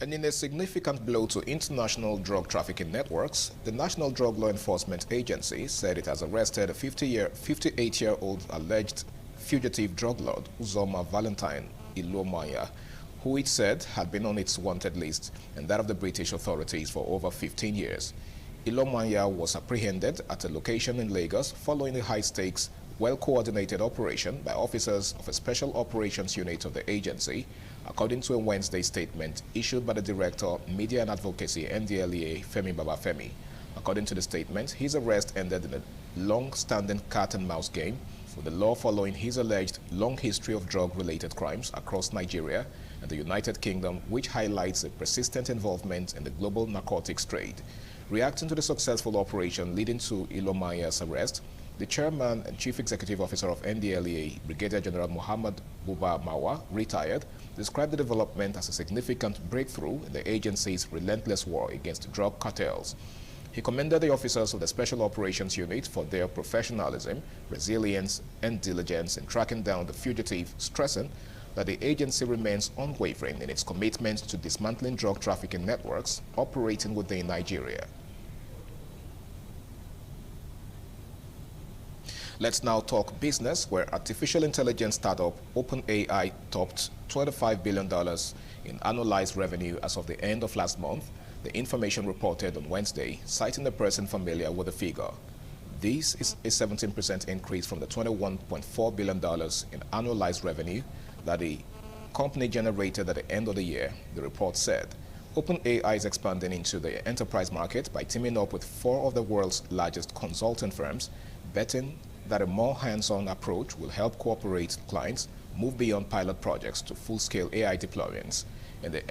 And in a significant blow to international drug trafficking networks, the National Drug Law Enforcement Agency said it has arrested a 58-year-old alleged fugitive drug lord, Uzoma Valentine Ilomaya, who it said had been on its wanted list and that of the British authorities for over 15 years. Ilomaya was apprehended at a location in Lagos following a high-stakes, well-coordinated operation by officers of a special operations unit of the agency, according to a Wednesday statement issued by the Director, Media and Advocacy, NDLEA, Femi Babafemi. According to the statement, his arrest ended in a long-standing cat-and-mouse game with the law following his alleged long history of drug-related crimes across Nigeria and the United Kingdom, which highlights a persistent involvement in the global narcotics trade. Reacting to the successful operation leading to Ilomaya's arrest, the chairman and chief executive officer of NDLEA, Brigadier General Muhammad Buba Mawa, retired, described the development as a significant breakthrough in the agency's relentless war against drug cartels. He commended the officers of the Special Operations Unit for their professionalism, resilience, and diligence in tracking down the fugitive, stressing that the agency remains unwavering in its commitment to dismantling drug trafficking networks operating within Nigeria. Let's now talk business, where artificial intelligence startup OpenAI topped $25 billion in annualized revenue as of the end of last month, the information reported on Wednesday, citing a person familiar with the figure. This is a 17% increase from the $21.4 billion in annualized revenue that the company generated at the end of the year, the report said. OpenAI is expanding into the enterprise market by teaming up with 4 of the world's largest consulting firms, betting that a more hands-on approach will help corporate clients move beyond pilot projects to full-scale AI deployments. In the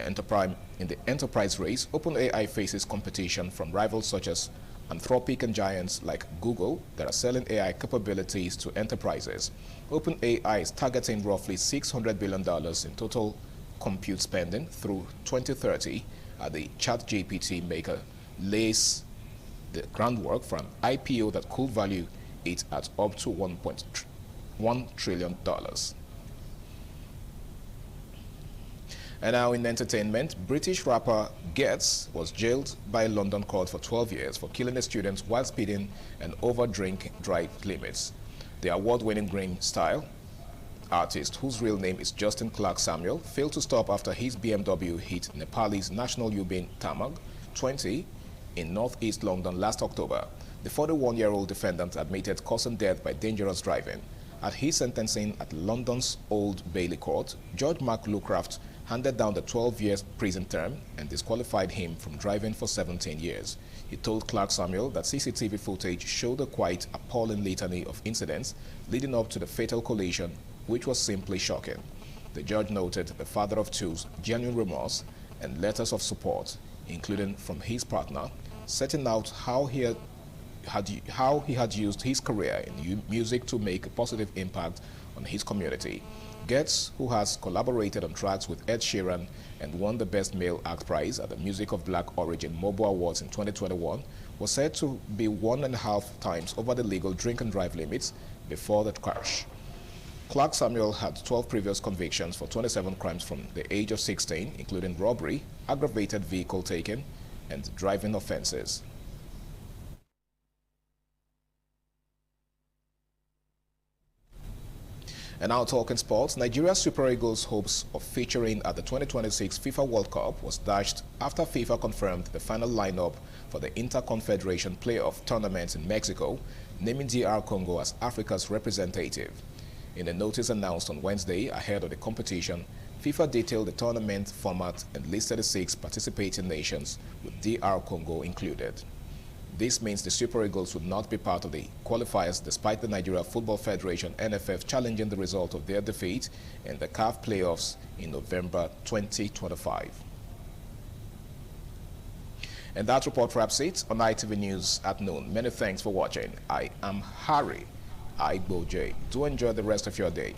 enterprise race, OpenAI faces competition from rivals such as Anthropic and giants like Google that are selling AI capabilities to enterprises. OpenAI is targeting roughly $600 billion in total compute spending through 2030 as the ChatGPT maker lays the groundwork for an IPO that could value it at up to $1.1 trillion. And now in entertainment, British rapper Gets was jailed by a London court for 12 years for killing a student while speeding and over drink drive limits. The award-winning Green Style artist, whose real name is Justin Clark Samuel, failed to stop after his BMW hit Nepalese National Ubin Tamag 20 in northeast London last October. The 41-year-old defendant admitted causing death by dangerous driving. At his sentencing at London's Old Bailey Court, Judge Mark Lucraft handed down the 12-year prison term and disqualified him from driving for 17 years. He told Clark Samuel that CCTV footage showed a quite appalling litany of incidents leading up to the fatal collision, which was simply shocking. The judge noted the father of two's genuine remorse and letters of support, including from his partner, setting out how he had used his career in music to make a positive impact on his community. Getz, who has collaborated on tracks with Ed Sheeran and won the Best Male Act prize at the Music of Black Origin Mobile Awards in 2021, was said to be 1.5 times over the legal drink and drive limits before the crash. Clark Samuel had 12 previous convictions for 27 crimes from the age of 16, including robbery, aggravated vehicle taking, and driving offenses. And now talking sports, Nigeria's Super Eagles' hopes of featuring at the 2026 FIFA World Cup was dashed after FIFA confirmed the final lineup for the Interconfederation Playoff Tournament in Mexico, naming DR Congo as Africa's representative. In a notice announced on Wednesday ahead of the competition, FIFA detailed the tournament format and listed the 6 participating nations, with DR Congo included. This means the Super Eagles would not be part of the qualifiers despite the Nigeria Football Federation NFF challenging the result of their defeat in the CAF playoffs in November 2025. And that report wraps it on ITV News at noon. Many thanks for watching. I am Harry Igboje. Do enjoy the rest of your day.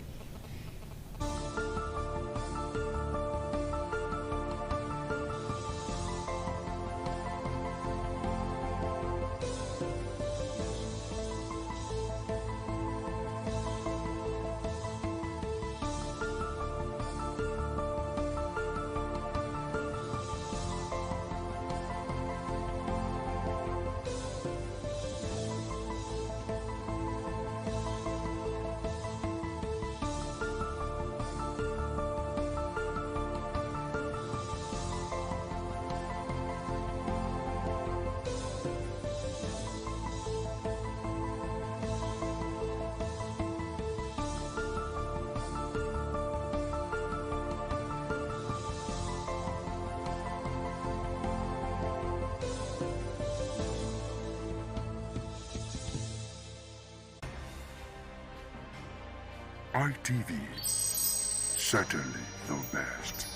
ITV, certainly the best.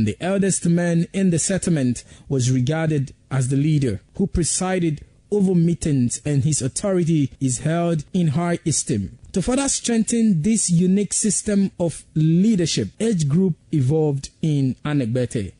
and the eldest man in the settlement was regarded as the leader who presided over meetings, and his authority is held in high esteem. To further strengthen this unique system of leadership, age group evolved in Anegbete.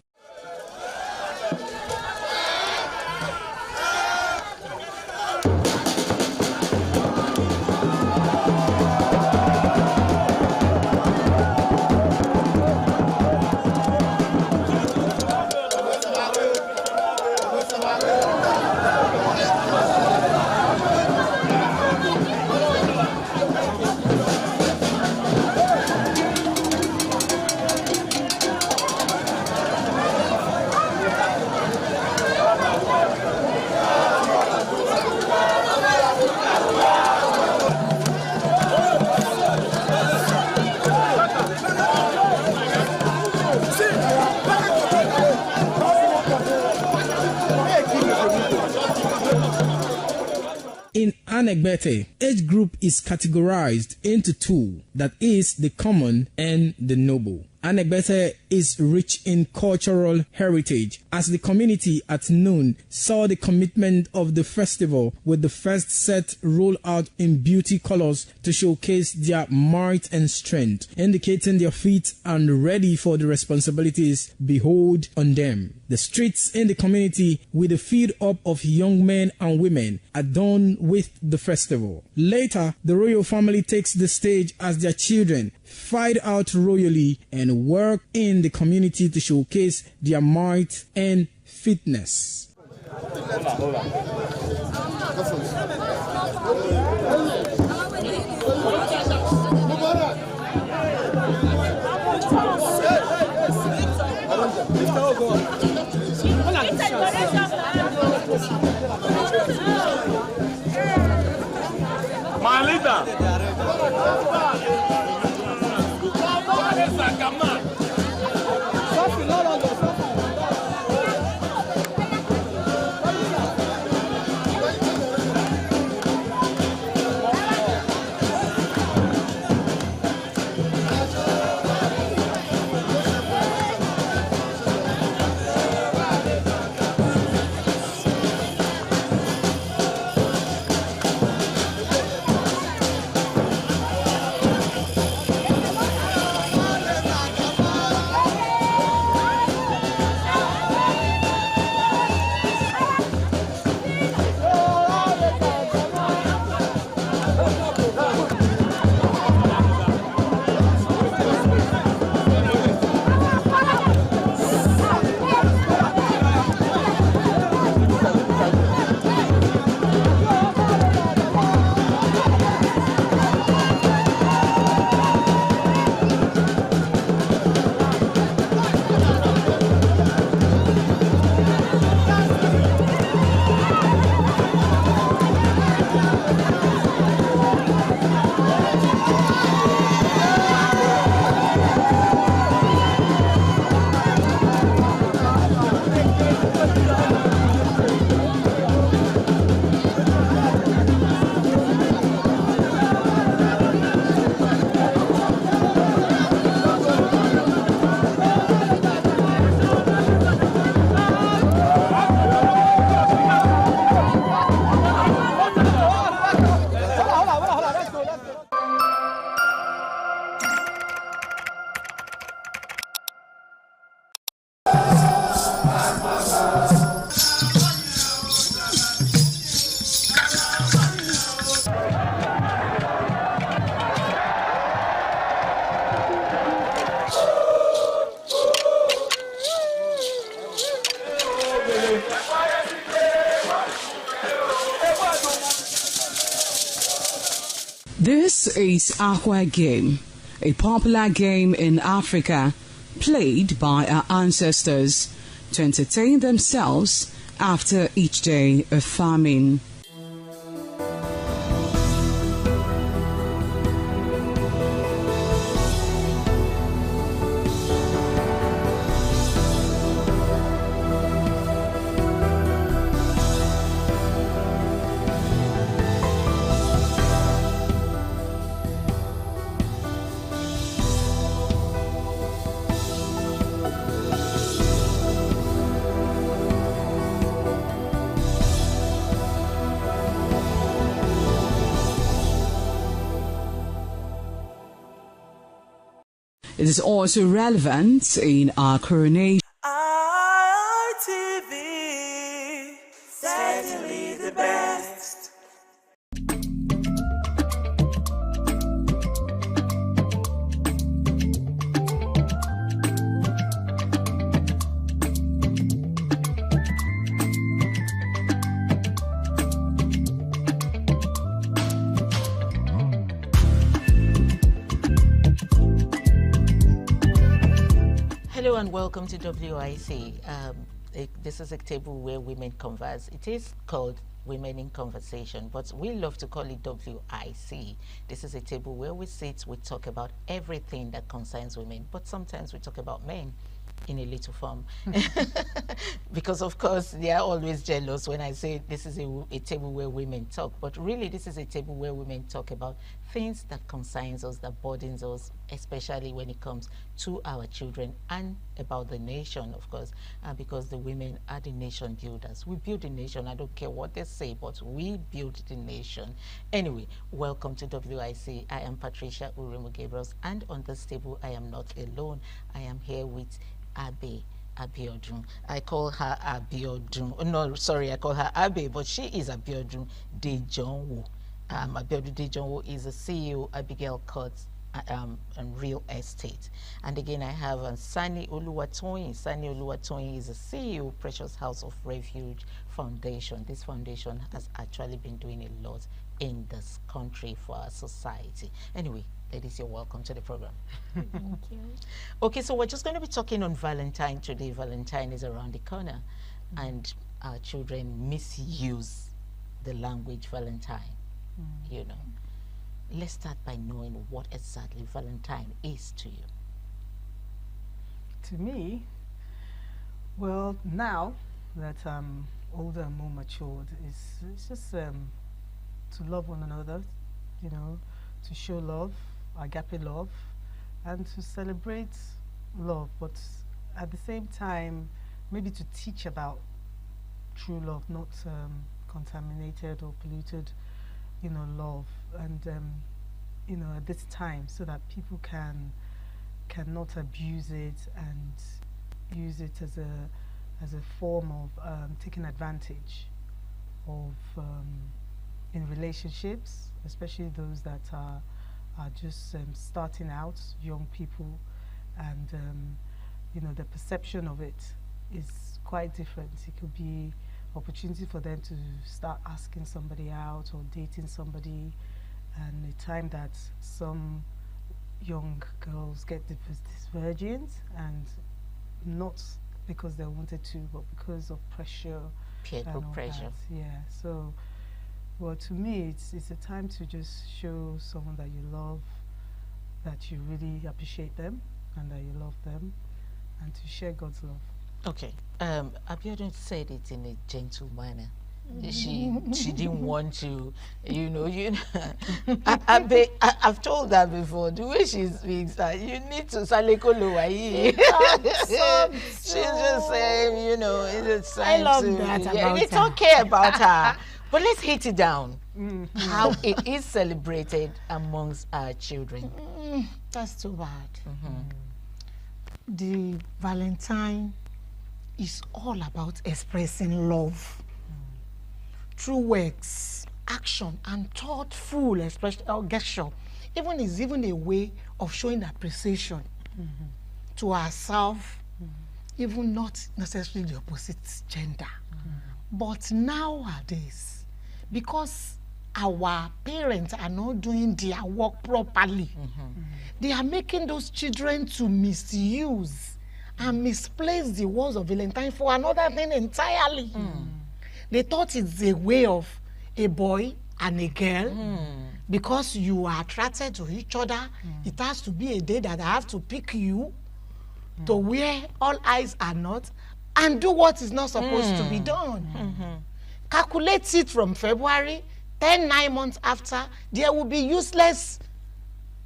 In Anegbete, age group is categorized into two, that is, the common and the noble. Anegbete is rich in cultural heritage, as the community at noon saw the commitment of the festival with the first set rolled out in beauty colors to showcase their might and strength, indicating their feet and ready for the responsibilities behold on them. The streets in the community with a feed up of young men and women adorned with the festival. Later, the royal family takes the stage as their children fight out royally and work in the community to showcase their might and fitness. My leader. This is Aqua Game, a popular game in Africa played by our ancestors to entertain themselves after each day of farming. It is also relevant in our coronation. ITV, certainly the best. Hello and welcome to WIC. This is a table where women converse. It is called Women in Conversation, but we love to call it WIC. This is a table where we sit, we talk about everything that concerns women, but sometimes we talk about men in a little form. Because of course they are always jealous when I say this is a table where women talk, but really this is a table where women talk about things that concerns us, that burdens us, especially when it comes to our children and about the nation, of course, because the women are the nation builders. We build the nation. I don't care what they say, but we build the nation. Anyway, welcome to WIC. I am Patricia Uremu Gabriels, and on this table I am not alone. I am here with Abe Abiodun. I call her Abiodun. Oh, no, sorry, I call her Abe, but she is Abiodun Dejonwo. Abiodun Dejonwo is the CEO Abigail Courts and Real Estate. And again, I have Sani Oluwatoyin. Sani Oluwatoyin is the CEO Precious House of Refuge Foundation. This foundation has actually been doing a lot in this country for our society. Anyway, ladies, you're welcome to the program. Thank you. Okay, so we're just going to be talking on Valentine today. Valentine is around the corner, and our children misuse the language Valentine. You know, let's start by knowing what exactly Valentine is to you. To me, well, now that I'm older and more matured, it's just to love one another, you know, to show love, agape love, and to celebrate love, but at the same time, maybe to teach about true love, not contaminated or polluted, you know, love, and you know, at this time, so that people cannot abuse it and use it as a form of taking advantage of in relationships, especially those that are just starting out, young people, and you know, the perception of it is quite different. It could be opportunity for them to start asking somebody out or dating somebody, and the time that some young girls get these virgins, and not because they wanted to, but because of pressure, peer group pressure. Yeah, so well, to me, it's a time to just show someone that you love, that you really appreciate them, and that you love them, and to share God's love. Okay, Abiodun said it in a gentle manner. She didn't want to, I've told her before, the way she speaks, you need to salekolo wayi. She's just saying, you know, it's I love that about it's her. okay about her. But let's hit it down. How it is celebrated amongst our children. That's too bad. The Valentine is all about expressing love through words, action, and thoughtful expression or gesture. Is even a way of showing appreciation to ourselves, even not necessarily the opposite gender. But nowadays, because our parents are not doing their work properly, they are making those children to misuse and misplace the words of Valentine for another thing entirely. They thought it's a way of a boy and a girl. Because you are attracted to each other, it has to be a day that I have to pick you to where all eyes are not, and do what is not supposed to be done. Calculate it from February, 9 months after, there will be useless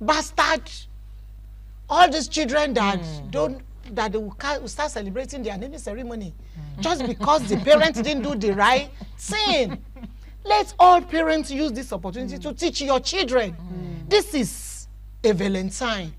bastard. All these children that they will start celebrating their naming ceremony just because the parents didn't do the right thing. Let all parents use this opportunity to teach your children. This is a Valentine.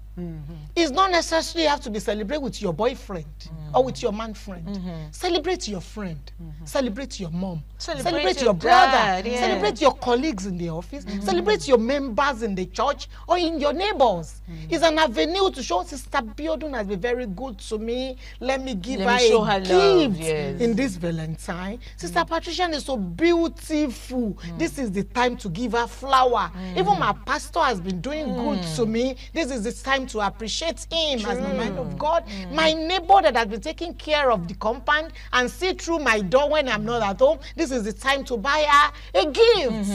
It's not necessarily you have to be celebrate with your boyfriend or with your man friend. Celebrate your friend. Celebrate your mom. Celebrate your brother. Celebrate your colleagues in the office. Celebrate your members in the church or in your neighbors. It's an avenue to show Sister Biodun has been very good to me. Let me give her a gift in this Valentine. Sister Patricia is so beautiful. This is the time to give her flower. Even my pastor has been doing good to me. This is the time to appreciate him as the man of God. My neighbor that has been taking care of the compound and see through my door when I'm not at home, this is the time to buy her a gift.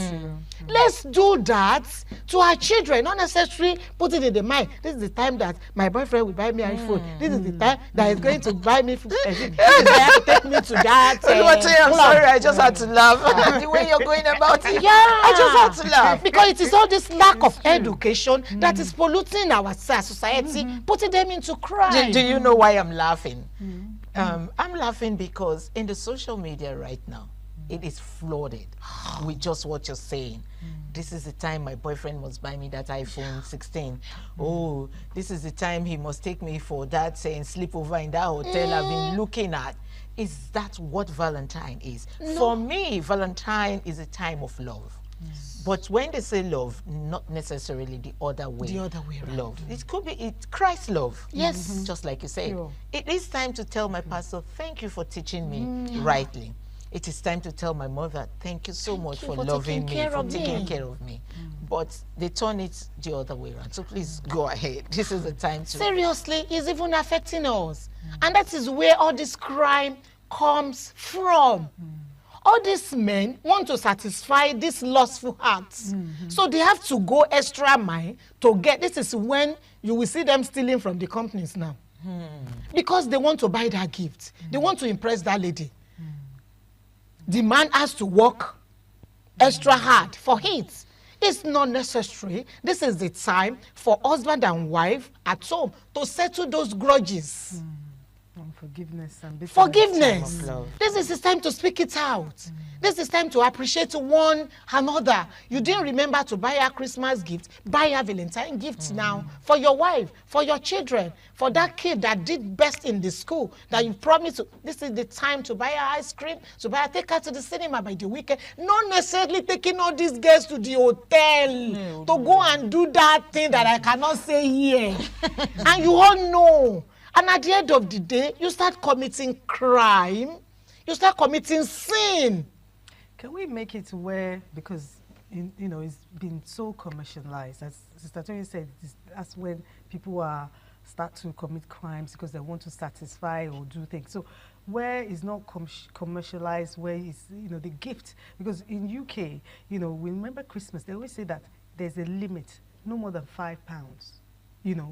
Let's do that to our children, not necessarily put it in the mind. This is the time that my boyfriend will buy me an iPhone. This is the time that he's going to buy me food. This is to take me to that. I'm sorry, I just had to laugh. The way you're going about it, I just had to laugh. Because it is all this lack of education that is polluting our society, putting them into crime. Do you know why I'm laughing? I'm laughing because in the social media right now, it is flooded with just what you're saying. This is the time my boyfriend must buy me that iPhone 16. Oh, this is the time he must take me for that sleepover in that hotel I've been looking at. Is that what Valentine is? No. For me, Valentine is a time of love. But when they say love, not necessarily the other way. The other way around. Love. It could be Christ's love. Yes. Just like you say. It is time to tell my pastor, thank you for teaching me rightly. It is time to tell my mother, thank you so much for loving me, for taking care of me. But they turn it the other way around. So please go ahead. This is the time to... Seriously, it's even affecting us. And that is where all this crime comes from. All these men want to satisfy these lustful hearts. So they have to go extra mile to get... This is when you will see them stealing from the companies now. Because they want to buy that gift. They want to impress that lady. The man has to work extra hard for it. It's not necessary. This is the time for husband and wife at home to settle those grudges. And forgiveness. And forgiveness. This is his time to speak it out. This is time to appreciate one another. You didn't remember to buy a Christmas gift. Buy a Valentine gift now for your wife, for your children, for that kid that did best in the school that you promised to. This is the time to buy her ice cream, take her to the cinema by the weekend. Not necessarily taking all these girls to the hotel to go and do that thing that I cannot say here. And you all know. And at the end of the day, you start committing crime. You start committing sin. Can we make it where, because it's been so commercialized, as Sister Tony said, that's when people start to commit crimes because they want to satisfy or do things. So where is not commercialized, where is the gift? Because in UK, we remember Christmas. They always say that there's a limit, no more than £5,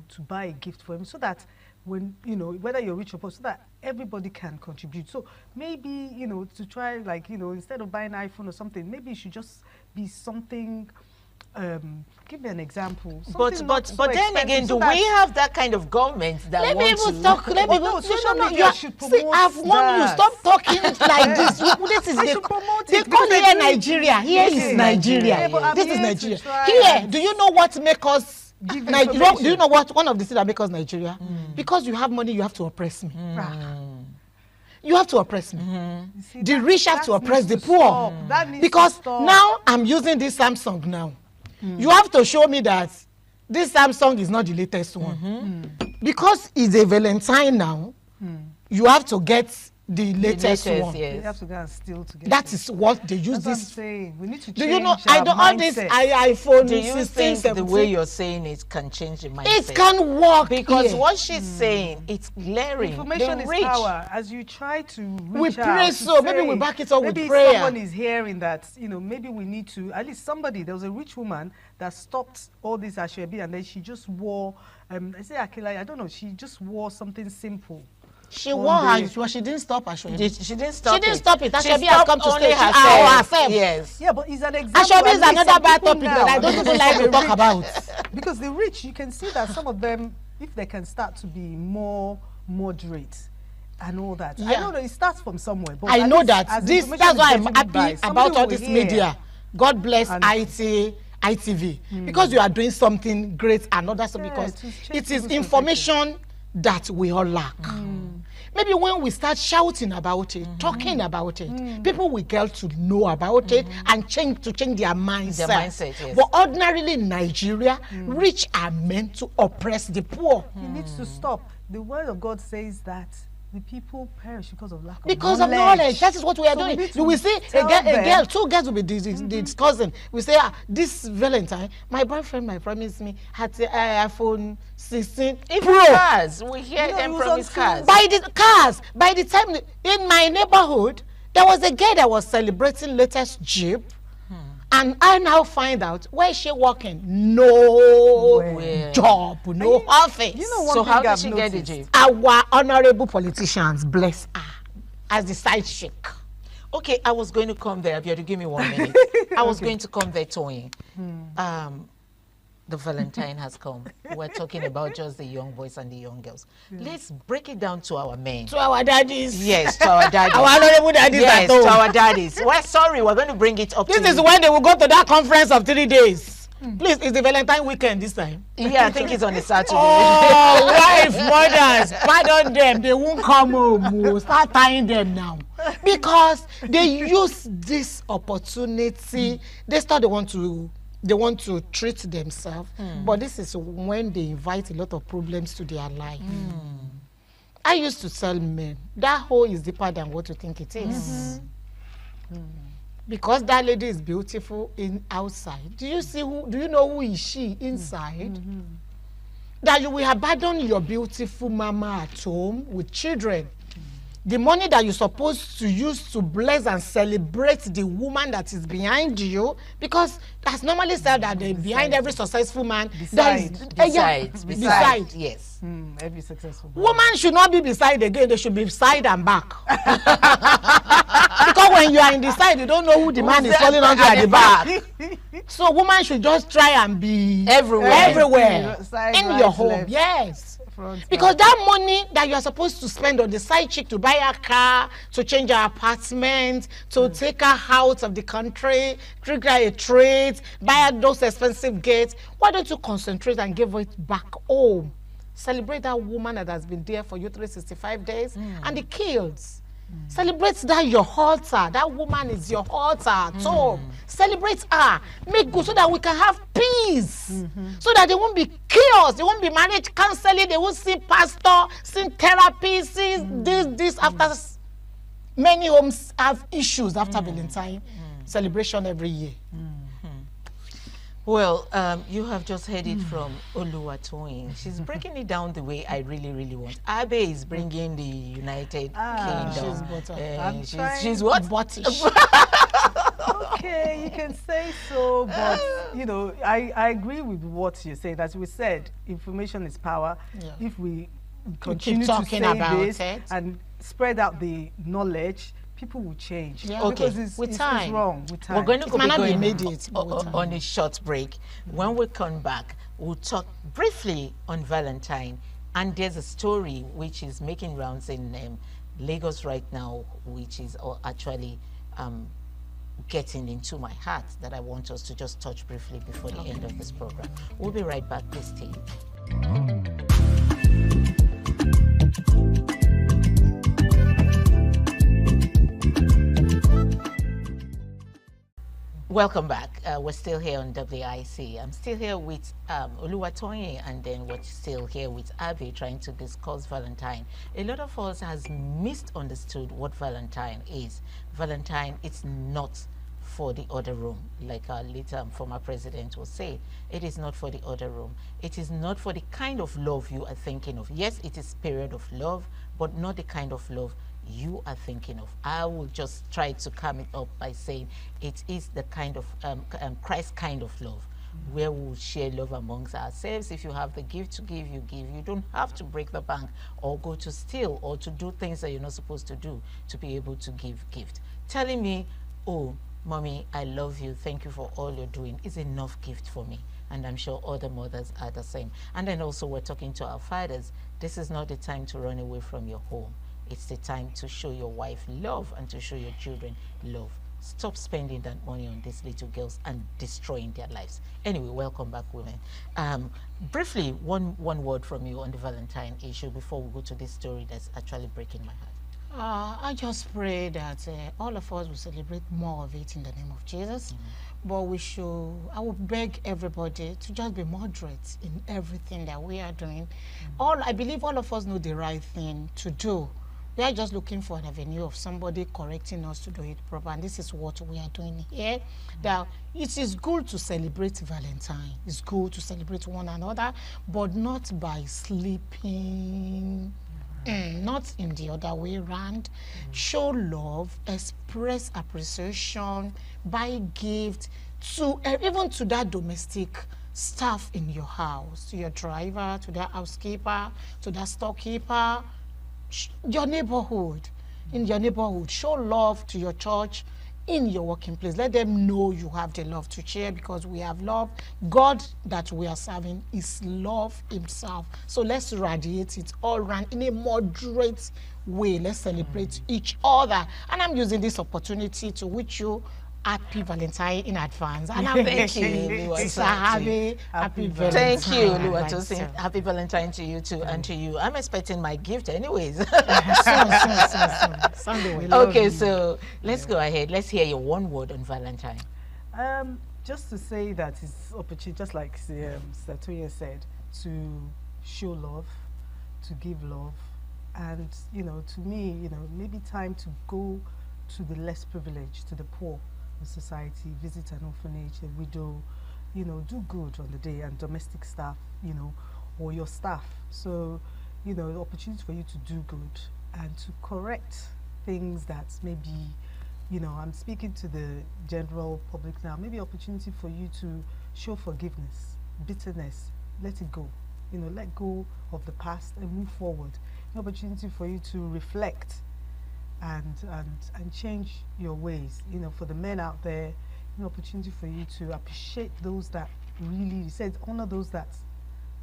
to buy a gift for him, so that when whether you're rich or poor, so that everybody can contribute. So maybe to try, instead of buying an iPhone or something, maybe it should just be something. Give me an example. But then again, do we have that kind of government that let wants me even talk. Let me even social media should promote. See, I've warned you. Stop talking like this. This is they call here Nigeria. Here is Nigeria. This is Nigeria. Here, do you know what makes us? Do you know what one of the things that make us Nigeria? Because you have money, you have to oppress me. You have to oppress me. The rich have to oppress the poor. Because now I'm using this Samsung now. You have to show me that this Samsung is not the latest one. Because it's a Valentine now, you have to get the latest one. Yes. You have to go and steal to get that is what they use. That's this. What I'm saying. We need to change. Do you know? I don't all this iPhone. Do you think the way you're saying it can change the mindset? It can work because what she's saying, it's glaring. Information is power. As you try to reach we pray so maybe we back it up with prayer. Maybe someone is hearing that. Maybe we need to at least somebody. There was a rich woman that stopped all this Ashwebi, and then she just wore. I say Akila. I don't know. She just wore something simple. She wore her, she didn't stop Ashwebi. She didn't stop it. She didn't stop it. Ashwebi has come to stay herself. Yes. Yeah, but it's an example. Ashwebi is another bad topic that I don't even like to talk about. Because the rich, you can see that some of them, if they can start to be more moderate and all that. Yeah. I know that it starts from somewhere. But I know that. That's why I'm happy about all this media. God bless IT ITV because you are doing something great and others because it is information that we all lack. Maybe when we start shouting about it, talking about it, people will get to know about it and change their mindset. Yes. But ordinarily in Nigeria, rich are meant to oppress the poor. It needs to stop. The word of God says that the people perish because of lack of knowledge. That is what we are doing. You will see two girls will be discussing. We say, this Valentine, my boyfriend might promise me at iPhone 16 Pro. Cars, we hear them promise cars. By the time in my neighborhood, there was a girl that was celebrating latest Jeep. And I now find out where is she working? No job, no office. You know, so how did she get the Jeep? Our honorable politicians, bless her, as the side chick. Okay, I was going to come there. If you had to give me 1 minute, I was going to come there, Tony. The Valentine has come. We're talking about just the young boys and the young girls. Let's break it down to our men. To our daddies. Yes, to our daddies. Our honorable daddies yes, at home. to our daddies. We're sorry, we're going to bring it up This is when they will go to that conference of 3 days. Please, it's the Valentine weekend this time. Yeah, I think it's on a Saturday. Oh, wife, mothers, pardon them. They won't come home. We'll start tying them now. Because they use this opportunity. They start they want to treat themselves, but this is when they invite a lot of problems to their life. I used to tell men that hole is deeper than what you think it is. Because that lady is beautiful outside. Do you know who is she inside? That you will abandon your beautiful mama at home with children. The money that you're supposed to use to bless and celebrate the woman that is behind you, because that's normally said that behind every successful man, besides, yes. Every successful man. Woman should not be beside again, they should be side and back. Because when you are in the side, you don't know who the man is falling onto at the back. So woman should just try and be everywhere. In your home, yes. Because that money that you are supposed to spend on the side chick to buy a car, to change her apartment, to take her out of the country, treat her a treat, buy her those expensive gifts, why don't you concentrate and give it back home? Celebrate that woman that has been there for you 365 days and the kills. Celebrate that your altar. That woman is your altar at home. Celebrate her. Make good so that we can have peace. So that there won't be chaos. There won't be marriage counseling. They won't see pastor, see therapy, see this after. Many homes have issues after Valentine celebration every year. Well, you have just heard it from Oluwatoyin. She's breaking it down the way I really, really want. Abe is bringing the United Kingdom. She's what? Okay, you can say so, but you know, I agree with what you say. As we said, information is power. If we continue to say this and spread out the knowledge, people will change. Okay, with time. It's wrong. With time. We're going to go on a short break. When we come back, we'll talk briefly on Valentine. And there's a story which is making rounds in Lagos right now, which is actually getting into my heart, that I want us to just touch briefly before the end of this program. We'll be right back. Please stay. Welcome back. We're still here on WIC. I'm still here with Oluwatoyin, and then we're still here with Abe trying to discuss Valentine. A lot of us has misunderstood what Valentine is. Valentine, it's not for the other room, like our late former president will say. It is not for the other room. It is not for the kind of love you are thinking of. Yes, it is period of love, but not the kind of love you are thinking of. I will just try to calm it up by saying it is the kind of Christ kind of love, where we will share love amongst ourselves. If you have the gift to give, you give. You don't have to break the bank or go to steal or to do things that you're not supposed to do to be able to give gift. Telling me, oh, mommy, I love you, thank you for all you're doing, is enough gift for me. And I'm sure other mothers are the same. And then also we're talking to our fathers. This is not the time to run away from your home. It's the time to show your wife love and to show your children love. Stop spending that money on these little girls and destroying their lives. Anyway, welcome back, women. Briefly, one word from you on the Valentine issue before we go to this story that's actually breaking my heart. I just pray that all of us will celebrate more of it in the name of Jesus. But I would beg everybody to just be moderate in everything that we are doing. I believe all of us know the right thing to do. We are just looking for an avenue of somebody correcting us to do it proper, and this is what we are doing here. Now, it is good to celebrate Valentine. It's good to celebrate one another, but not by sleeping. Not in the other way around. Show love, express appreciation, buy gifts to even to that domestic staff in your house, to your driver, to that housekeeper, to that storekeeper, your neighborhood. In your neighborhood, show love to your church, in your working place. Let them know you have the love to share, because we have love. God that we are serving is love himself. So let's radiate it all around in a moderate way. Let's celebrate each other. And I'm using this opportunity to wish you happy Valentine in advance. And I thank you, Sister Happy Valentine. Thank you, Oluwatosin. Happy Valentine to you too, and to you. I'm expecting my gift anyways. Soon. Okay, so let's go ahead. Let's hear your one word on Valentine. Just to say that it's opportunity, just like Satoya said, to show love, to give love, and to me, maybe time to go to the less privileged, to the poor in society, visit an orphanage, a widow, do good on the day, and domestic staff, or your staff. So, the opportunity for you to do good and to correct things that maybe, I'm speaking to the general public now, maybe opportunity for you to show forgiveness, bitterness, let it go. Let go of the past and move forward. An opportunity for you to reflect and change your ways. For the men out there, an opportunity for you to appreciate those that really, he said, honor those that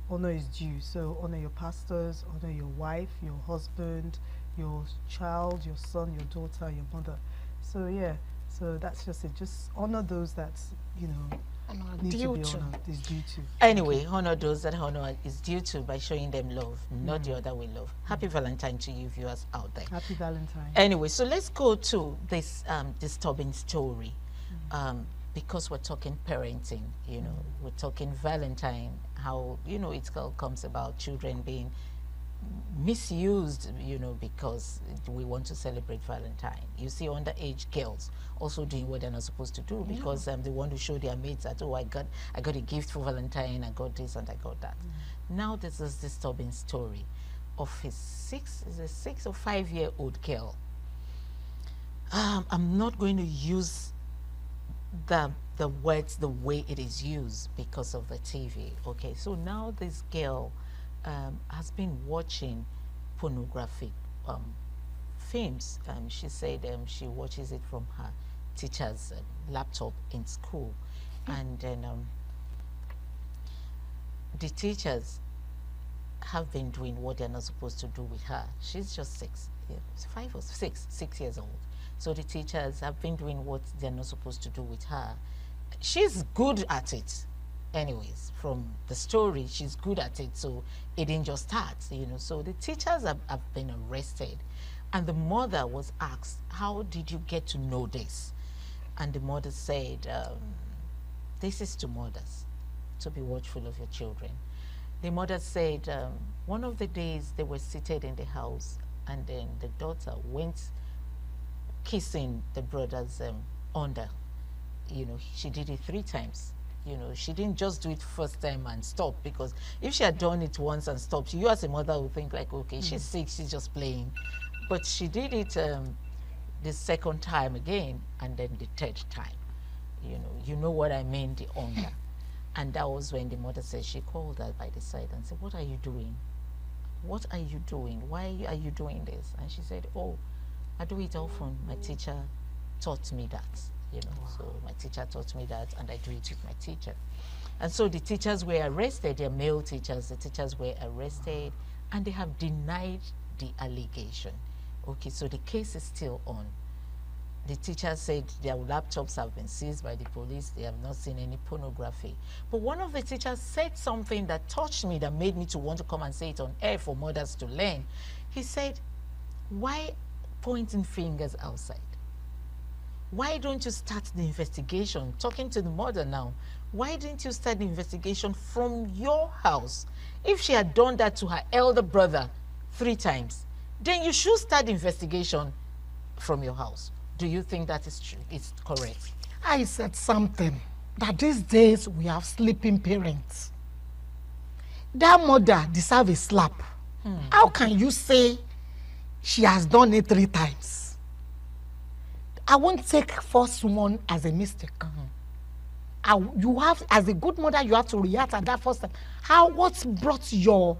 honor is due. So honor your pastors, honor your wife, your husband, your child, your son, your daughter, your mother. So yeah, so that's just it. Just honor those that need to be honored, is due to. Anyway, honor those that honor is due to by showing them love, not the other way love. Happy Valentine to you viewers out there. Happy Valentine. Anyway, so let's go to this disturbing story. Because we're talking parenting, we're talking Valentine, how, it all comes about children being misused, because we want to celebrate Valentine. You see underage girls also doing what they're not supposed to do, because they want to show their mates that, oh, I got a gift for Valentine, I got this and I got that. Now there's this disturbing story of a 6 or 5 year old girl. I'm not going to use the words the way it is used because of the TV. Okay, so now this girl has been watching pornographic films. She said she watches it from her teacher's laptop in school, and then the teachers have been doing what they're not supposed to do with her. She's just 6 years old. So the teachers have been doing what they're not supposed to do with her. She's good at it. Anyways, from the story, she's good at it, so it didn't just start, So the teachers have been arrested, and the mother was asked, how did you get to know this? And the mother said, this is to mothers, to be watchful of your children. The mother said, one of the days they were seated in the house, and then the daughter went kissing the brother's under. She did it 3 times. She didn't just do it first time and stop, because if she had done it once and stopped, you as a mother would think like, okay, she's 6, she's just playing. But she did it the second time again, and then the 3rd time. You know what I mean, the under. And that was when the mother said, she called her by the side and said, what are you doing? What are you doing? Why are you doing this? And she said, oh, I do it often. My teacher taught me that. So my teacher taught me that, and I do it with my teacher. And so the teachers were arrested, they're male teachers, the teachers were arrested, and they have denied the allegation. Okay, so the case is still on. The teachers said their laptops have been seized by the police. They have not seen any pornography. But one of the teachers said something that touched me, that made me to want to come and say it on air for mothers to learn. He said, why pointing fingers outside? Why don't you start the investigation? Talking to the mother now. Why didn't you start the investigation from your house? If she had done that to her elder brother 3 times, then you should start the investigation from your house. Do you think that is true? It's correct? I said something, that these days we have sleeping parents. That mother deserves a slap. How can you say she has done it 3 times? I won't take first one as a mistake. You have, as a good mother, you have to react at that first time. What brought your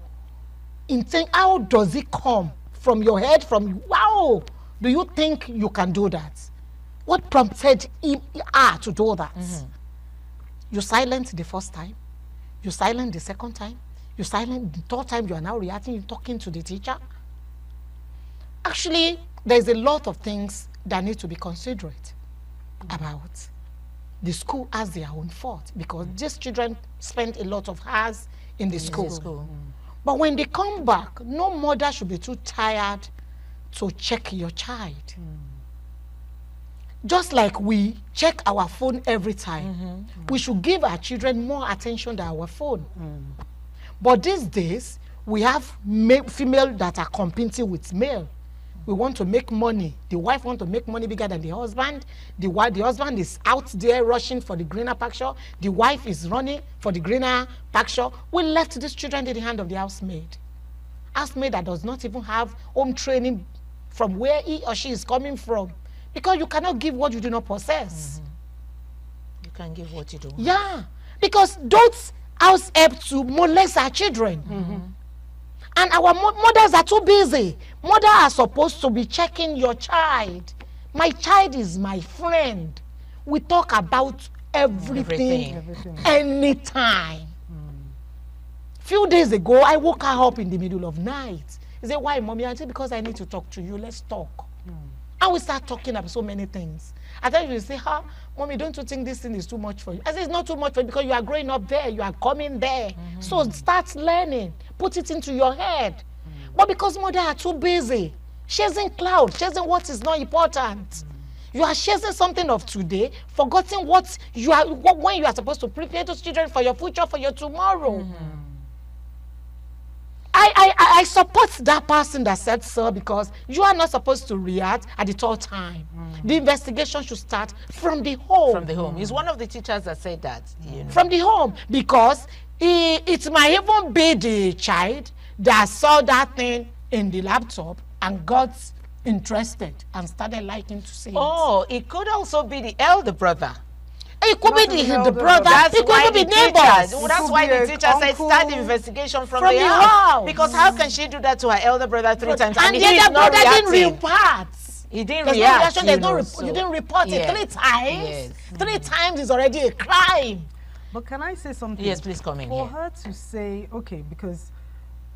intent? How does it come from your head? Wow, do you think you can do that? What prompted her to do that? You silent the first time, you silent the second time, you silent the third time. You are now reacting, you're talking to the teacher. Actually, there's a lot of things that need to be considerate about. The school has their own fault, because these children spend a lot of hours in the school. But when they come back, no mother should be too tired to check your child. Just like we check our phone every time, we should give our children more attention than our phone. But these days, we have female that are competing with male. We want to make money. The wife wants to make money bigger than the husband. The husband is out there rushing for the greener pasture. The wife is running for the greener pasture. We left these children in the hand of the housemaid. Housemaid that does not even have home training from where he or she is coming from. Because you cannot give what you do not possess. You can give what you don't. Yeah, because those house help to molest our children. And our mothers are too busy. Mothers are supposed to be checking your child. My child is my friend. We talk about everything. Anytime. Few days ago, I woke her up in the middle of night. He said, why, mommy? I said, because I need to talk to you. Let's talk. And we start talking about so many things. I tell you, say, mommy, don't you think this thing is too much for you? I said, it's not too much for you, because you are growing up there. You are coming there. So start learning. Put it into your head. But because mothers are too busy, chasing cloud, chasing what is not important. You are chasing something of today, forgetting what you are, when you are supposed to prepare those children for your future, for your tomorrow. I support that person that said so, because you are not supposed to react at the third time. The investigation should start from the home. From the home. He's one of the teachers that said that. You know. From the home, because it might even be the child that saw that thing in the laptop and got interested and started liking to see it. It could also be the elder brother. It could be the brother. That's it could be neighbors. That's why the teacher said start the investigation from the house. Because how can she do that to her elder brother 3 times? And the other brother didn't report. He didn't react. You didn't report it 3 times. Yes. 3 times is already a crime. But can I say something? Yes, please come in. For her to say, okay, because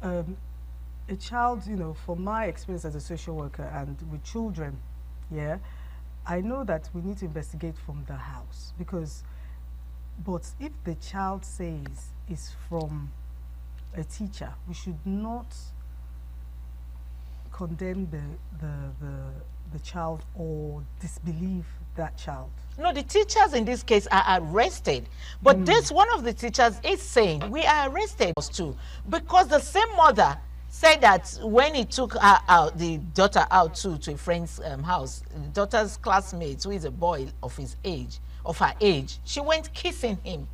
a child, from my experience as a social worker and with children, I know that we need to investigate from the house, but if the child says it's from a teacher, we should not condemn the child or disbelieve that child. No, the teachers in this case are arrested. But one of the teachers is saying we are arrested too, because the same mother said that when he took her out, the daughter out to a friend's house, the daughter's classmate, who is a boy of her age, she went kissing him.